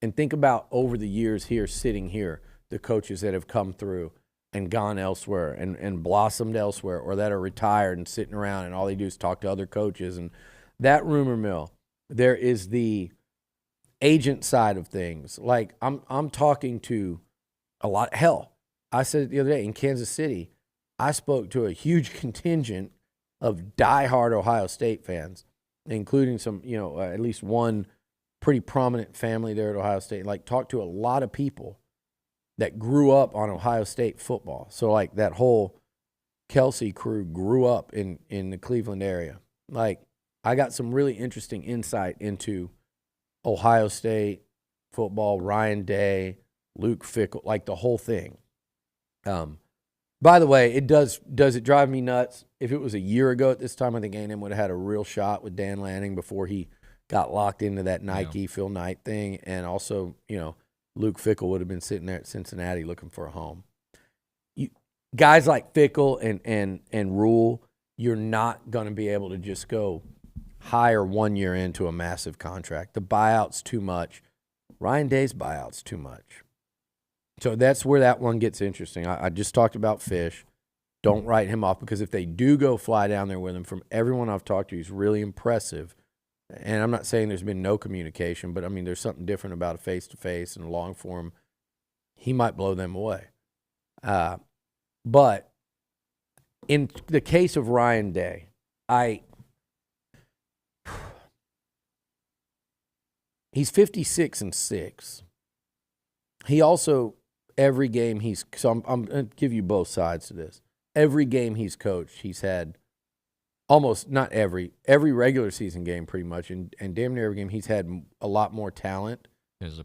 And think about over the years here, sitting here, the coaches that have come through and gone elsewhere and blossomed elsewhere, or that are retired and sitting around and all they do is talk to other coaches. And that rumor mill, there is the agent side of things. Like I'm talking to a lot. Hell, I said it the other day in Kansas City, I spoke to a huge contingent of diehard Ohio State fans, including some, at least one pretty prominent family there at Ohio State. Like, talked to a lot of people that grew up on Ohio State football. So, like, that whole Kelsey crew grew up in the Cleveland area. Like, I got some really interesting insight into Ohio State football, Ryan Day, Luke Fickell, like the whole thing. By the way, does it drive me nuts? If it was a year ago at this time, I think A&M would have had a real shot with Dan Lanning before he got locked into that Nike Phil Knight thing. And also, Luke Fickell would have been sitting there at Cincinnati looking for a home. Guys like Fickell and Rule, you're not going to be able to just go hire 1 year into a massive contract. The buyout's too much. Ryan Day's buyout's too much. So that's where that one gets interesting. I just talked about Fish. Don't write him off, because if they do go fly down there with him, from everyone I've talked to, he's really impressive. And I'm not saying there's been no communication, but, I mean, there's something different about a face-to-face and a long form. He might blow them away. But in the case of Ryan Day, he's 56-6. He also, every game so I'm going to give you both sides to this. Every game he's coached, he's had almost, not every regular season game pretty much, and damn near every game he's had a lot more talent than his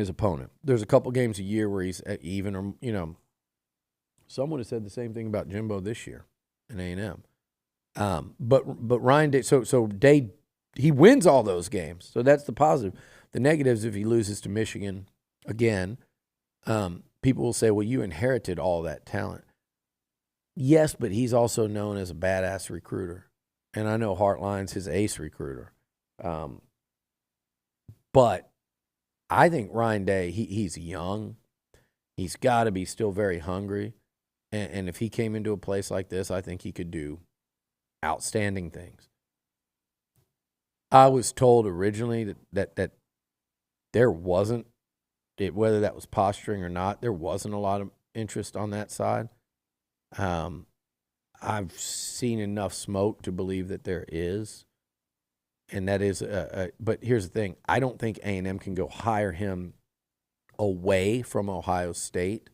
opponent. There's a couple games a year where he's even, or, someone has said the same thing about Jimbo this year in A&M. But Ryan Day, so Day, he wins all those games, so that's the positive. The negatives, if he loses to Michigan again, people will say, well, you inherited all that talent. Yes, but he's also known as a badass recruiter. And I know Hartline's his ace recruiter. But I think Ryan Day, he's young. He's got to be still very hungry. And if he came into a place like this, I think he could do outstanding things. I was told originally that there wasn't, whether that was posturing or not, there wasn't a lot of interest on that side. I've seen enough smoke to believe that there is. And that is, but here's the thing. I don't think A&M can go hire him away from Ohio State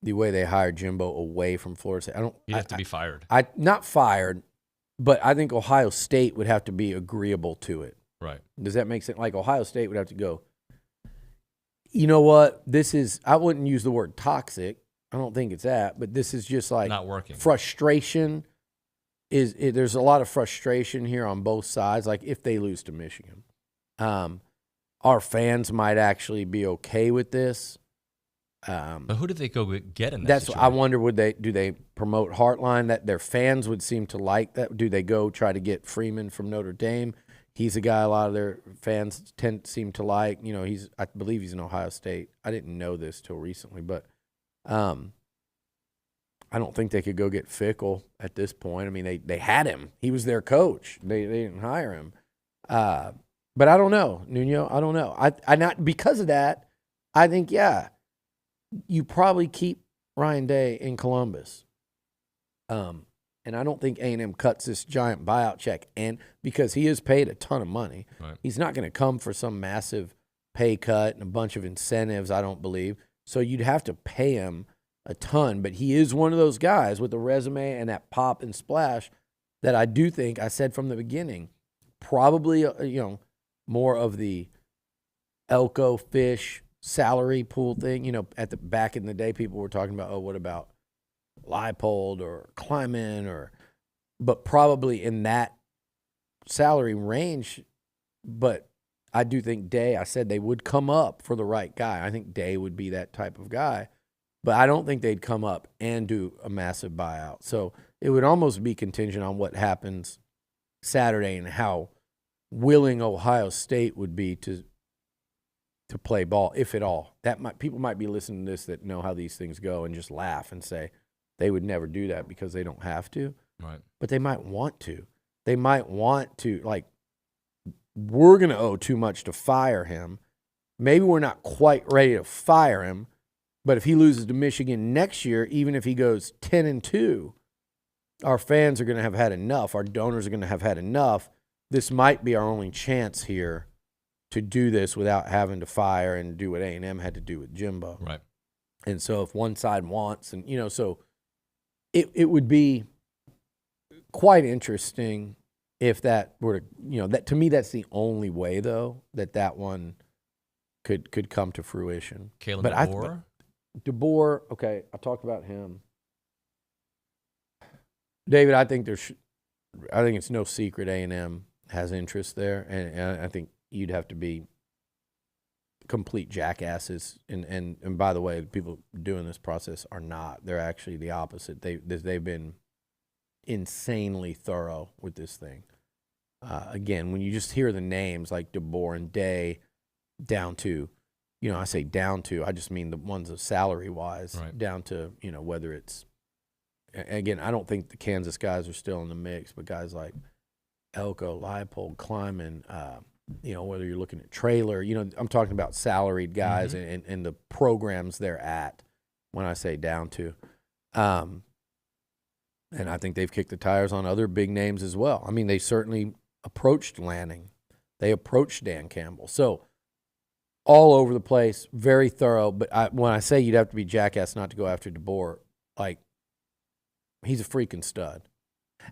the way they hired Jimbo away from Florida State. He'd have to be fired. Not fired, but I think Ohio State would have to be agreeable to it. Right. Does that make sense? Like Ohio State would have to go, you know what? This is, I wouldn't use the word toxic. I don't think it's that, but this is just like not working. Frustration there's a lot of frustration here on both sides. Like if they lose to Michigan, our fans might actually be okay with this. But who did they go get in that That's situation? I wonder, do they promote Heartline that their fans would seem to like? Do they go try to get Freeman from Notre Dame? He's a guy a lot of their fans seem to like. You know, I believe he's in Ohio State. I didn't know this till recently, but I don't think they could go get Fickle at this point. I mean, they had him. He was their coach. They didn't hire him. But I don't know, Nuño. I don't know. I not because of that. I think you probably keep Ryan Day in Columbus. And I don't think A&M cuts this giant buyout check, and because he is paid a ton of money, right. He's not going to come for some massive pay cut and a bunch of incentives. I don't believe so. You'd have to pay him a ton, but he is one of those guys with a resume and that pop and splash that I do think, I said from the beginning, probably more of the Elko Fish salary pool thing. You know, at the back in the day, people were talking about, oh, what about Leipold or Kleiman, but probably in that salary range. But I do think Day, I said they would come up for the right guy. I think Day would be that type of guy. But I don't think they'd come up and do a massive buyout. So it would almost be contingent on what happens Saturday and how willing Ohio State would be to play ball, if at all. People might be listening to this that know how these things go and just laugh and say they would never do that because they don't have to. Right. But they might want to. They might want to, like, we're going to owe too much to fire him. Maybe we're not quite ready to fire him. But if he loses to Michigan next year, even if he goes 10-2, our fans are going to have had enough. Our donors are going to have had enough. This might be our only chance here to do this without having to fire and do what A&M had to do with Jimbo. Right. And so if one side wants, and so it would be quite interesting if that were to, that to me that's the only way though that one could come to fruition. Kalen but DeBoer? DeBoer, okay, I talked about him. David, I think it's no secret A&M has interest there, and I think you'd have to be complete jackasses. And by the way, the people doing this process are not. They're actually the opposite. They've been insanely thorough with this thing. Again, when you just hear the names like DeBoer and Day down to, I say down to, I just mean the ones of salary-wise, right. Down to, whether it's, again, I don't think the Kansas guys are still in the mix, but guys like Elko, Leipold, Kleiman, whether you're looking at Trailer, I'm talking about salaried guys and the programs they're at when I say down to. And I think they've kicked the tires on other big names as well. I mean, they certainly approached Lanning. They approached Dan Campbell. So, all over the place, very thorough. But when I say you'd have to be jackass not to go after DeBoer, like, he's a freaking stud.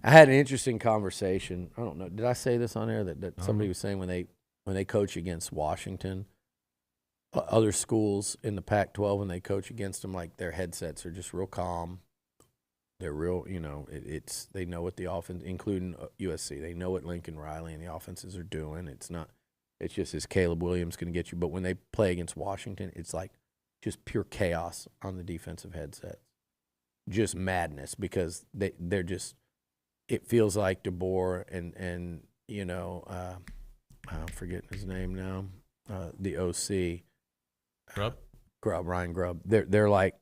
I had an interesting conversation. I don't know. Did I say this on air that somebody was saying when they coach against Washington, other schools in the Pac-12, when they coach against them, like their headsets are just real calm. They're real, they know what the offense, including USC, they know what Lincoln Riley and the offenses are doing. It's just is Caleb Williams going to get you. But when they play against Washington, it's like just pure chaos on the defensive headset. Just madness because they're just – it feels like DeBoer and I'm forgetting his name now, the OC. Grubb? Ryan Grubb. They're like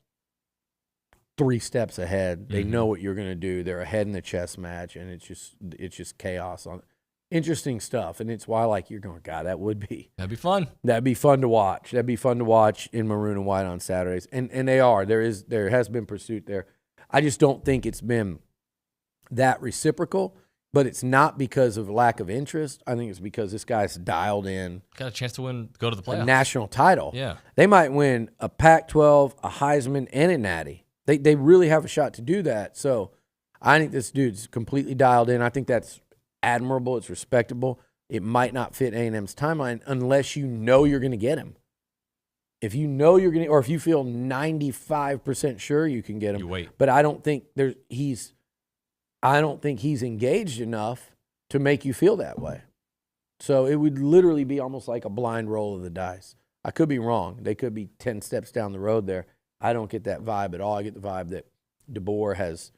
3 steps ahead. They know what you're going to do. They're ahead in the chess match, and it's just chaos. Interesting stuff, and it's why you're going, God, that'd be fun. That'd be fun to watch. That'd be fun to watch in maroon and white on Saturdays, and they are. There has been pursuit there. I just don't think it's been that reciprocal, but it's not because of lack of interest. I think it's because this guy's dialed in. Got a chance to go to the playoffs. A national title. Yeah. They might win a Pac-12, a Heisman, and a Natty. They really have a shot to do that. So I think this dude's completely dialed in. I think that's admirable. It's respectable. It might not fit A&M's timeline unless you know you're going to get him. If you know you're going to, or if you feel 95% sure you can get him. You wait. But I don't think he's engaged enough to make you feel that way. So it would literally be almost like a blind roll of the dice. I could be wrong. They could be 10 steps down the road there. I don't get that vibe at all. I get the vibe that DeBoer has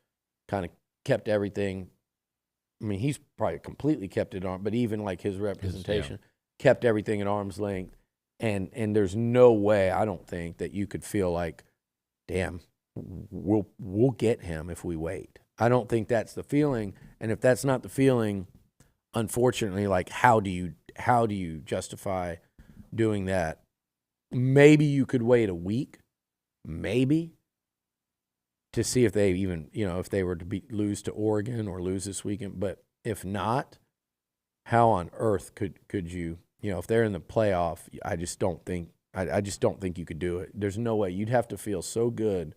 kind of kept everything. I mean, he's probably completely kept it on, but even his representation kept everything at arm's length. And there's no way, I don't think, that you could feel like, damn, we'll get him if we wait. I don't think that's the feeling. And if that's not the feeling, unfortunately, how do you justify doing that? Maybe you could wait a week, maybe, to see if they even, if they were to lose to Oregon or lose this weekend. But if not, how on earth could you, if they're in the playoff, I just don't think you could do it. There's no way. You'd have to feel so good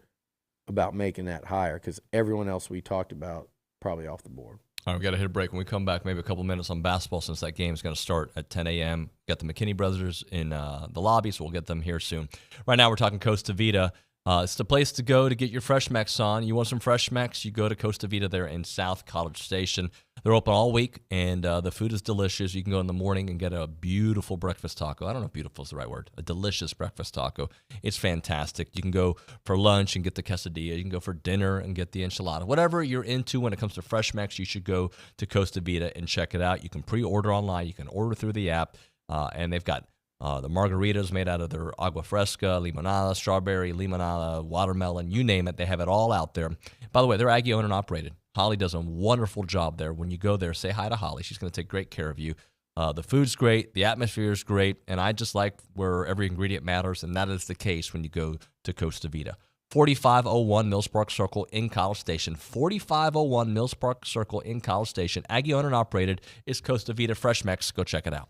about making that higher because everyone else we talked about probably off the board. All right, we got to hit a break. When we come back, maybe a couple minutes on basketball since that game is going to start at 10 a.m. Got the McKinney brothers in the lobby, so we'll get them here soon. Right now, we're talking Costa Vida. It's the place to go to get your Fresh Mex on. You want some Fresh Mex, you go to Costa Vida there in South College Station. They're open all week, and the food is delicious. You can go in the morning and get a beautiful breakfast taco. I don't know if beautiful is the right word. A delicious breakfast taco. It's fantastic. You can go for lunch and get the quesadilla. You can go for dinner and get the enchilada. Whatever you're into when it comes to Fresh Mex, you should go to Costa Vida and check it out. You can pre-order online. You can order through the app, and they've got the margaritas made out of their agua fresca, limonada, strawberry, limonada, watermelon, you name it. They have it all out there. By the way, they're Aggie owned and operated. Holly does a wonderful job there. When you go there, say hi to Holly. She's going to take great care of you. The food's great. The atmosphere is great. And I just like where every ingredient matters, and that is the case when you go to Costa Vida. 4501 Mills Park Circle in College Station. 4501 Mills Park Circle in College Station. Aggie owned and operated is Costa Vida Fresh Mex. Go check it out.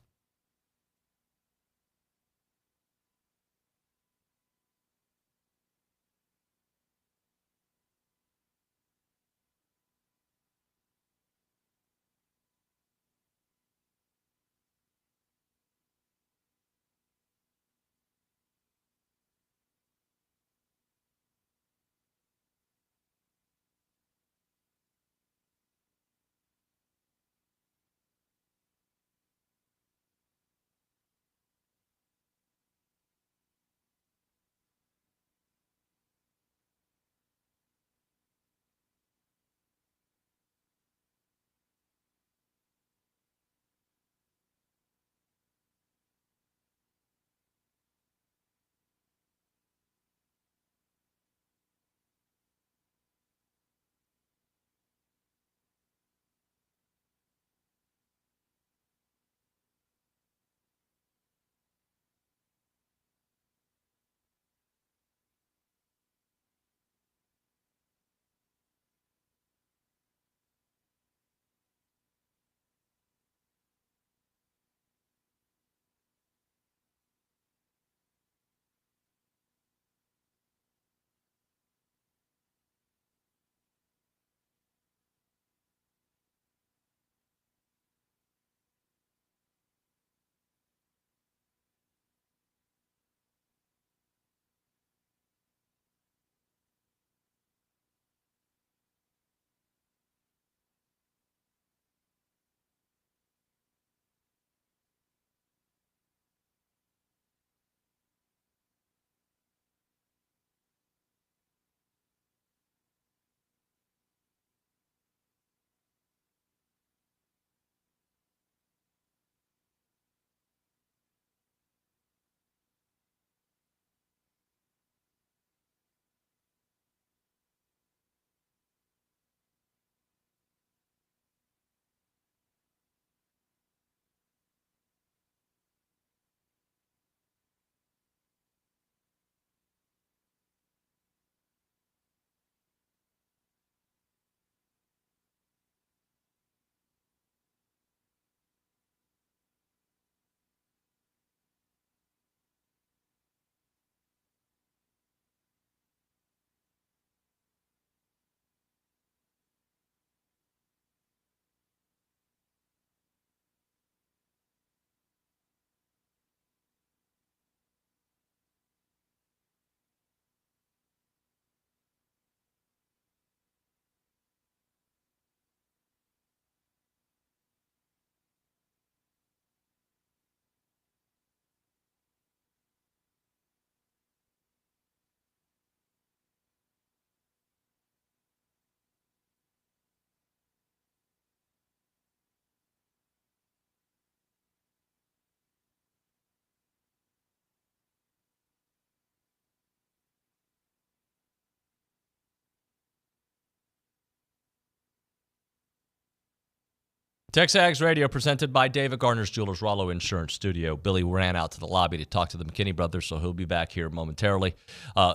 TexAgs Radio presented by David Garner's Jewelers, Rollo Insurance Studio. Billy ran out to the lobby to talk to the McKinney brothers, so he'll be back here momentarily.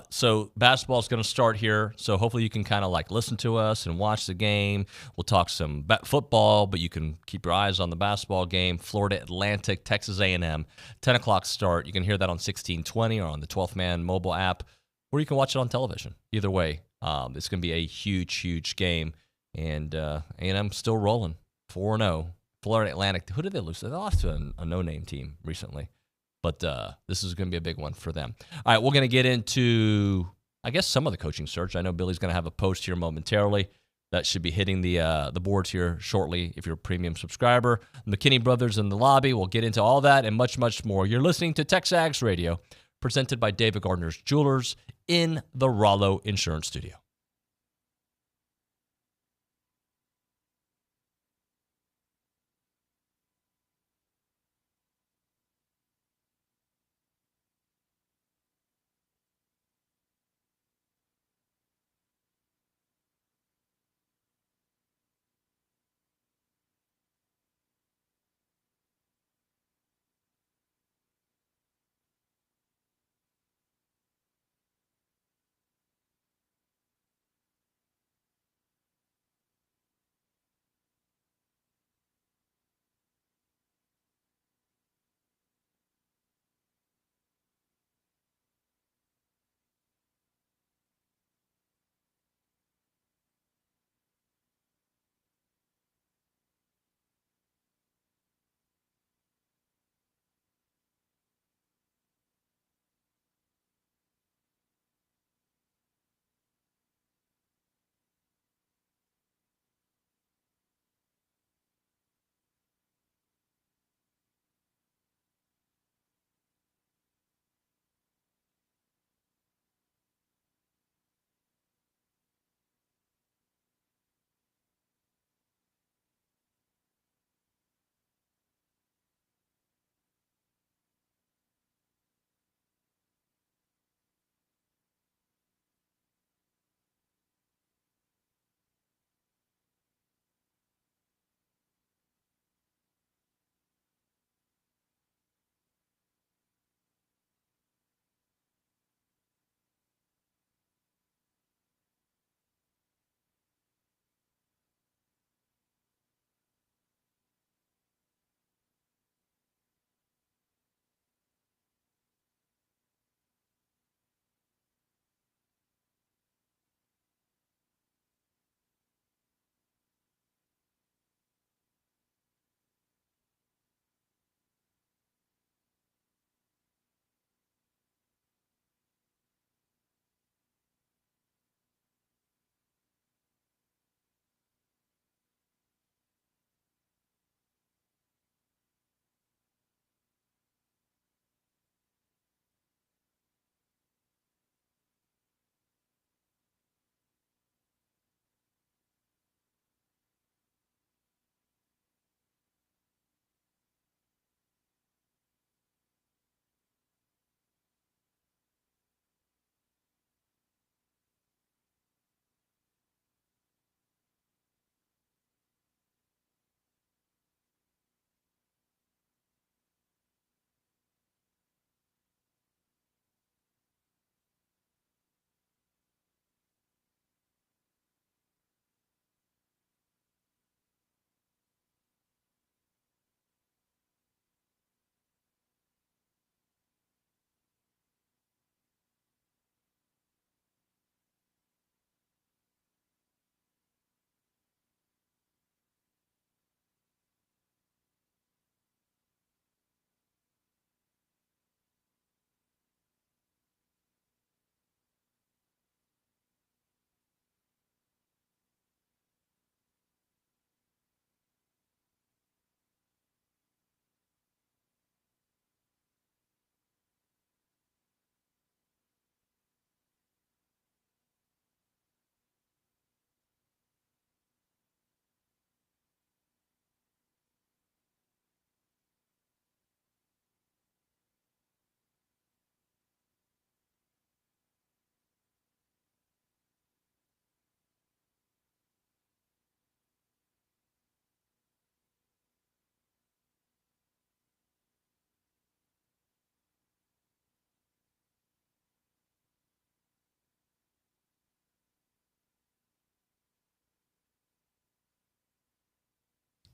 So basketball is going to start here, so hopefully you can kind of like listen to us and watch the game. We'll talk some football, but you can keep your eyes on the basketball game. Florida Atlantic, Texas A&M, 10 o'clock start. You can hear that on 1620 or on the 12th Man mobile app, or you can watch it on television. Either way, it's going to be a huge, huge game, and A&M still rolling. 4-0. Florida Atlantic. Who did they lose? They lost to a no-name team recently. But this is going to be a big one for them. All right, we're going to get into, I guess, some of the coaching search. I know Billy's going to have a post here momentarily that should be hitting the boards here shortly if you're a premium subscriber. McKinney brothers in the lobby. We'll get into all that and much, much more. You're listening to TexAgs Radio, presented by David Gardner's Jewelers in the Rollo Insurance Studio.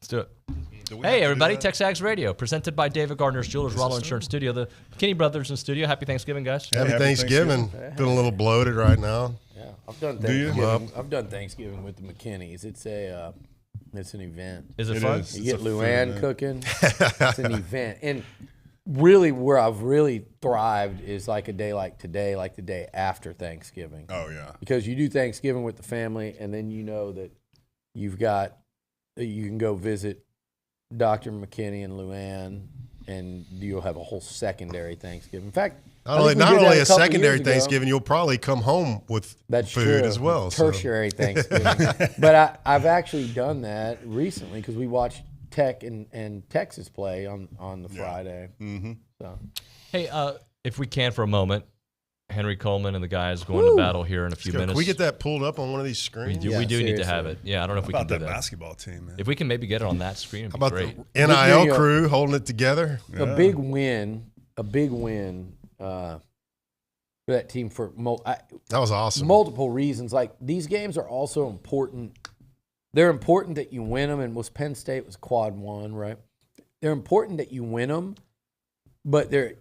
Let's do it. Hey, everybody. TexAgs Radio, presented by David Gardner's Jewelers, Rollo Insurance Studio. The McKinney brothers in studio. Happy Thanksgiving, guys. Happy Thanksgiving. Feeling a little bloated right now. Yeah, I've done Thanksgiving. I've done Thanksgiving with the McKinneys. It's an event. Is it fun? You get Luann cooking. It's an event. And really where I've really thrived is like a day like today, like the day after Thanksgiving. Oh, yeah. Because you do Thanksgiving with the family, and then you know that you can go visit Dr. McKinney and Luann, and you'll have a whole secondary Thanksgiving. In fact, not only a secondary Thanksgiving, you'll probably come home with food as well. Tertiary Thanksgiving. But I've actually done that recently because we watched Tech and Texas play on the Friday. Mm-hmm. So, hey, if we can for a moment, Henry Coleman and the guys going to battle here in a few minutes. Can we get that pulled up on one of these screens? We do need to have it. Yeah, I don't know if we can do that. Basketball team, man. If we can maybe get it on that screen, it'd be great. The NIL crew holding it together. A big win for that team that was awesome. Multiple reasons. Like, these games are also important. They're important that you win them, and Penn State was quad one, right? They're important that you win them, but they're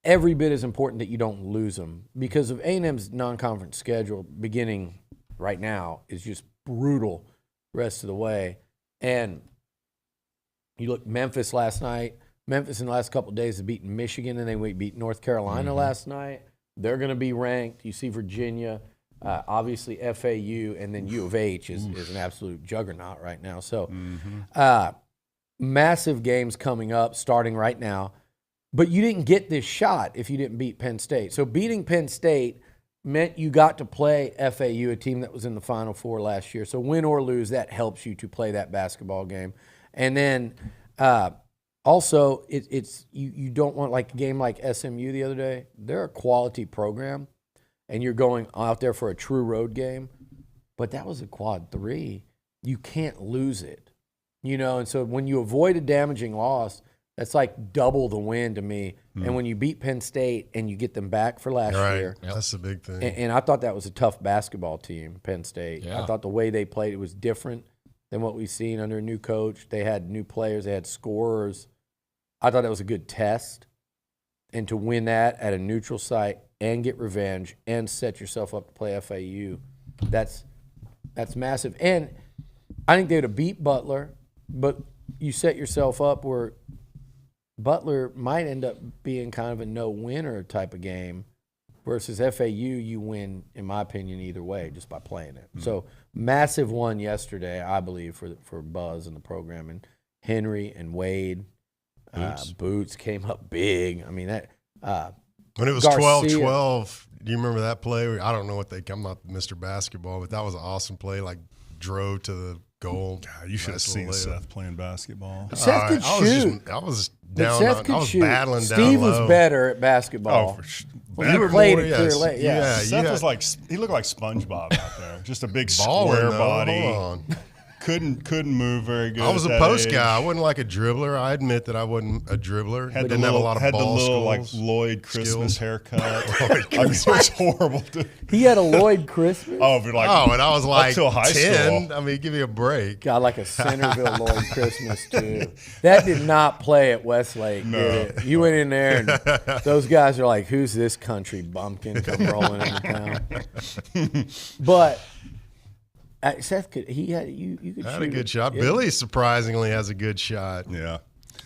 every bit as important that you don't lose them, because of A&M's non-conference schedule beginning right now is just brutal the rest of the way. And you look, Memphis last night. Memphis in the last couple of days has beaten Michigan, and they beat North Carolina last night. They're going to be ranked. You see Virginia, obviously FAU, and then U of H is an absolute juggernaut right now. So massive games coming up starting right now. But you didn't get this shot if you didn't beat Penn State. So beating Penn State meant you got to play FAU, a team that was in the Final Four last year. So win or lose, that helps you to play that basketball game. And then also, it's you don't want, like a game like SMU the other day. They're a quality program, and you're going out there for a true road game. But that was a quad 3. You can't lose it, And so when you avoid a damaging loss, that's like double the win to me. And when you beat Penn State and you get them back for last year. That's the big thing. And I thought that was a tough basketball team, Penn State. Yeah. I thought the way they played, it was different than what we've seen under a new coach. They had new players. They had scorers. I thought that was a good test. And to win that at a neutral site and get revenge and set yourself up to play FAU, that's massive. And I think they would have beat Butler, but you set yourself up where Butler might end up being kind of a no-winner type of game, versus FAU, you win, in my opinion, either way just by playing it. So massive one yesterday, I believe, for Buzz and the program. And Henry and Wade, Boots came up big. I mean, that when it was 12-12, do you remember that play? I don't know I'm not Mr. Basketball, but that was an awesome play. Like, drove to the goal. God, you should have seen Seth playing basketball. Seth could shoot. I was down. I was battling Steve down low. Steve was better at basketball. You played it Clear Lake. Yeah. Seth was like, he looked like SpongeBob out there. Just a big square body. Hold on. Couldn't move very good. I was a post guy. I wasn't like a dribbler. I admit that I wasn't a dribbler. Didn't have a lot of had ball the little skills, like Lloyd Christmas haircut. It was horrible. Dude. He had a Lloyd Christmas. and I was like till high 10. school. I mean, give me a break. Got like a Centerville Lloyd Christmas too. That did not play at Westlake, did it? You went in there, and those guys are like, "Who's this country bumpkin come rolling into town?" But. Seth could. He had you could. Had shoot a good it. shot. Yeah. Billy surprisingly has a good shot. Yeah.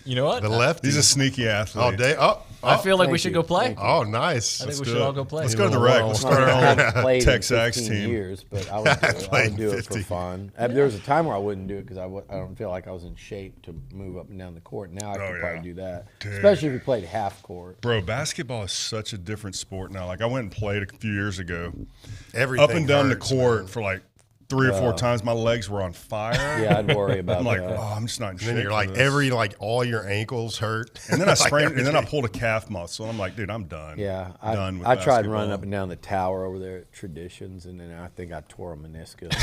You know what? The lefty. He's a sneaky athlete. I feel like we should go play. Oh, nice. I think we should all go play. Let's go to the rec. We'll start our I haven't played in TexAgs 15 team. years, but I would do it for fun. There was a time where I wouldn't do it because I don't feel like I was in shape to move up and down the court. Now I could probably do that, especially if we played half court. Bro, basketball is such a different sport now. Like, I went and played a few years ago. Everything up and down hurts, the court man. for like 3 or 4 times. My legs were on fire. Yeah, I'd worry about I'm like, that. oh, I'm just not in shape. And then you're like all your ankles hurt. And then I sprained, and then I pulled a calf muscle. And I'm like, dude, I'm done. Yeah, done with I tried basketball. running up and down the tower over there at Traditions, and then I think I tore a meniscus.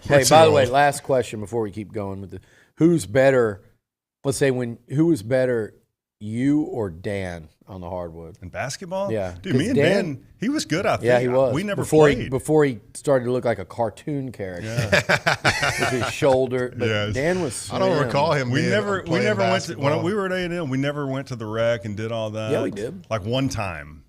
Hey, by the way, last question before we keep going with who's better? Let's say who was better you or Dan on the hardwood? In basketball? Yeah. Dude, me and Dan, he was good, I think. Yeah, he was. We never played. played. Before he started to look like a cartoon character. Yeah. With his shoulder. But Yes. Dan was I don't recall him We being never playing went to, basketball. when we were at A&M, we never went to the rec and did all that. Yeah, we did. Like one time.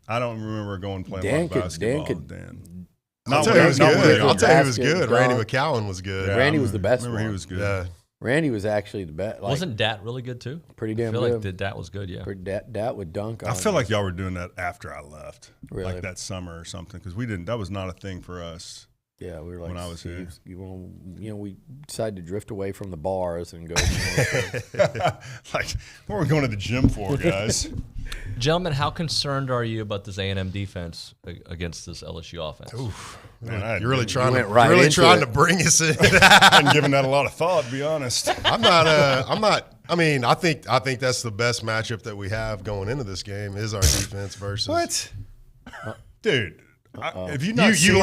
I don't remember going playing Dan could- basketball. Dan I'll tell you who was not good. when I'll tell you who was basket, good. dunk. Randy McCowan was good. Yeah, Randy was the best remember one. he was good. Yeah. Randy was actually the best. Like, Wasn't Dat really good too? pretty damn I feel good. like the Dat was good, yeah. Dat would dunk on I feel you. like y'all were doing that after I left. Really? Like that summer or something. Because we didn't, that was not a thing for us. Yeah, we were like, when I was here. we decided to drift away from the bars and go. Like, what are we going to the gym for, guys? Gentlemen, how concerned are you about this A&M defense against this LSU offense? Oof. Man, You're really trying went right into trying it. to bring us in. I hadn't given that a lot of thought, to be honest. I'm not. I mean, I think that's the best matchup that we have going into this game is our defense versus What? Dude, have you not you seen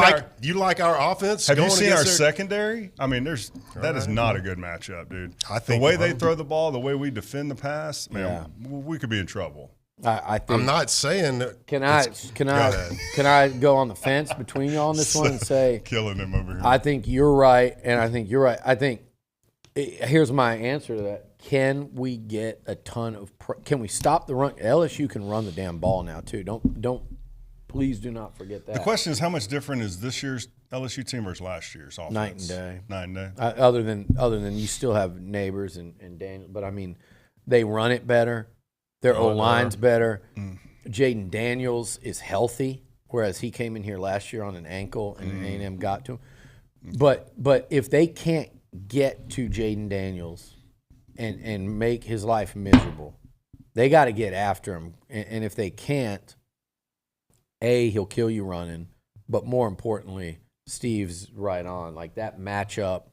like our offense? Have you going seen our against their- secondary? I mean, that is not a good matchup, dude. I think the way they throw the ball, the way we defend the pass, man, Yeah. we could be in trouble. I think. I'm not saying that. Can I go on the fence between y'all on this one and say Killing him over here. I think you're right, and I think you're right. I think here's my answer to that. Can we get a ton of? Can we stop the run? LSU can run the damn ball now too. Don't. Please do not forget that. The question is, how much different is this year's LSU team versus last year's offense? Night and day. Night and day. Other than you still have Neighbors and Daniel, but I mean, they run it better. Their O-line's better. Jaden Daniels is healthy, whereas he came in here last year on an ankle and A&M got to him. But if they can't get to Jaden Daniels and make his life miserable, they got to get after him. And if they can't, he'll kill you running. But more importantly, Steve's right on. Like that matchup.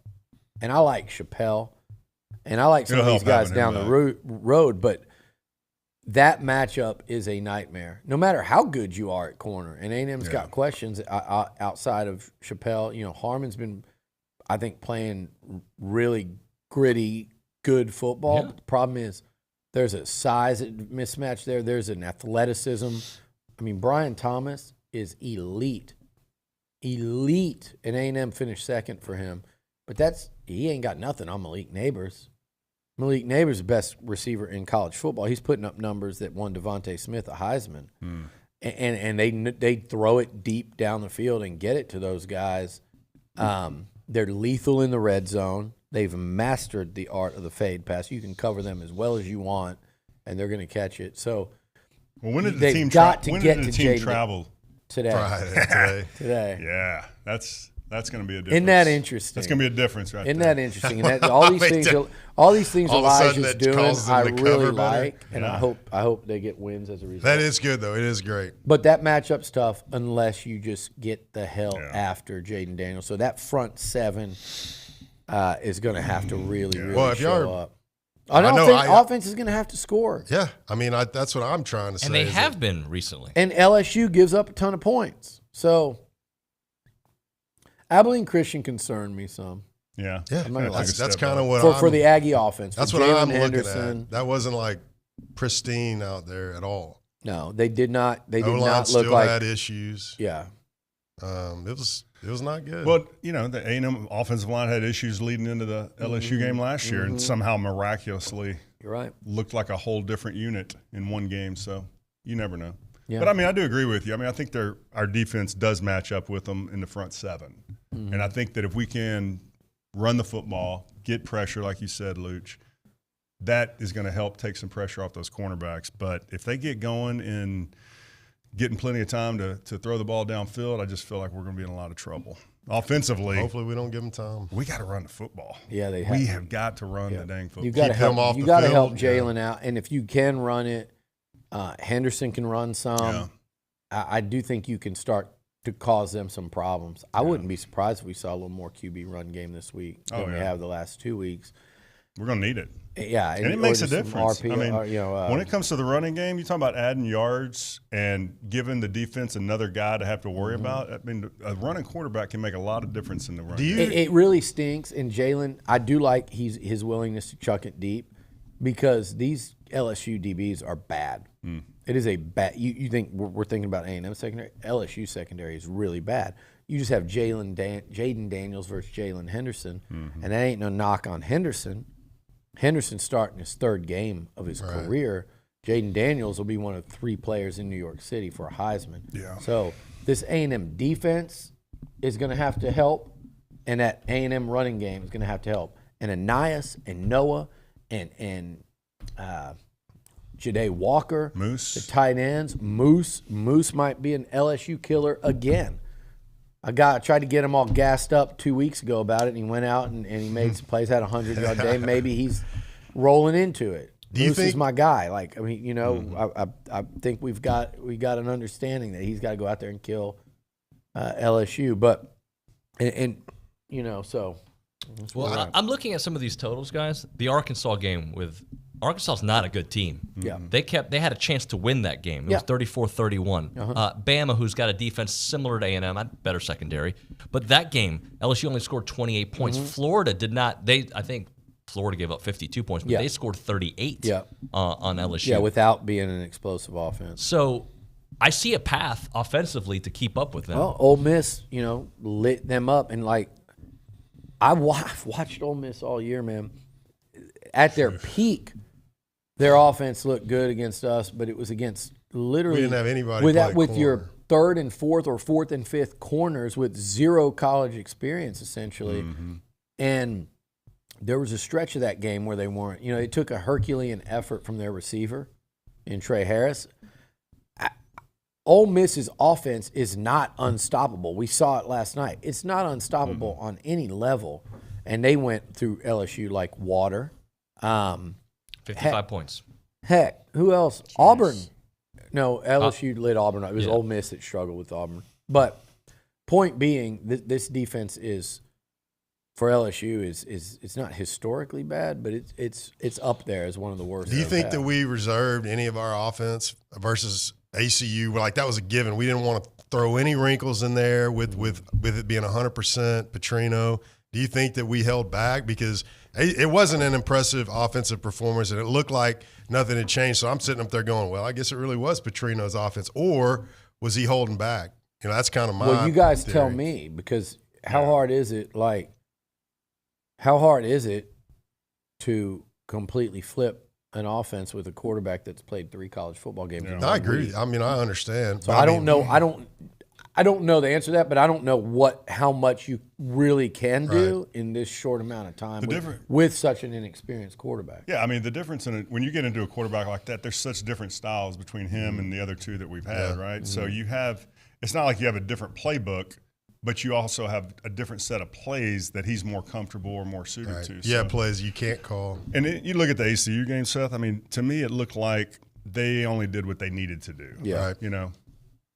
And I like Chappelle. And I like some of these guys down the road. But that matchup is a nightmare. No matter how good you are at corner. And A&M's got questions outside of Chappelle. Harmon's been, I think, playing really gritty, good football. But the problem is there's a size mismatch there. There's an athleticism. I mean, Brian Thomas is elite. And A&M finished second for him. But he ain't got nothing on Malik Neighbors. Malik Neighbors is the best receiver in college football. He's putting up numbers that won Devontae Smith a Heisman. And they throw it deep down the field and get it to those guys. They're lethal in the red zone. They've mastered the art of the fade pass. You can cover them as well as you want, and they're going to catch it. So when did the they've team got to when get did the to team Jaden travel? Today. Friday. Today. Yeah, that's going to be a difference. Isn't that interesting? That's going to be a difference right Isn't there. that interesting? And all these things all of a sudden Elijah's that doing, causes them I to really cover better. like, and I hope they get wins as a result. That is good though. It is great. But that matchup's tough unless you just get the hell after Jaden Daniels. So that front seven is going to have to really show up. I think offense is going to have to score. Yeah, I mean that's what I'm trying to say. And they have been recently. And LSU gives up a ton of points. So Abilene Christian concerned me some. Yeah. That's kind of what for the Aggie offense. That's what I'm looking at. That wasn't like pristine out there at all. No, they did not. They did O-line not still look like had issues. Yeah. It was not good. Well, the A&M offensive line had issues leading into the LSU game last year, and somehow miraculously, you're right, looked like a whole different unit in one game. So you never know. Yeah. But I mean, I do agree with you. I mean, I think our defense does match up with them in the front seven, and I think that if we can run the football, get pressure, like you said, Liucci, that is going to help take some pressure off those cornerbacks. But if they get going and getting plenty of time to throw the ball downfield, I just feel like we're going to be in a lot of trouble. Offensively, hopefully we don't give them time. We got to run the football. Yeah, we have got to run the dang football. You got to help. You got to help Jalen out, and if you can run it, Henderson can run some. Yeah. I do think you can start to cause them some problems. I wouldn't be surprised if we saw a little more QB run game this week than we have the last 2 weeks. We're going to need it. Yeah, and it makes a difference. RP, I mean, when it comes to the running game, you talk about adding yards and giving the defense another guy to have to worry about. I mean, a running quarterback can make a lot of difference in the run game. It really stinks. And Jalen, I do like his willingness to chuck it deep. because these LSU DBs are bad. It is a bad. You think we're thinking about A&M secondary? LSU secondary is really bad. You just have Jaden Daniels versus Jalen Henderson, and that ain't no knock on Henderson. Henderson's starting his 3rd game of his career. Jaden Daniels will be one of 3 players in New York City for a Heisman. Yeah. So this A&M defense is going to have to help, and that A&M running game is going to have to help. And Ananias and Noah and Ja'Day Walker, Moose, the tight ends, Moose might be an LSU killer again. I tried to get him all gassed up 2 weeks ago about it, and he went out and he made some plays, had a 100-yard day. Maybe he's rolling into it. Moose is my guy. Like, I mean, you know, I think we got an understanding that he's got to go out there and kill LSU. But and you know, so. Well, I'm looking at some of these totals, guys. The Arkansas game with Arkansas is not a good team. Yeah. They had a chance to win that game. It was 34-31. Bama, who's got a defense similar to A&M, better secondary. But that game, LSU only scored 28 points. Florida did not. I think Florida gave up 52 points, but they scored 38 on LSU. Yeah, without being an explosive offense. So I see a path offensively to keep up with them. Well, Ole Miss, you know, lit them up. And, like, I've watched Ole Miss all year, man. At their peak, their offense looked good against us, but it was against literally – we didn't have anybody with your 3rd and 4th or 4th and 5th corners with 0 college experience, essentially. And there was a stretch of that game where they weren't – you know, it took a Herculean effort from their receiver in Trey Harris. Ole Miss's offense is not unstoppable. We saw it last night. It's not unstoppable on any level, and they went through LSU like water. 55 points. Heck, who else? Jeez. Auburn. No, LSU lit Auburn. It was Ole Miss that struggled with Auburn. But point being, this defense is for LSU is it's not historically bad, but it's up there as one of the worst. Do you think that we reserved any of our offense versus ACU? Like, that was a given. We didn't want to throw any wrinkles in there with it being 100% Petrino. Do you think that we held back because it wasn't an impressive offensive performance and it looked like nothing had changed? So I'm sitting up there going, well, I guess it really was Petrino's offense, or was he holding back? You know, that's kind of my Well, you guys theory. tell me, because how hard is it? Like, how hard is it to completely flip an offense with a quarterback that's played 3 college football games? Yeah. I agree. I mean, I understand. So I don't know. I don't know the answer to that, but I don't know how much you really can do in this short amount of time with such an inexperienced quarterback. Yeah, I mean, the difference when you get into a quarterback like that, there's such different styles between him and the other 2 that we've had, right? So you have – it's not like you have a different playbook, but you also have a different set of plays that he's more comfortable or more suited to. Yeah, plays you can't call. And you look at the ACU game, Seth, I mean, to me it looked like they only did what they needed to do. Yeah. Right? You know?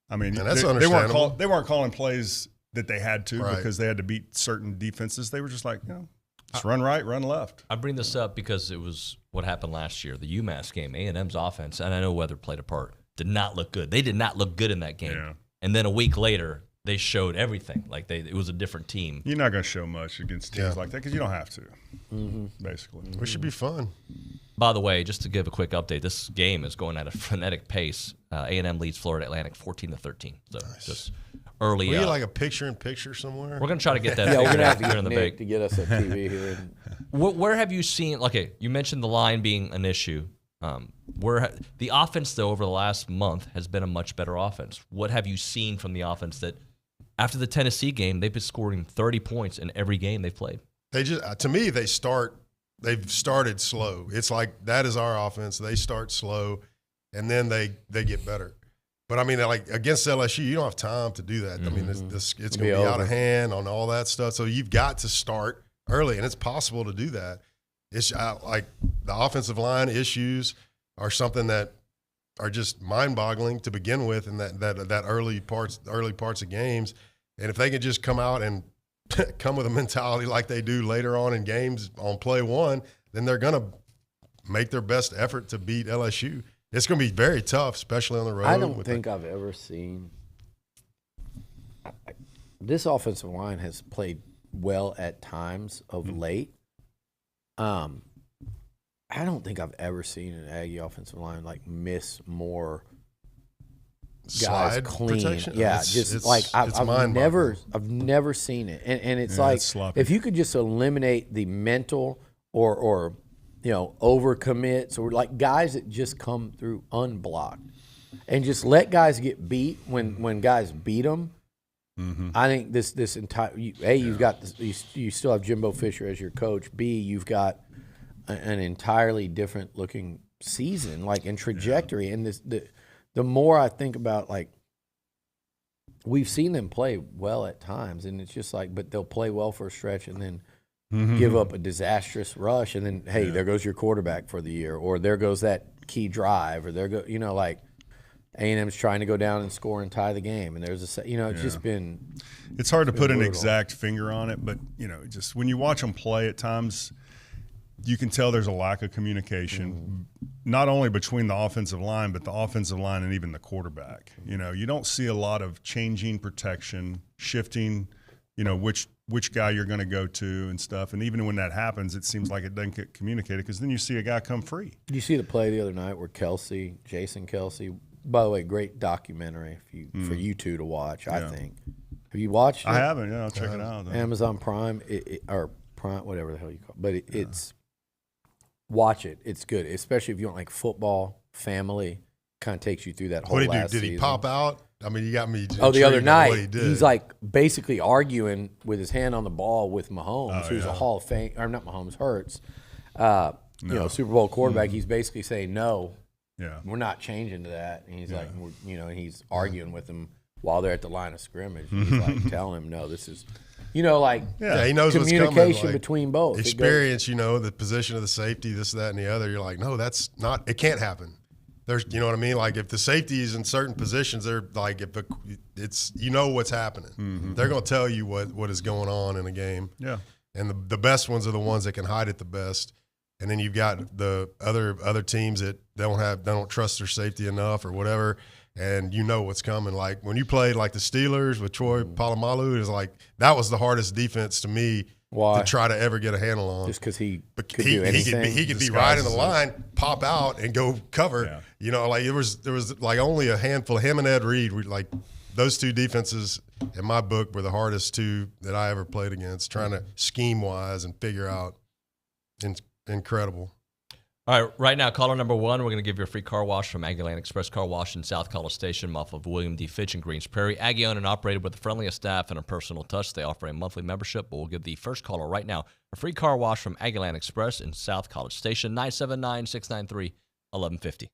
I mean, and that's understandable. They weren't calling plays that they had to because they had to beat certain defenses. They were just like, you know, just run right, run left. I bring this up because it was what happened last year, the UMass game. A&M's offense, and I know weather played a part, did not look good. They did not look good in that game. Yeah. And then a week later, they showed everything. Like it was a different team. You're not going to show much against teams like that because you don't have to, basically. It should be fun. By the way, just to give a quick update, this game is going at a frenetic pace. A&M leads Florida Atlantic 14-13. So just early. We like a picture-in-picture somewhere. We're going to try to get that. Yeah, we're going to have to here get in the Nick to get us a TV here. Where have you seen? Okay, you mentioned the line being an issue. Where the offense, though, over the last month has been a much better offense. What have you seen from the offense that after the Tennessee game, they've been scoring 30 points in every game they've played? They just, to me, they've started slow. It's like that is our offense. They start slow, and then they get better. But, I mean, like against LSU, you don't have time to do that. I mean, it's going to be out of hand on all that stuff. So you've got to start early, and it's possible to do that. It's like the offensive line issues are something that are just mind-boggling to begin with in that early parts of games. And if they can just come out and come with a mentality like they do later on in games on play one, then they're going to make their best effort to beat LSU. It's going to be very tough, especially on the road. I don't think I've ever seen – this offensive line has played well at times of late. I don't think I've ever seen an Aggie offensive line like miss more guys Slide clean. protection? Yeah, I've never seen it. And it's like if you could just eliminate the mental or overcommits or like guys that just come through unblocked and just let guys get beat when guys beat them. Mm-hmm. I think this entire you've got you still have Jimbo Fisher as your coach. B, you've got an entirely different looking season, like in trajectory. And the more I think about, like, we've seen them play well at times, and it's just like, but they'll play well for a stretch and then give up a disastrous rush, and then there goes your quarterback for the year, or there goes that key drive, or like A&M's trying to go down and score and tie the game, and there's it's just been. It's hard to put brutal. an exact finger on it, but just when you watch them play at times, you can tell there's a lack of communication, not only between the offensive line, but the offensive line and even the quarterback. You don't see a lot of changing protection, shifting, which guy you're going to go to and stuff. And even when that happens, it seems like it doesn't get communicated because then you see a guy come free. Did you see the play the other night where Jason Kelsey, by the way, great documentary for you two to watch, I think. Have you watched it? I haven't. Yeah, I'll check it out. Amazon Prime, or Prime, whatever the hell you call it. But it's watch it. It's good, especially if you want like football, family. Kind of takes you through that whole. What did he do? last Did he season. pop out? I mean, you got me. The other night, what he did. he's like basically arguing with his hand on the ball with Mahomes, who's a Hall of Fame, or not Mahomes, Hurts, Super Bowl quarterback. He's basically saying, no, we're not changing to that. And he's like, and he's arguing with him while they're at the line of scrimmage. He's like telling him, no, this is, he knows communication between both. Experience, the position of the safety, this, that, and the other. You're like, no, that's not. It can't happen. There's, you know what I mean? Like if the safety is in certain positions, they're like, it's what's happening. Mm-hmm. They're going to tell you what is going on in a game. Yeah. And the best ones are the ones that can hide it the best. And then you've got the other teams that don't trust their safety enough or whatever. And what's coming. Like when you played like the Steelers with Troy Polamalu, it was like that was the hardest defense to me. Why? To try to ever get a handle on. Just because he could do anything. He could be right in the line, pop out, and go cover. Yeah. Like there was like only a handful. Him and Ed Reed, like those two defenses in my book were the hardest two that I ever played against. Trying to scheme wise and figure out, incredible. All right, right now, caller number one, we're going to give you a free car wash from Aggie Land Express Car Wash in South College Station, off of William D. Fitch in Greens Prairie. Aggie owned and operated with the friendliest staff and a personal touch. They offer a monthly membership, but we'll give the first caller right now a free car wash from Aggie Land Express in South College Station, 979-693-1150.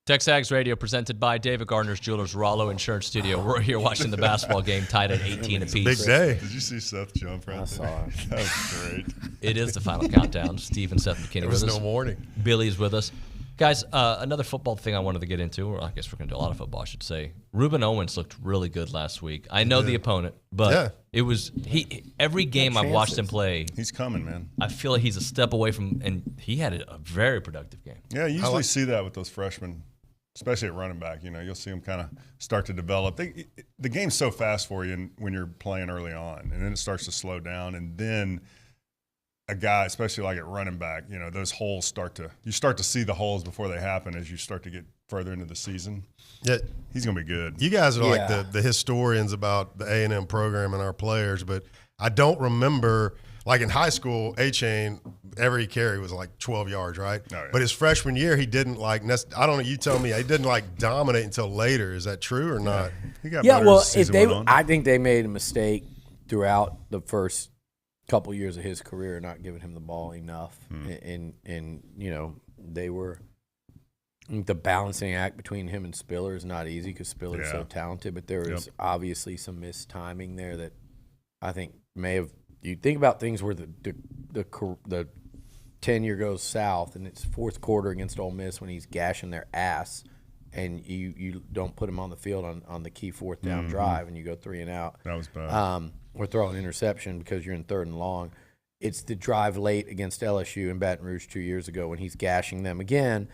TexAgs Radio presented by David Gardner's Jewelers, Rollo Insurance Studio. We're here watching the basketball game tied at 18 apiece. Big day. Did you see Seth jump right there? I saw it. That was great. It is the final countdown. Steve and Seth McKinney There was with us. no warning. Billy's with us. Guys, another football thing I wanted to get into, or I guess we're going to do a lot of football, I should say. Ruben Owens looked really good last week. I know the opponent, but it was every game I've watched him play. He's coming, man. I feel like he's a step away from, and he had a very productive game. Yeah, you usually see that with those freshmen, especially at running back. You know, you'll see them kind of start to develop. The game's so fast for you when you're playing early on, and then it starts to slow down, and then a guy, especially like at running back, you know, those holes you start to see the holes before they happen as you start to get further into the season. Yeah, he's going to be good. You guys are like the historians about the A&M program and our players, but I don't remember, like in high school, A-Chain, every carry was like 12 yards, right? Oh, yeah. But his freshman year, he didn't like, I don't know, you tell me, he didn't like dominate until later. Is that true or not? He got better as the season went on. I think they made a mistake throughout the first couple years of his career, not giving him the ball enough. And you know, they were the balancing act between him and Spiller is not easy because Spiller is so talented, but there was obviously some mistiming there that I think may have. You think about things where the tenure goes south and it's fourth quarter against Ole Miss when he's gashing their ass, and you don't put him on the field on the key fourth down drive, and you go 3 and out. That was bad. Or throw an interception because you're in 3rd and long. It's the drive late against LSU in Baton Rouge 2 years ago when he's gashing them again,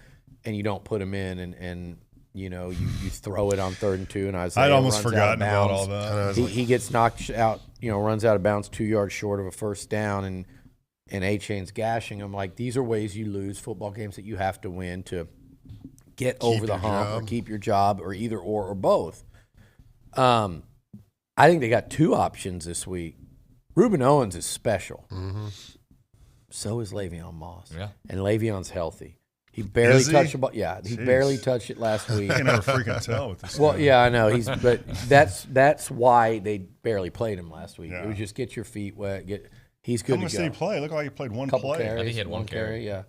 and you don't put him in, and you know you throw it on 3rd and 2, and I'd almost forgotten about all that. He gets knocked out, you know, runs out of bounds 2 yards short of a first down, and A-Chain's gashing him. Like, these are ways you lose football games that you have to win to get over the hump or keep your job, or either or both. I think they got 2 options this week. Ruben Owens is special. So is Le'Veon Moss. Yeah. And Le'Veon's healthy. He barely touched the ball. Yeah, he barely touched it last week. You can never freaking tell with this. Well, yeah, I know. But that's why they barely played him last week. Yeah. It was just get your feet wet. He's good to go. How much did he play? It looked like he played one Couple play. Carries, I think he had one carry. Yeah.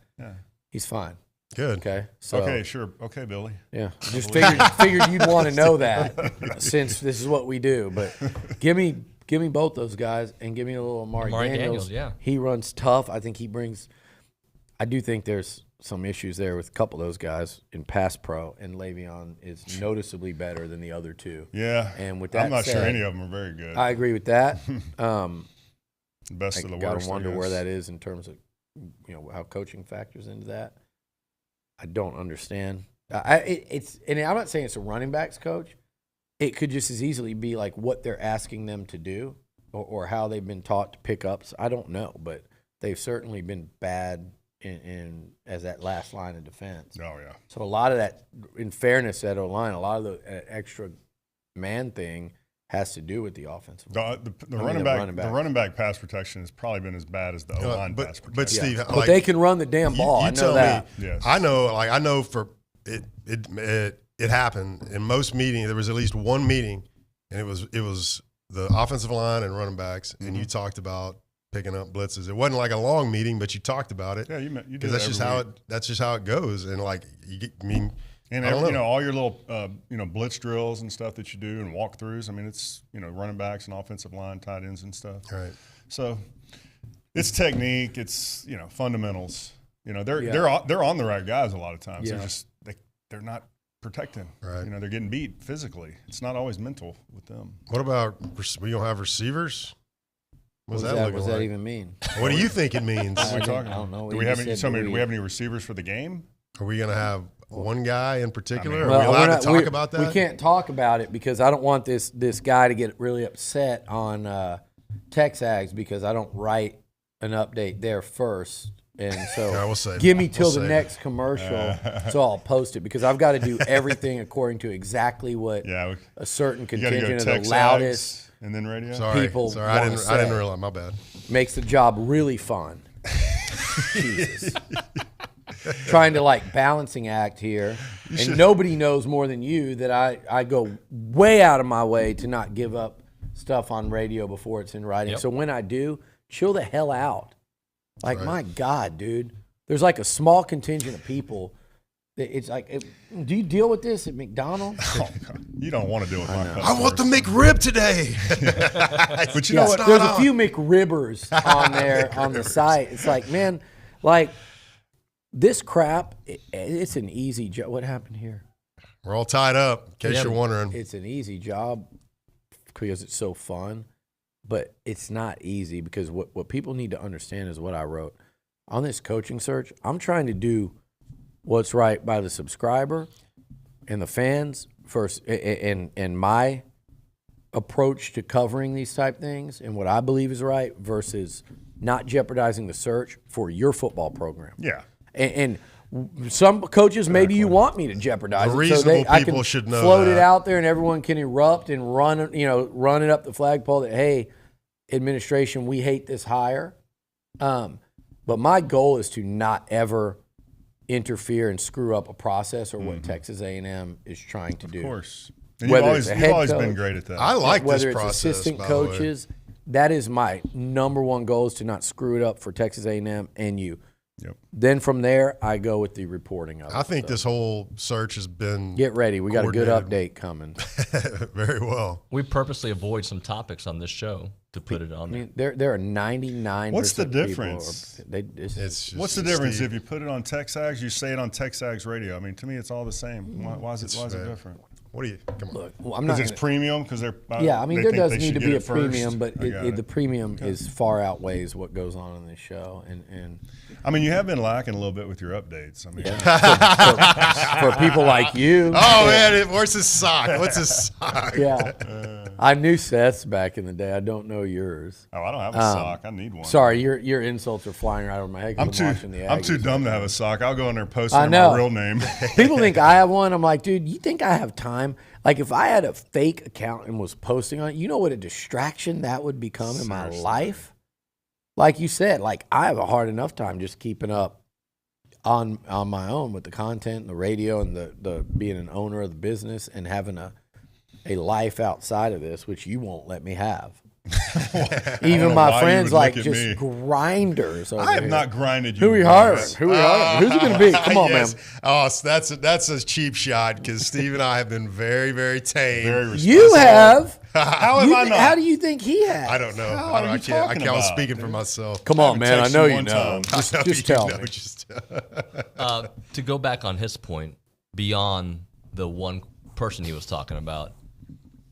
He's fine. Good. Okay. So, okay, sure. Okay, Billy. Yeah. Just figured you'd want to know that since this is what we do. But give me both those guys and give me a little Amari Daniels. Yeah. He runs tough. I think he brings – I do think there's some issues there with a couple of those guys in pass pro, and Le'Veon is noticeably better than the other 2. Yeah. And with that I'm not said, sure any of them are very good. I agree with that. Best of the gotta worst. wonder where that is in terms of, you know, how coaching factors into that. I don't understand. And I'm not saying it's a running backs coach. It could just as easily be like what they're asking them to do, or how they've been taught to pick ups. I don't know, but they've certainly been bad in as that last line of defense. Oh yeah. So a lot of that, in fairness, that O-line, a lot of the extra man thing has to do with the offensive line. The running back pass protection has probably been as bad as the O-line pass protection. But Steve, but like, they can run the damn ball. I know that. Yes. I know for it happened in most meetings. There was at least one meeting, and it was the offensive line and running backs, and you talked about picking up blitzes. It wasn't like a long meeting, but you talked about it. Yeah, you did. Because that's just how it goes, and like and you know, all your little blitz drills and stuff that you do and walkthroughs. I mean, it's, you know, running backs and offensive line, tight ends and stuff. Right. So it's technique. It's, you know, fundamentals. You know, they're on the right guys a lot of times. Yeah. They're not protecting. Right. You know, they're getting beat physically. It's not always mental with them. What about we don't have receivers? What does that even mean? What do you think it means? What are we talking I don't know. Do we have any receivers for the game? Are we going to have one guy in particular? Well, are we allowed to talk about that? We can't talk about it because I don't want this guy to get really upset on TexAgs because I don't write an update there first. And so give me till the next commercial so I'll post it because I've got to do everything according to exactly what a certain contingent of the loudest and then radio. People I didn't realize. My bad. Makes the job really fun. Jesus. Trying to like balancing act here. And nobody knows more than you that I go way out of my way to not give up stuff on radio before it's in writing. Yep. So when I do, chill the hell out. Like, my God, dude. There's like a small contingent of people It's like, do you deal with this at McDonald's? Oh, you don't want to deal with my customers. I want the McRib today. But you know what? There's a few McRibbers on there on the site. It's like, man, like this crap, it's an easy job. What happened here? We're all tied up, in case you're wondering. It's an easy job because it's so fun, but it's not easy because what people need to understand is what I wrote. On this coaching search, I'm trying to do what's right by the subscriber and the fans first, and my approach to covering these type things and what I believe is right versus not jeopardizing the search for your football program. Yeah. And some coaches, maybe you want me to jeopardize The it so reasonable I people can should know float it that. out there and everyone can erupt and run it up the flagpole that, hey, administration, we hate this hire. But my goal is to not ever interfere and screw up a process or what Texas A&M is trying to do. Of course. And Whether you've it's a always, head you've always coach, been great at that. I like this whether it's process, assistant by the way. coaches, that is my number one goal is to not screw it up for Texas A&M and you. Yep. Then from there, I go with the reporting of it. I think this whole search has been Get ready. We got a good coordinated update coming. very well. We purposely avoid some topics on this show to put it on I mean, there. there are 99%. What's the people difference? It's just What's the difference Steve. if you put it on TexAgs, you say it on TexAgs radio? I mean, to me, it's all the same. Why is it different? What do you? Come on. Look, well, I'm not. Because it's premium. Because they're Yeah, I mean, they there think does they need should to get be a it first. premium, but I got the premium is far outweighs what goes on in this show, and I mean, you have been lacking a little bit with your updates. I mean, for people like you. Oh man, where's his sock? What's his sock? Yeah, I knew Seth's back in the day. I don't know yours. Oh, I don't have a sock. I need one. Sorry, your insults are flying right over my head. I'm too dumb to have a sock. I'll go in there and post my real name. People think I have one. I'm like, dude, you think I have time? Like, if I had a fake account and was posting on it, you know what a distraction that would become in my life? Like you said, like I have a hard enough time just keeping up on my own with the content and the radio and the being an owner of the business and having a life outside of this, which you won't let me have. Even my friends like just grinders. Over I have here. not grinded you. Who we hiring? Who we hiring? Who's it going to be? Come on, yes. man. Oh, so that's a cheap shot because Steve and I have been very, very tame. Very responsible. You have. How have I not? How do you think he has? I don't know. How I are you can't. talking I was about, speaking dude? for myself. Come on, man. I know you one know. time. Just tell me. To go back on his point, beyond the one person he was talking about,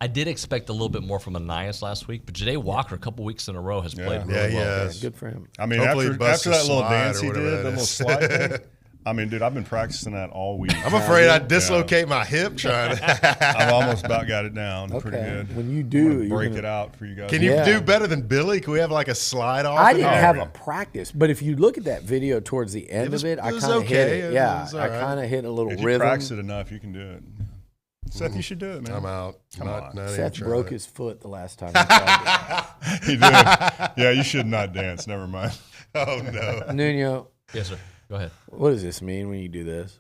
I did expect a little bit more from Anais last week, but Janae Walker, a couple weeks in a row, has played really well. Yeah, Good for him. I mean, Hopefully he after busts that a little slide dance or he whatever did, that the little is. slide thing. I mean, dude, I've been practicing that all week. I'm afraid I'd dislocate my hip trying to. I've almost about got it down. Pretty Okay. good. When you I'm do, gonna you're break gonna- it out for you guys. Can you Yeah. do better than Billy? Can we have like a slide off? I in didn't there? have a practice, but if you look at that video towards the end was- of it, I it was kind of hit okay. it. It Yeah, was all I right. kind of hit a little If you rhythm. practice it enough, you can do it. Seth, you should do it, man. I'm out. Come on. Not even Seth trying. broke his foot the last time he tried He did. Yeah, you should not dance. Never mind. Oh no. it. Nuño, Yes, sir. Go ahead. what does this mean when you do this?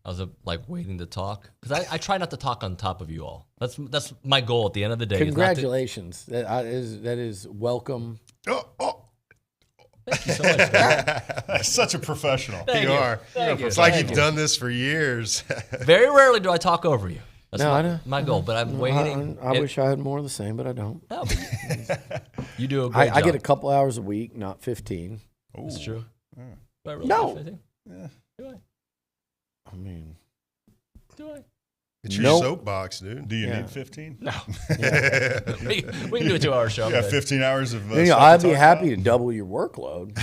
I was like waiting to talk because I try not to talk on top of you all. That's my goal at the end of the day. is not to- Congratulations. That is welcome. Thank you so much. Dad. That's such a professional. Thank You are. Thank you. It's like Thank you've you. done this for years. Very rarely do I talk over you. That's No, I know. my goal, but I'm waiting. I wish I had more of the same, but I don't. No, but you do a great job. I get a couple hours a week, not 15. That's true. Yeah. Do I really No. get 15? Yeah. Do I? I mean, Do I? It's your Nope. soapbox, dude. Do you Yeah. need 15? No. we can do a 2-hour show. You got but- 15 hours of. Nuño, stuff I'd to be talk happy about? to double your workload.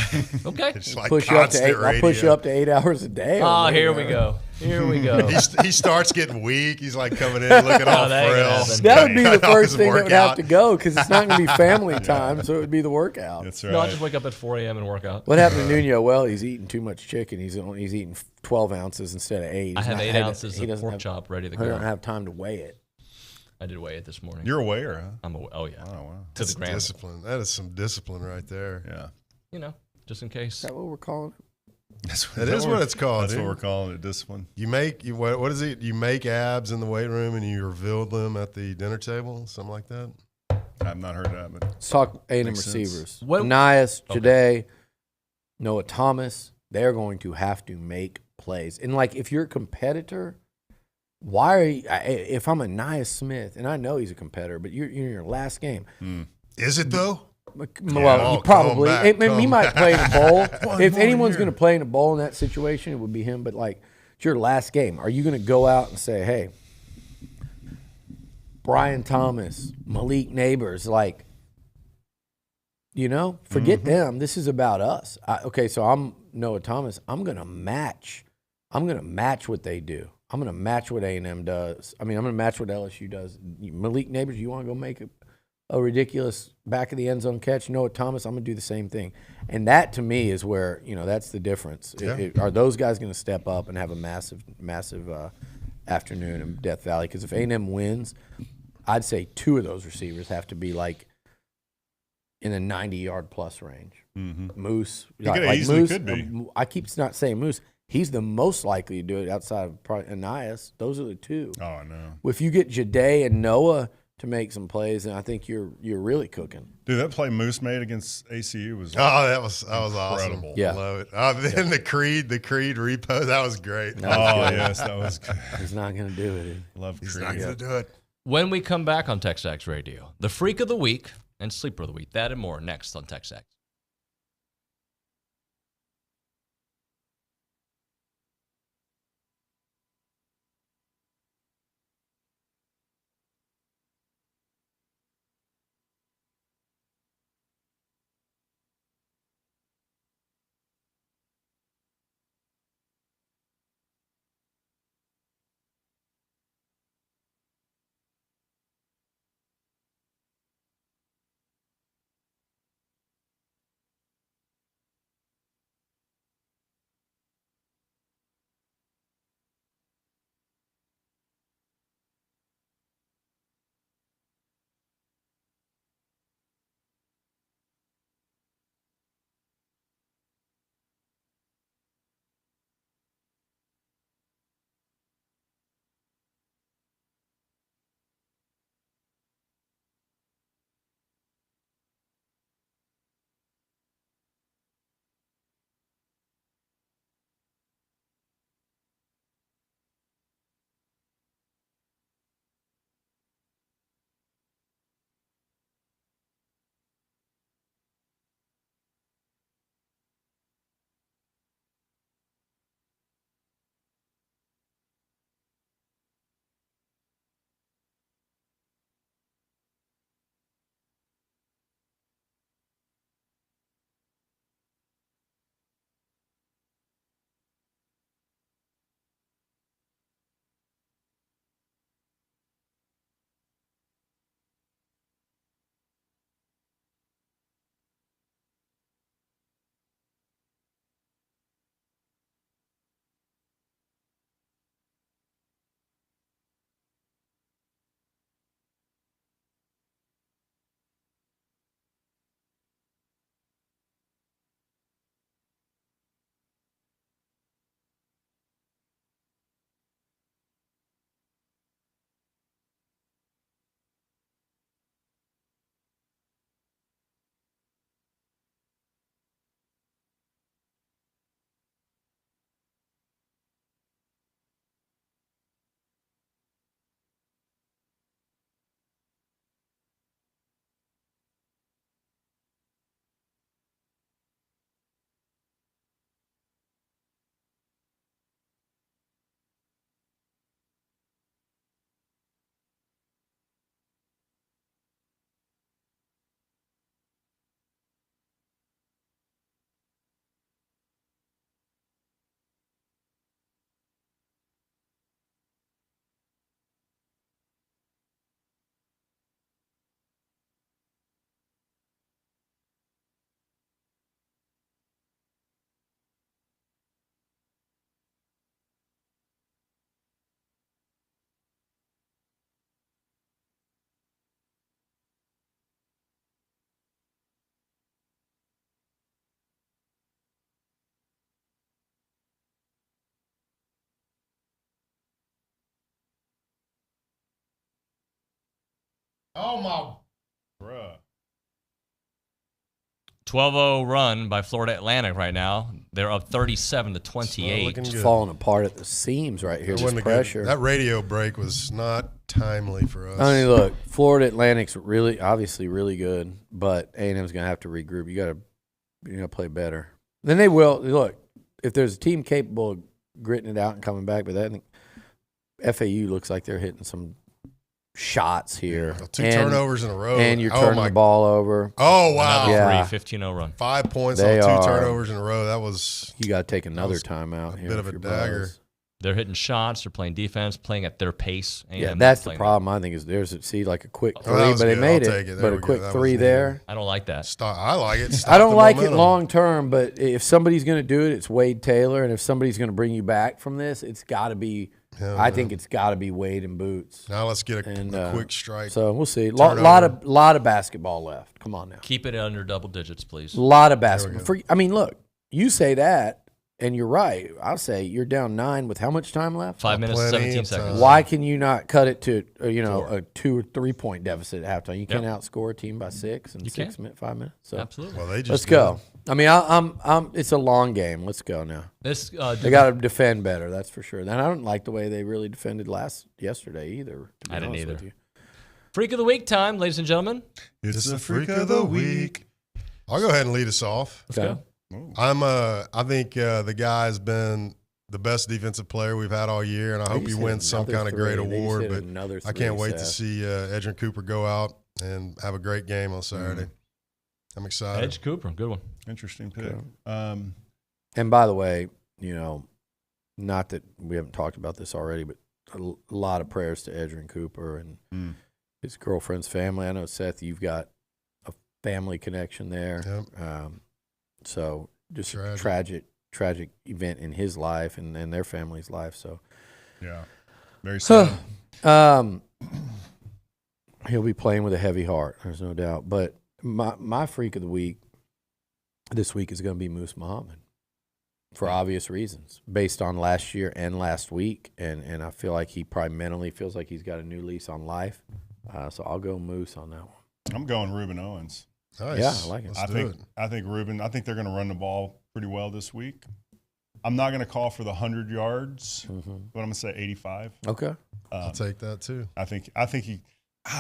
Okay. It's like Push you up to constant 8. I'll push you radio. up to 8 hours a day. Oh, over here there. we go. Here we go. He starts getting weak. He's like coming in looking all that ain't frail. gonna happen. That would be the Cut off first his thing that would have workout. to go because it's not going to be family time, so it would be the workout. That's No, I right. just wake up at 4 a.m. and work out. What happened to Nuño? Well, he's eating too much chicken. He's eating 12 ounces instead of 8. I He's have not 8 had- ounces he of doesn't pork have- chop ready to He doesn't go. have time to weigh it. I did weigh it this morning. You're a weigher, huh? I'm oh yeah. Oh, wow. To That's the gram. discipline. That is some discipline right there. Yeah. You know, just in case. Is that what we're calling it? That is what it's called. That's dude. what we're calling it, discipline. You make what is it? You make abs in the weight room and you reveal them at the dinner table, something like that. I've not heard that, but Let's talk A&M Makes sense. receivers. What- Anais, Okay. Jade, Noah Thomas, they're going to have to make plays. And, like, if you're a competitor, why are you, if I'm a Nia Smith, and I know he's a competitor, but you're in your last game. Is it, though? Well, you probably. He might play in a bowl. If anyone's going to play in a bowl in that situation, it would be him. But, like, it's your last game. Are you going to go out and say, hey, Brian Thomas, Malik Neighbors, like, forget them. This is about us. So I'm Noah Thomas. I'm going to match what they do. I'm going to match what A&M does. I'm going to match what LSU does. Malik Neighbors, you want to go make a ridiculous back of the end zone catch? Noah Thomas, I'm going to do the same thing. And that, to me, is where, that's the difference. Yeah. Are those guys going to step up and have a massive afternoon in Death Valley? Because if A&M wins, I'd say 2 of those receivers have to be, like, in the 90-yard plus range. Moose. Easily could be. I keep not saying Moose. He's the most likely to do it outside of probably Anias. Those are the 2. Oh, I know. If you get Jade and Noah to make some plays, then I think you're really cooking. Dude, that play Moose made against ACU was that was incredible. awesome. Yeah. Love it. Then the Creed repo, that was great. Yes, that was good. He's not going to do it. Love Creed. He's not going to do it. When we come back on TexAgs Radio, the Freak of the Week and Sleeper of the Week. That and more next on TexAgs. Oh, my. Bruh. 12-0 run by Florida Atlantic right now. They're up 37-28. It's falling apart at the seams right here. This pressure. That radio break was not timely for us. I mean, look, Florida Atlantic's obviously really good, but A&M's going to have to regroup. You got to play better. Then they will. Look, if there's a team capable of gritting it out and coming back, but I think FAU looks like they're hitting some shots here. 2 turnovers in a row. And you're turning the ball over. Oh, wow. Another 15-0 run. 5 points on 2 turnovers in a row. That was. You got to take another timeout here. A bit of a dagger. Buzz. They're hitting shots. They're playing defense, playing at their pace. Yeah, that's the problem. I think is there's like a quick three, but they made it. But a quick three there. I don't like that. I like it. I don't like it long term, but if somebody's going to do it, it's Wade Taylor, and if somebody's going to bring you back from this, it's got to be. I think it's got to be Wade and Boots. Now let's get a quick strike. So we'll see. Lot of basketball left. Come on now. Keep it under double digits, please. A lot of basketball. I mean, look, you say that, and you're right. I'll say you're down 9 with how much time left? 5 minutes, 17 seconds. Why can you not cut it to a 2 or 3 point deficit at halftime? You can't outscore a team by 6 in 5 minutes. So absolutely. Well, let's go. I mean, I'm. It's a long game. Let's go now. They got to defend better. That's for sure. And I don't like the way they really defended yesterday either. I didn't either. Freak of the week time, ladies and gentlemen. It's the freak of the week. I'll go ahead and lead us off. Let's go. I think the guy's been the best defensive player we've had all year, and I hope he wins some kind of great award. But I can't wait to see Edgerrin Cooper go out and have a great game on Saturday. I'm excited. Edge Cooper, good one. Interesting pick. And by the way, not that we haven't talked about this already, but a lot of prayers to Edgerrin Cooper and his girlfriend's family. I know, Seth, you've got a family connection there. Yep. So just a tragic event in his life and their family's life. So yeah, very sad. He'll be playing with a heavy heart. There's no doubt. But my freak of the week this week is going to be Moose Muhammad for obvious reasons, based on last year and last week. And I feel like he probably mentally feels like he's got a new lease on life. So I'll go Moose on that one. I'm going Ruben Owens. Nice. Yeah, I like it. I think Ruben. I think they're going to run the ball pretty well this week. I'm not going to call for the 100 yards, but I'm going to say 85. Okay, I'll take that too. I think he.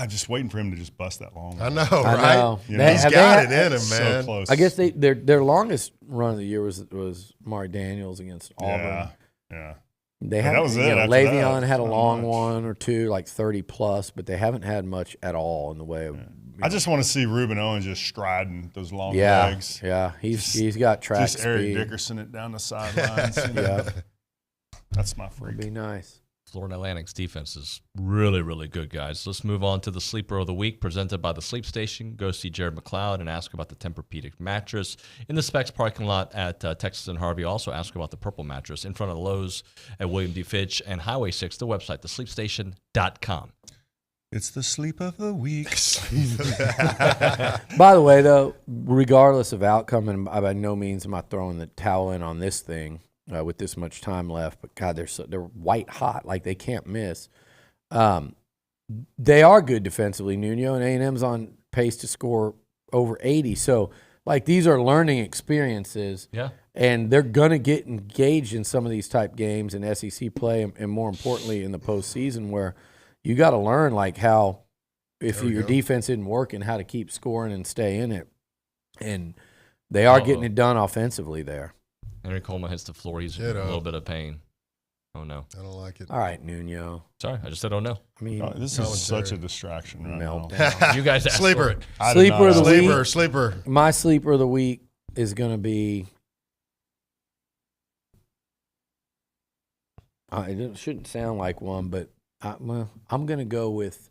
Just waiting for him to just bust that long. I know, right? He's got it in him, man. So close. I guess their longest run of the year was Mari Daniels against Auburn. Yeah. They haven't. That was it. Le'Veon had a long one or two, like 30 plus, but they haven't had much at all in the way of. I just want to see Ruben Owens just striding those long legs. Yeah, he's got track speed. Just Eric speed. Dickerson it down the sidelines. Yeah, that's my freak. Would be nice. Florida Atlantic's defense is really, really good, guys. Let's move on to the Sleeper of the Week, presented by The Sleep Station. Go see Jared McLeod and ask about the Tempur-Pedic mattress. In the Specs parking lot at Texas and Harvey, also ask about the Purple mattress in front of the Lowe's at William D. Fitch and Highway 6, the website, thesleepstation.com. It's the sleep of the week. By the way, though, regardless of outcome, and by no means am I throwing the towel in on this thing, with this much time left, but God, they're white hot, like they can't miss. They are good defensively. Nuño and A&M's on pace to score over 80. So, like, these are learning experiences. Yeah. And they're going to get engaged in some of these type games in SEC play, and more importantly in the postseason, where you got to learn, like, how if your defense isn't working, how to keep scoring and stay in it. And they are getting it done offensively there. Henry Coleman hits the floor. He's in a little bit of pain. Oh, no. I don't like it. All right, Nuño. Sorry, I just said, oh, no. I mean, this is such a distraction right now. You guys asked Sleeper. for it. Sleeper of the week. Sleeper. My sleeper of the week is going to be it shouldn't sound like one, but I'm going to go with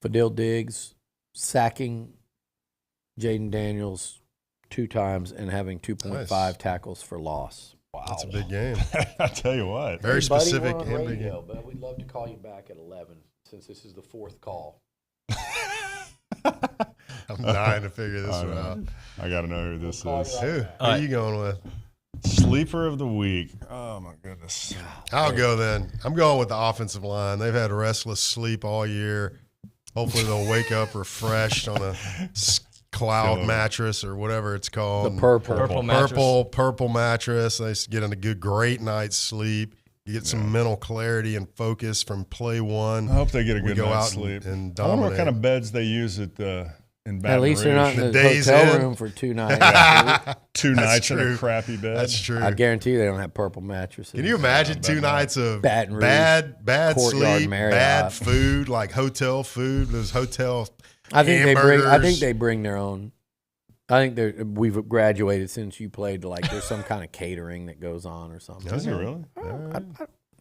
Fadil Diggs sacking Jaden Daniels 2 times and having 2.5 tackles for loss. Wow. That's a big game. I tell you what. Very specific and big radio, game. but we'd love to call you back at 11 since this is the 4th call. I'm dying to figure this one out. I got to know who this is. Who are you going with? Sleeper of the week. Oh, my goodness. I'll go then. I'm going with the offensive line. They've had restless sleep all year. Hopefully they'll wake up refreshed on a cloud mattress or whatever it's called. The purple mattress. Purple mattress. They get in a great night's sleep. You get some mental clarity and focus from play one. I hope they get a good go night's out sleep. And I wonder dominate. what kind of beds they use in Baton At least they're not Rouge. in the hotel room for 2 nights. 2 nights in a crappy bed. That's true. I guarantee you they don't have purple mattresses. Can you imagine 2 nights of Baton Rouge, bad Courtyard sleep, Marriott. bad food, like hotel food? Those hotel I think hamburgers. they bring their own. I think we've graduated since you played. Like there's some kind of catering that goes on or something. Is it really?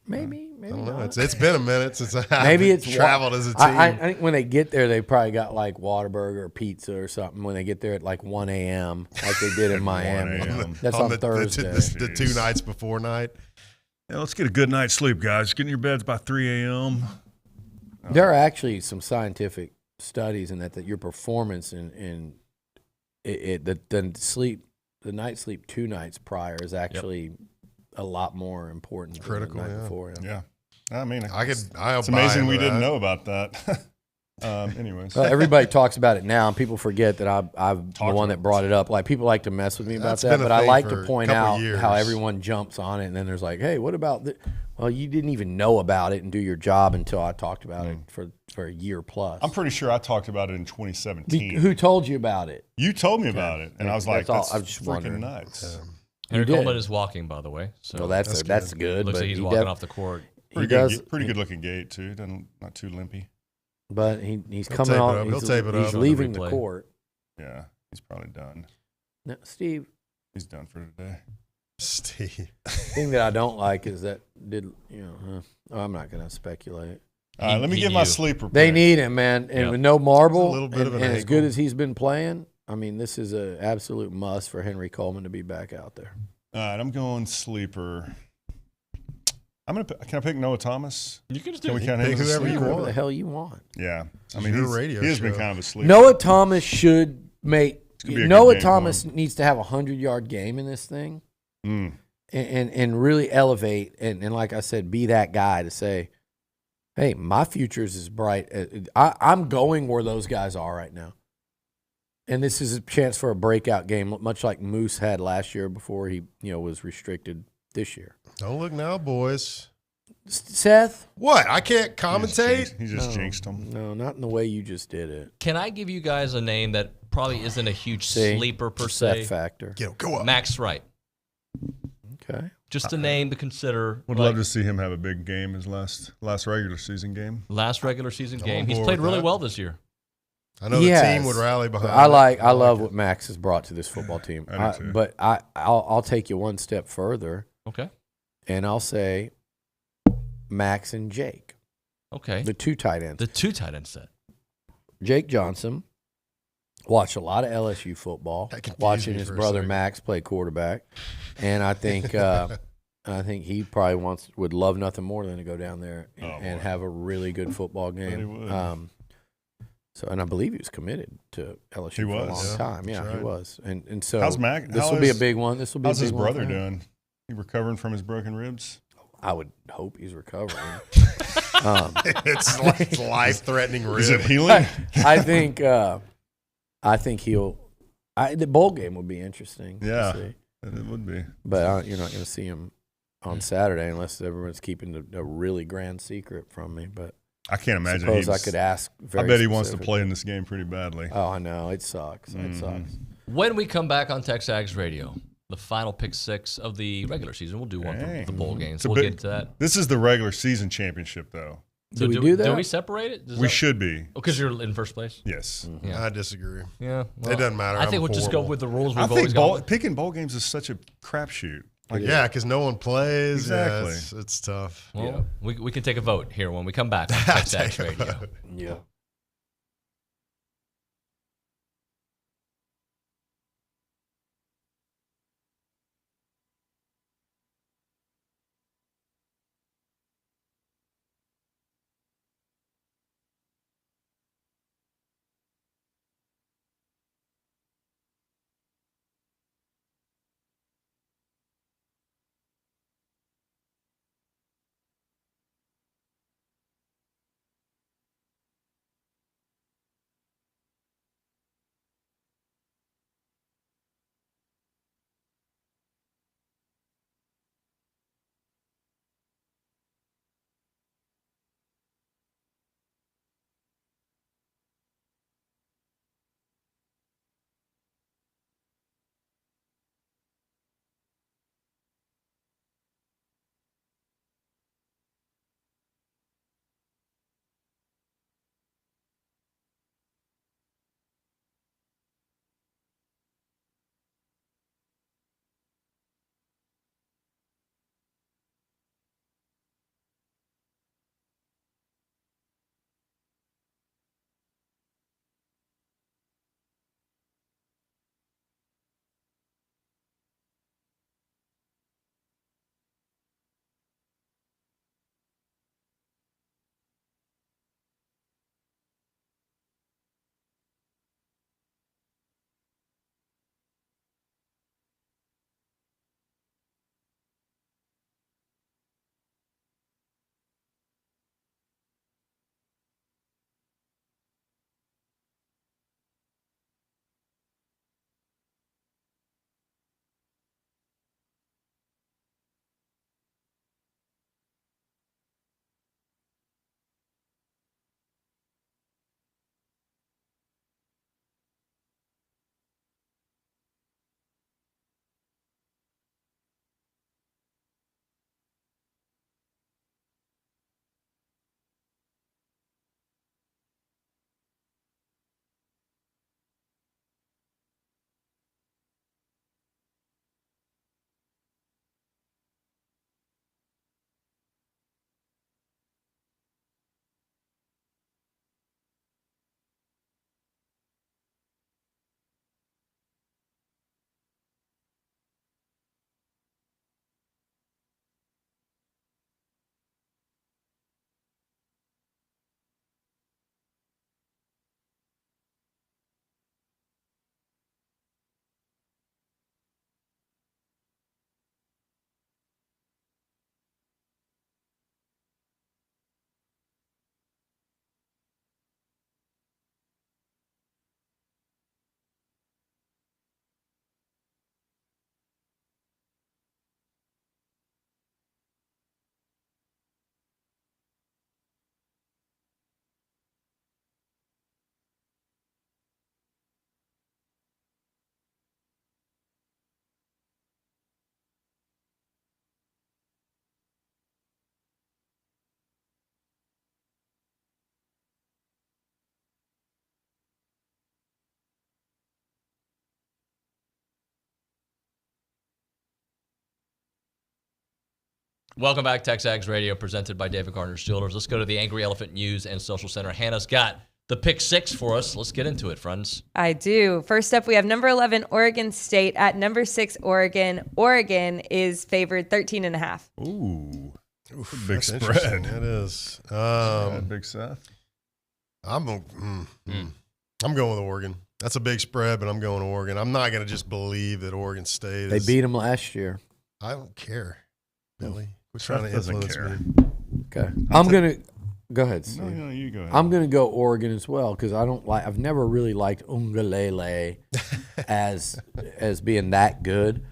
Maybe I don't know. not. It's been a minute since I Maybe it's traveled as a team. I think when they get there, they probably got like Whataburger or pizza or something. When they get there at like 1 a.m., like they did in Miami. That's on Thursday. The 2 nights before night. Yeah, let's get a good night's sleep, guys. Get in your beds by 3 a.m. There are actually some scientific studies in that your performance in the night sleep 2 nights prior is actually a lot more important. Critical, than the night yeah. before. Yeah. I mean, it's amazing we didn't know about that. Anyways. Well, everybody talks about it now, and people forget that I'm the one that brought it up. Like people like to mess with me about that, but I like to point out how everyone jumps on it, and then there's like, "Hey, what about this?" Well, you didn't even know about it and do your job until I talked about it for a year plus. I'm pretty sure I talked about it in 2017. Who told you about it? You told me about it, and I was like, "That's I was just freaking wondering. nuts." Henry Coleman is walking, by the way. So well, that's good. Looks but like he's walking off the court. Pretty good looking gait too. Not too limpy. But he's coming on. He's leaving the court. Yeah, he's probably done. No, Steve. He's done for today. Steve. The thing that I don't like is that I'm not going to speculate. All right, let me get my sleeper pick. They need him, man, and with no Marble, a little bit of an and as ankle. good as he's been playing, I mean, this is an absolute must for Henry Coleman to be back out there. All right, I'm going sleeper. Can I pick Noah Thomas? You can just pick whoever you want. Whatever the hell you want. Yeah, I It's mean, your radio he has been show. kind of a sleeper. Noah Thomas should make. be a good Noah game Thomas needs to have a 100-yard game in this thing, and really elevate and like I said, be that guy to say, "Hey, my future is as bright. I'm going where those guys are right now." And this is a chance for a breakout game, much like Moose had last year before he, was restricted this year. Don't look now, boys. Seth? What? I can't commentate? He just jinxed him. No, not in the way you just did it. Can I give you guys a name that probably isn't a huge sleeper per se? Seth factor. Go up. Max Wright. Okay. Just a name to consider. Would love to see him have a big game, his last regular season game. Last regular season I'm game. on He's board played with really that. well this year. I know the team would rally behind. I love what Max has brought to this football team. I do too. But I'll take you one step further. Okay. And I'll say Max and Jake. Okay. The 2 tight ends. The 2 tight end set. Jake Johnson watched a lot of LSU football, watching his brother Max play quarterback, and I think he probably would love nothing more than to go down there and have a really good football game. And I believe he was committed to LSU for a long time. Yeah, he was. And so how's Mac? This will be a big one. This will be. How's a big his brother one doing? He recovering from his broken ribs? I would hope he's recovering. It's like life-threatening rib. Is it healing? I think he'll. The bowl game would be interesting. Yeah, to see. it would be. But you're not going to see him on Saturday unless everyone's keeping a really grand secret from me. But I can't imagine. Suppose I could ask. I bet he wants to play in this game pretty badly. Oh, I know it sucks. It sucks. When we come back on TexAgs Radio, the final pick 6 of the regular season, we'll do one for the bowl games. We'll get to that. This is the regular season championship, though. So do we do that? Do we separate it? We should be. Oh, because you're in first place? Yes. Yeah. I disagree. Yeah. Well, it doesn't matter. I think we'll just go with the rules we've always gone. got. Picking bowl games is such a crapshoot. Yeah, because no one plays. Exactly. Yeah, it's tough. Well, we can take a vote here when we come back on TexAgs Radio. Yeah. Welcome back, TexAgs Radio, presented by David Gardner's Jewelers. Let's go to the Angry Elephant News and Social Center. Hannah's got the pick 6 for us. Let's get into it, friends. I do. First up, we have number 11, Oregon State at number 6, Oregon. Oregon is favored 13.5. Ooh. Big That's spread. interesting. That is. Big Seth. I'm going with Oregon. That's a big spread, but I'm going to Oregon. I'm not going to just believe that Oregon State They beat them last year. I don't care, Billy. We're trying to doesn't influence care. me. Okay. I'm going to go ahead, Steve. No, you go ahead. I'm going to go Oregon as well because I've never really liked Ungalele as being that good.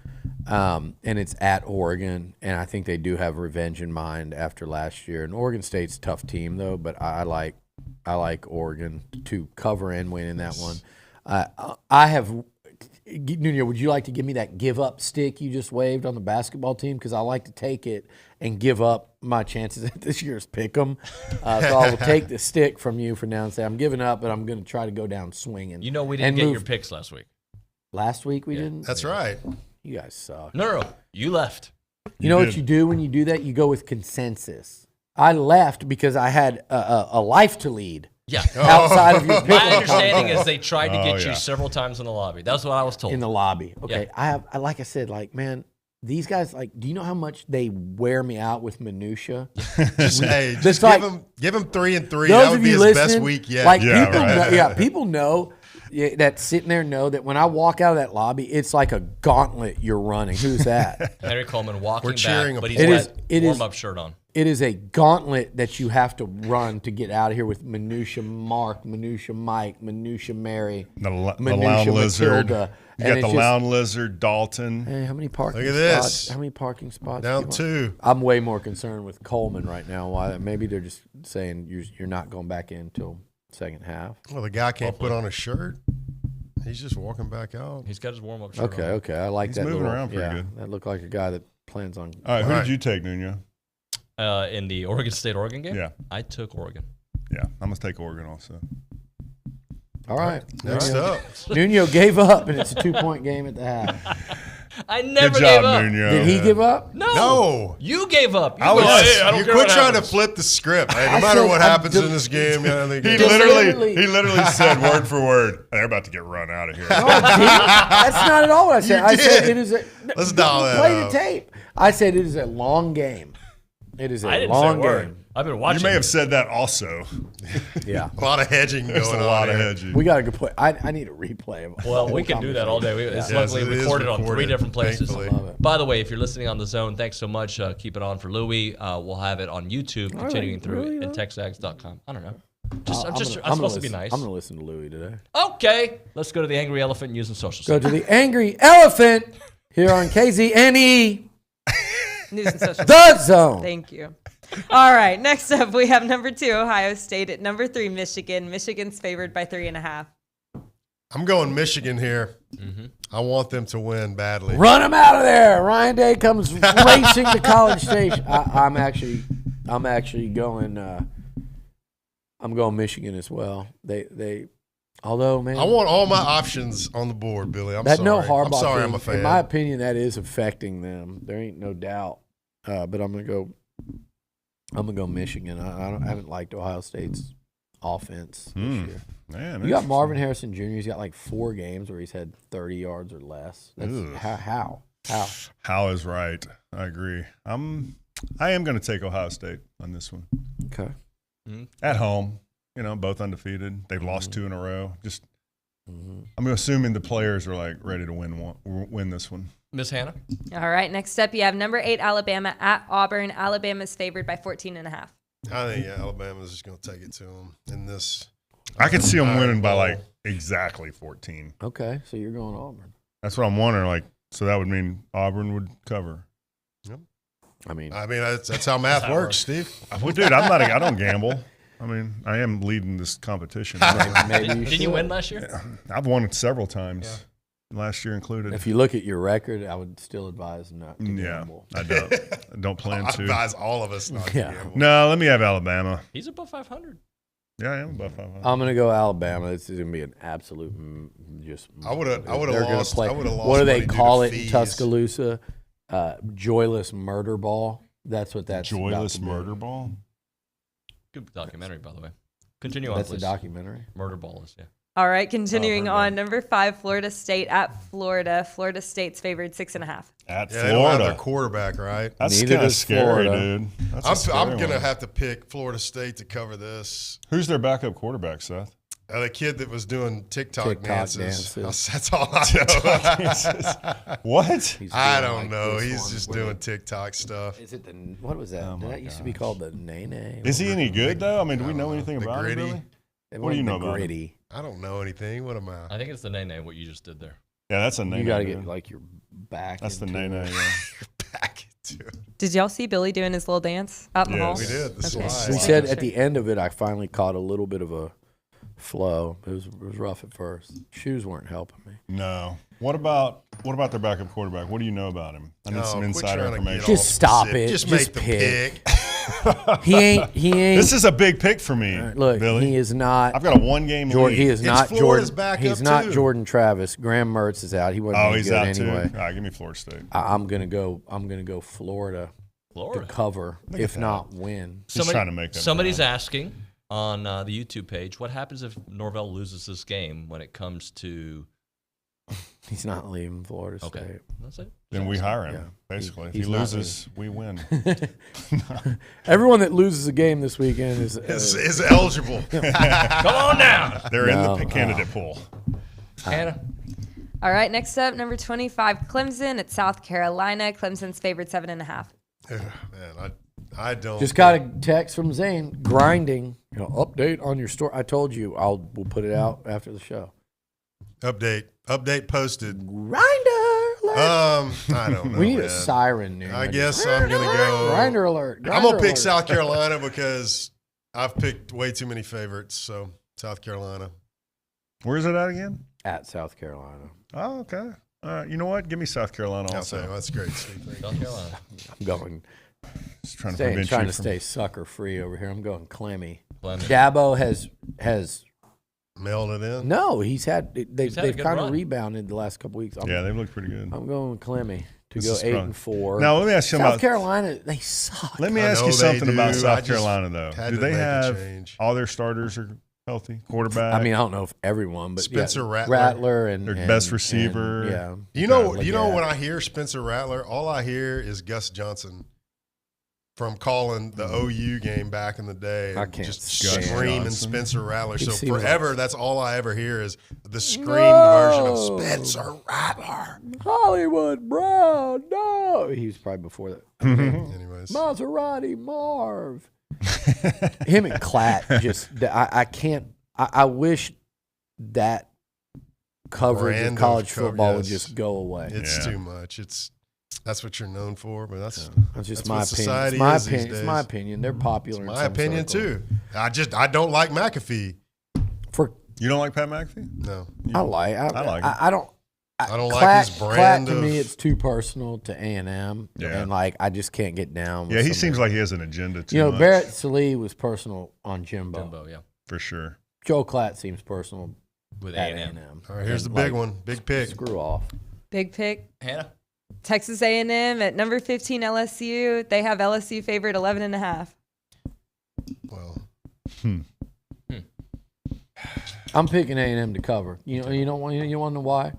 And it's at Oregon, and I think they do have revenge in mind after last year. And Oregon State's a tough team, though, but I like Oregon to cover and win in that one. I have Nuño, would you like to give me that give up stick you just waved on the basketball team? Because I like to take it and give up my chances at this year's pick'em. So I will take the stick from you for now and say I'm giving up, but I'm going to try to go down swinging. You know we didn't get your picks last week. Last week we didn't? That's right. You guys suck. No, you left. You know what you do when you do that? You go with consensus. I left because I had a life to lead. Yeah. Outside of your pick. My understanding is they tried to get you several times in the lobby. That's what I was told. In the lobby. Okay. Yeah. Like I said, man, these guys, do you know how much they wear me out with minutia? Just give them 3 and 3. Those That would of be you his best listening, week yet. People know that sitting there know that when I walk out of that lobby, it's like a gauntlet you're running. Who's that? Henry Coleman walking cheering back, but him. he's got warm-up shirt on. It is a gauntlet that you have to run to get out of here with Minutia Mark, Minutia Mike, Minutia Mary, The Minutia Lounge Lizard. Matilda. You got the Lounge Lizard, Dalton. Hey, how many parking Look at spots? this. How many parking spots? Down 2. I'm way more concerned with Coleman right now. Why? Maybe they're just saying you're not going back in until second half. Well, the guy can't put on a shirt. He's just walking back out. He's got his warm-up shirt on. Okay. I like He's that. moving around pretty good. That looked like a guy that plans on. All right, who did you take, Nuño? In the Oregon State-Oregon game? Yeah. I took Oregon. Yeah, I'm going to take Oregon also. All right. Next up. Nuño gave up, and it's a 2-point game at the half. I never Good job, gave up. Nuño. Did he give up? No. You gave up. I was. don't You care quit what trying to happens. flip the script. Hey, no I matter said what I'm happens in this game, He literally said word for word, they're about to get run out of here. No, that's not at all what I said. I said it is a. Let's dial that Play up. the tape. I said it is a long game. It is a I didn't long say a word. game. I've been watching. You may have said that also. Yeah. A lot of hedging There's going a lot on of here. hedging. We got to go play. I need a replay of. Well, the we whole can do that all day. It's Yes, luckily it is recorded on 3 recorded, different places. thankfully. Love it. By the way, if you're listening on the Zone, thanks so much. Keep it on for Louie. We'll have it on YouTube, continuing through really, at though? TexAgs.com. I don't know. I'm supposed to be nice. I'm going to listen to Louis today. Okay, let's go to the Angry Elephant News and Social Go Center. to the Angry Elephant here on KZNE. News and social. The Zone. Thank you. All right. Next up, we have number 2, Ohio State. At number 3, Michigan. Michigan's favored by 3.5. I'm going Michigan here. Mm-hmm. I want them to win badly. Run him out of there. Ryan Day comes racing to College Station. I'm actually going. I'm going Michigan as well. Although, man, I want all my options on the board, Billy. I'm that sorry. no Harbaugh I'm sorry. thing, I'm a fan. in my opinion, that is affecting them. There ain't no doubt. But I'm gonna go. I'm gonna go Michigan. I haven't liked Ohio State's offense this year. Man, You got Marvin Harrison Jr. He's got like 4 games where he's had 30 yards or less. That's how. How is right. I agree. I am going to take Ohio State on this one. Okay. At home, both undefeated. They've lost 2 in a row. I'm assuming the players are like ready to win this one. Miss Hannah? All right. Next up, you have number 8, Alabama at Auburn. Alabama's favored by 14.5. I think Alabama's just going to take it to them in this. I could see them winning by like exactly 14. Okay, so you're going Auburn. That's what I'm wondering. So that would mean Auburn would cover. Yep. I mean that's how math works, Steve. Well, dude, I don't gamble. I mean, I am leading this competition. Did you win last year? I've won it several times. Last year included. If you look at your record, I would still advise not to gamble. I don't plan to. I advise all of us not to gamble. No, let me have Alabama. He's above 500. Yeah, I am above 500. I'm going to go Alabama. It's going to be an absolute just. I would have lost. What do they call it in Tuscaloosa? Joyless murder ball. That's what that's Joyless about to be. Murder Ball. Good documentary, by the way. Continue on, That's please. a documentary. Murder Ball is, yeah. All right, continuing on. Number 5, Florida State at Florida. Florida State's favored 6.5. At Yeah, they don't have Florida. their quarterback, right? That's Neither kind of does scary, Florida. dude. That's a scary I'm going to one. have to pick Florida State to cover this. Who's their backup quarterback, Seth? The kid that was doing TikTok dances. dances. That's all I know. What? I don't know. He's just doing TikTok stuff. Is it the what was that? Oh Did my that used to be called the Nene? Is he any good though? I mean, do we know anything The about gritty. him? Really? It What do you wasn't know the about him? gritty? I don't know anything. What am I? I think it's the name what you just did there. Yeah, that's a name. You got to get like your back. That's the into name. it. Yeah. Back into it. Did y'all see Billy doing his little dance out in the Yes. hall? We did. The Okay. slide. He said at the end of it, I finally caught a little bit of a flow. It was rough at first. Shoes weren't helping me. No. What about their backup quarterback? What do you know about him? I need some quit insider trying to get information. all Just stop specific. it. Just Just make the pick. pick. He ain't. This is a big pick for me. Look, Billy. he is not. I've got a one-game lead. He is not Florida's Jordan. backup, He's not too. Jordan Travis. Graham Mertz is out. He wasn't Oh, any he's good out anyway. too. All right, give me Florida State. I'm gonna go Florida to cover, Look if at not win. He's trying to make that. Somebody's down. asking on the YouTube page, what happens if Norvell loses this game when it comes to... He's not leaving Florida State. Okay, that's it. Then we hire him. Yeah. Basically, if He's he not loses, we win. Everyone that loses a game this weekend is eligible. Come on down. They're in the candidate pool. Hannah. All right, next up, number 25, Clemson at South Carolina. Clemson's favored 7.5. Man, I don't. Just got a text from Zane grinding. Update on your story. I told you we'll put it out after the show. Update posted. Grinder alert. I don't know. We need man. a siren. I guess I'm gonna go. Grinder alert. I'm Grinder gonna pick alert. South Carolina because I've picked way too many favorites. So South Carolina. Where is it at again? At South Carolina. Oh, okay. All right. You know what? Give me South Carolina I'll also. say, that's great, Steve. South Carolina. I'm going. Just trying to prevent Trying you to from. stay sucker free over here. I'm going Clemmy. Clemmy. Dabo has Mailed it in. no. They've had a they've good kind of run. rebounded the last couple weeks. Yeah, they've looked pretty good. I'm going with Clemmy to This go is strong. 8-4. Now let me ask you South about Carolina. They suck. Let me I ask know you they something about do. I South just Carolina though. had Do to they make a have change. all their starters are healthy? Quarterback. I mean, I don't know if everyone, but Spencer yeah, Rattler. and Their and- best receiver. and, yeah. You know Leggett. when I hear Spencer Rattler, all I hear is Gus Johnson from calling the OU game back in the day. I and can't just stand screaming Johnson. Spencer Rattler. He So seems forever, that's all I ever hear is the screamed version of Spencer Rattler. Hollywood Brown. No, he was probably before that. Anyways, Maserati Marv. Him and Klatt just. I can't. I wish that coverage Brand of of college cover- football would yes. just go away. it's Yeah. too much. That's what you're known for, but that's That's just that's my what opinion. society It's my is these opinion. It's my days. opinion. They're popular. in My some opinion circles. too. I don't like McAfee. For You don't like Pat McAfee? No, I like. I like him. I don't. I don't Klatt, like his brand Klatt, to of. me, it's too personal to A&M, Yeah. and like I just can't get down. With Yeah, he some seems of like he has an agenda too you know, much. Barrett Salee was personal on Jimbo. Jimbo, yeah. For sure. Joe Klatt seems personal With at A&M. A&M. All right, here's the And, big like, one. Big pick. Screw off. Big pick. Hannah. Texas A&M at number 15 LSU. They have LSU favored 11.5. Well, I'm picking A&M to cover. You want to know why?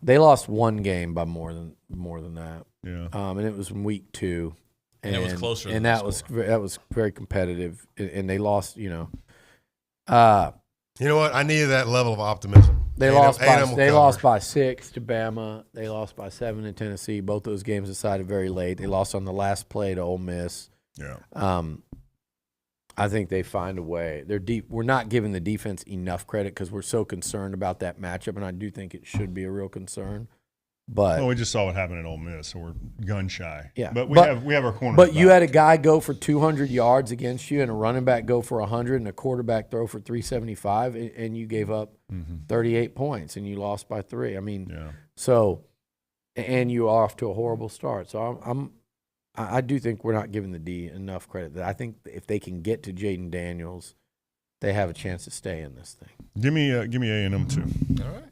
They lost one game by more than that. Yeah. And it was in week 2. And it was closer than And the that was very competitive. And they lost. you know what? I needed that level of optimism. They A&M lost by will cover. by 6 to Bama. They lost by 7 to Tennessee. Both those games decided very late. They lost on the last play to Ole Miss. Yeah. I think they find a way. They're deep. We're not giving the defense enough credit because we're so concerned about that matchup, and I do think it should be a real concern. But Well, we just saw what happened at Ole Miss, so we're gun shy. yeah, But we have our corner. But you had a guy go for 200 yards against you, and a running back go for 100, and a quarterback throw for 375, and you gave up 38 points, and you lost by 3. I mean, so, and you are off to a horrible start. So I do think we're not giving the D enough credit. I think if they can get to Jaden Daniels, they have a chance to stay in this thing. Give me A&M too. All right.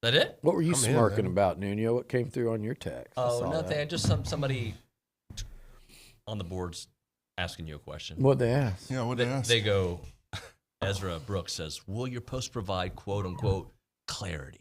That it? What were you I'm in, smirking man. about, Nuño? What came through on your text? I Oh, saw nothing. that. Just somebody on the boards asking you a question. What they ask? Yeah, what they ask? They go, Ezra Brooks says, will your post provide, quote unquote, clarity?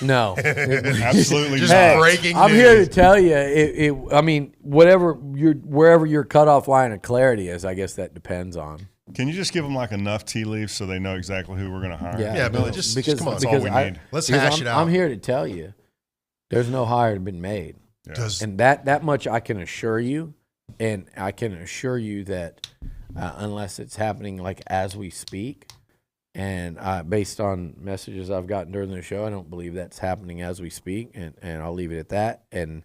No. Absolutely Just not. breaking I'm news. here to tell you, I mean, wherever your cutoff line of clarity is, I guess that depends on. Can you just give them like enough tea leaves so they know exactly who we're going to hire? Yeah, Billy, just come on. That's all we need. Let's hash it out. I'm here to tell you, there's no hire been made. Yeah. And that much I can assure you, and I can assure you that unless it's happening like as we speak, and based on messages I've gotten during the show, I don't believe that's happening as we speak, and I'll leave it at that. And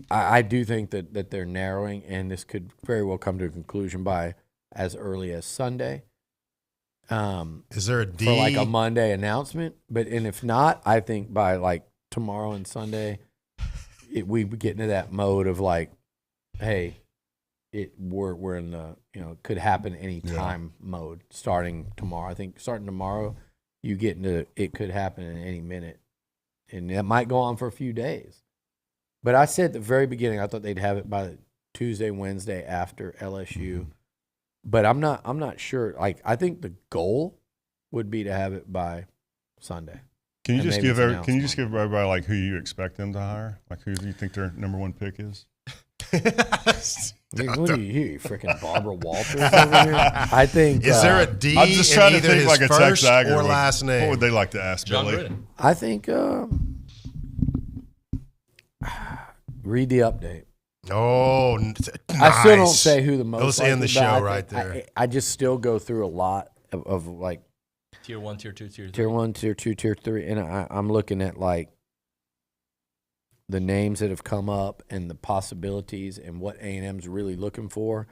I do think that they're narrowing, and this could very well come to a conclusion by as early as Sunday. Is there a D? For like a Monday announcement? And if not, I think by like tomorrow and Sunday, we get into that mode of like, hey, we're in the, could happen anytime mode starting tomorrow. I think starting tomorrow, you get into it could happen in any minute, and it might go on for a few days. But I said at the very beginning, I thought they'd have it by Tuesday, Wednesday after LSU. But I'm not sure. Like, I think the goal would be to have it by Sunday. Can you just give everybody like who you expect them to hire? Like who you think their number one pick is? What are you freaking Barbara Walters over here? I think. Is there a D I'm just in trying to either think his like a first TexAgs or last name? What would they like to ask John Billy? Gruden. I think. Read the update. Oh, nice. I still don't say who the most. Let's end the likely, but show I right think- there. I just still go through a lot of like Tier 1, Tier 2, Tier 3. Tier 1, Tier 2, Tier 3, and I'm looking at like the names that have come up and the possibilities and what A&M's really looking for.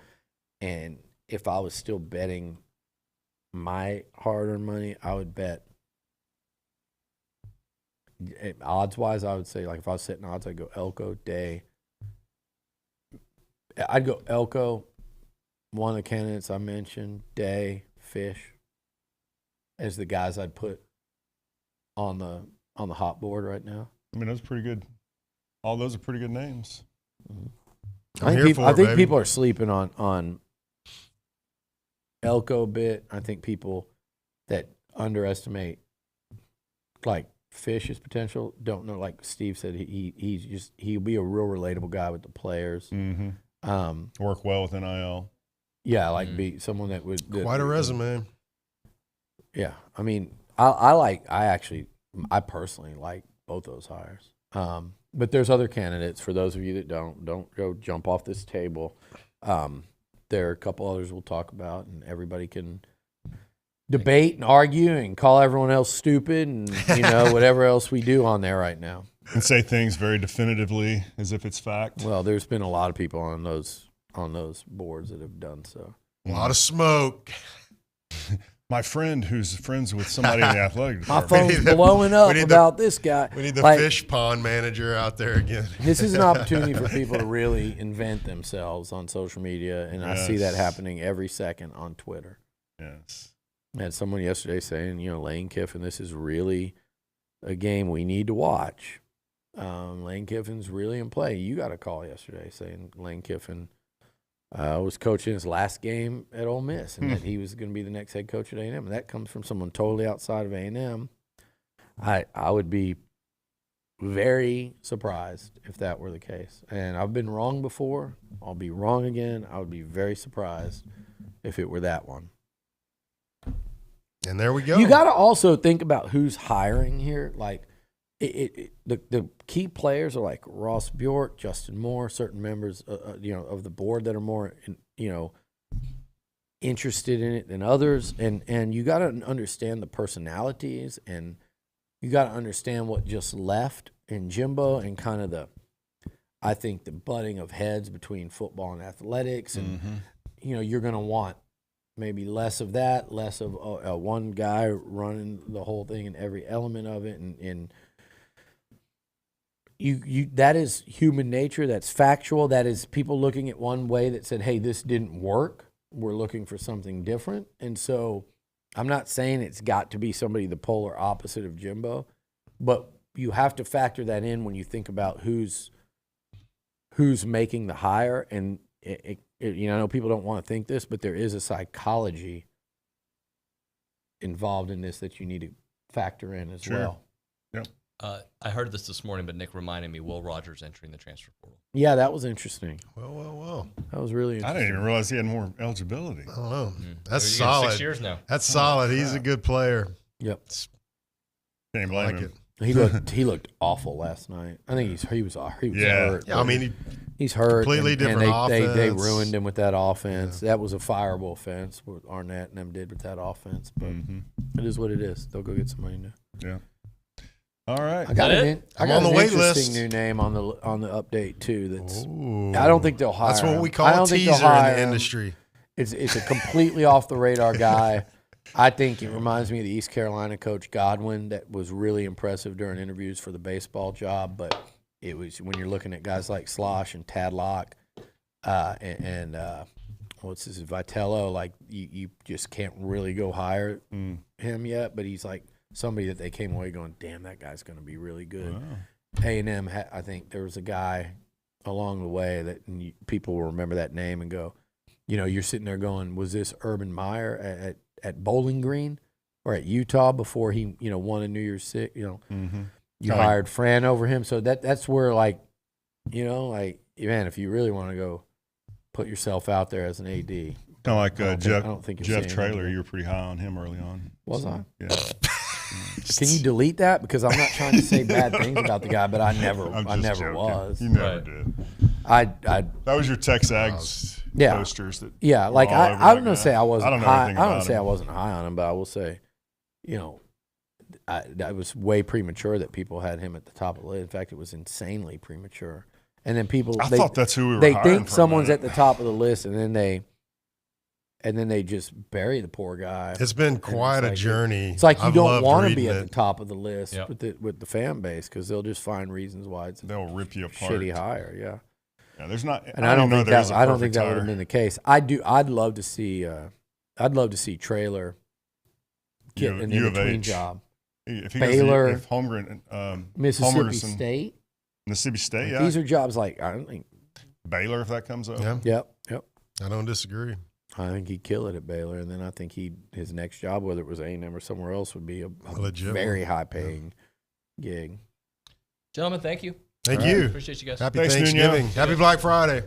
And if I was still betting my hard-earned money, I would bet. Odds-wise, I would say, like, if I was setting odds, I'd go Elko, Day. I'd go Elko, one of the candidates I mentioned, Day, Fish, as the guys I'd put on the hot board right now. I mean, that's pretty good. All those are pretty good names. I think people are sleeping on Elko a bit. I think people that underestimate like Fish's potential don't know. Like Steve said, he'll be a real relatable guy with the players. Mm-hmm. Work well with NIL. Yeah, like be someone that would Quite a resume. Yeah, I mean, I personally like both those hires. But there's other candidates. For those of you that don't go jump off this table. There are a couple others we'll talk about, and everybody can debate and argue and call everyone else stupid and whatever else we do on there right now. And say things very definitively as if it's fact. Well, there's been a lot of people on those boards that have done so. A lot of smoke. My friend who's friends with somebody in the athletic My department. phone's blowing up about this guy. We need the Like, fish pond manager out there again. This is an opportunity for people to really invent themselves on social media, and I see that happening every second on Twitter. Yes. I had someone yesterday saying, Lane Kiffin, this is really a game we need to watch. Lane Kiffin's really in play. You got a call yesterday saying Lane Kiffin was coaching his last game at Ole Miss, and that he was going to be the next head coach at A&M. And that comes from someone totally outside of A&M. I would be very surprised if that were the case. And I've been wrong before. I'll be wrong again. I would be very surprised if it were that one. And there we go. You got to also think about who's hiring here. Like, the key players are like Ross Bjork, Justin Moore, certain members, of the board that are more, interested in it than others. And you got to understand the personalities, and you got to understand what just left in Jimbo and kind of I think the butting of heads between football and athletics. And, you're going to want maybe less of that, less of one guy running the whole thing and every element of it. And you that is human nature. That's factual. That is people looking at one way that said, hey, this didn't work. We're looking for something different. And so I'm not saying it's got to be somebody the polar opposite of Jimbo, but you have to factor that in when you think about who's making the hire. And I know people don't want to think this, but there is a psychology involved in this that you need to factor in as well. Yep. I heard this morning, but Nick reminded me Will Rogers entering the transfer portal. Yeah, that was interesting. Well. That was really interesting. I didn't even realize he had more eligibility. I don't know. That's He's solid. 6 years now. That's solid. He's a good player. Yep. Can't blame him. He looked awful last night. I think he was hurt. Yeah, I mean, he's hurt. Completely different and offense. They ruined him with that offense. Yeah. That was a fireable offense, what Arnett and them did with that offense. But it is what it is. They'll go get somebody new. Yeah. All right. I got an on the wait interesting list. new name on the update too. I don't think they'll hire. That's what we him. call I a don't think teaser they'll hire in the him. industry. It's a completely off the radar guy. I think it reminds me of the East Carolina coach Godwin that was really impressive during interviews for the baseball job. But it was when you're looking at guys like Slosh and Tadlock and what's his Vitello, like you just can't really go hire him yet. But he's like somebody that they came away going, damn, that guy's going to be really good. Wow. A&M, I think there was a guy along the way that people will remember that name and go, you're sitting there going, was this Urban Meyer at Bowling Green or at Utah before he, won a New Year's Six? You hired Fran over him. So that's where, man, if you really want to go put yourself out there as an AD. Kind of like Jeff Traylor. Anything. You were pretty high on him early on. Was I? Yeah. Can you delete that? Because I'm not trying to say bad things about the guy, but I never joking. was. You never did. That was your TexAgs posters. I'm going to say I wasn't high. I don't say I wasn't high on him, but I will say, that was way premature that people had him at the top of the list. In fact, it was insanely premature. And then people, I thought that's who we were They hiring think for a someone's minute. at the top of the list, and then they just bury the poor guy. It's been quite a journey. It's like you I've don't loved want to be reading at it. the top of the list Yep. with the fan base because they'll just find reasons why They'll rip you apart. shitty hire. Yeah. Yeah, there's not. And I don't think that would perfect have hire. been the case. I'd love to see Traylor get an U of in-between H. job. If he Baylor, goes, if Holmgren, Mississippi State. Mississippi State. Yeah. These are jobs like I don't think Baylor, if that comes up. Yeah. Yep. I don't disagree. I think he'd kill it at Baylor, and then I think his next job, whether it was A&M or somewhere else, would be a legit very high-paying gig. Gentlemen, thank you. Thank All you. right. Appreciate you guys. Happy Thanks, Thanksgiving. Nuño. Happy Black Friday.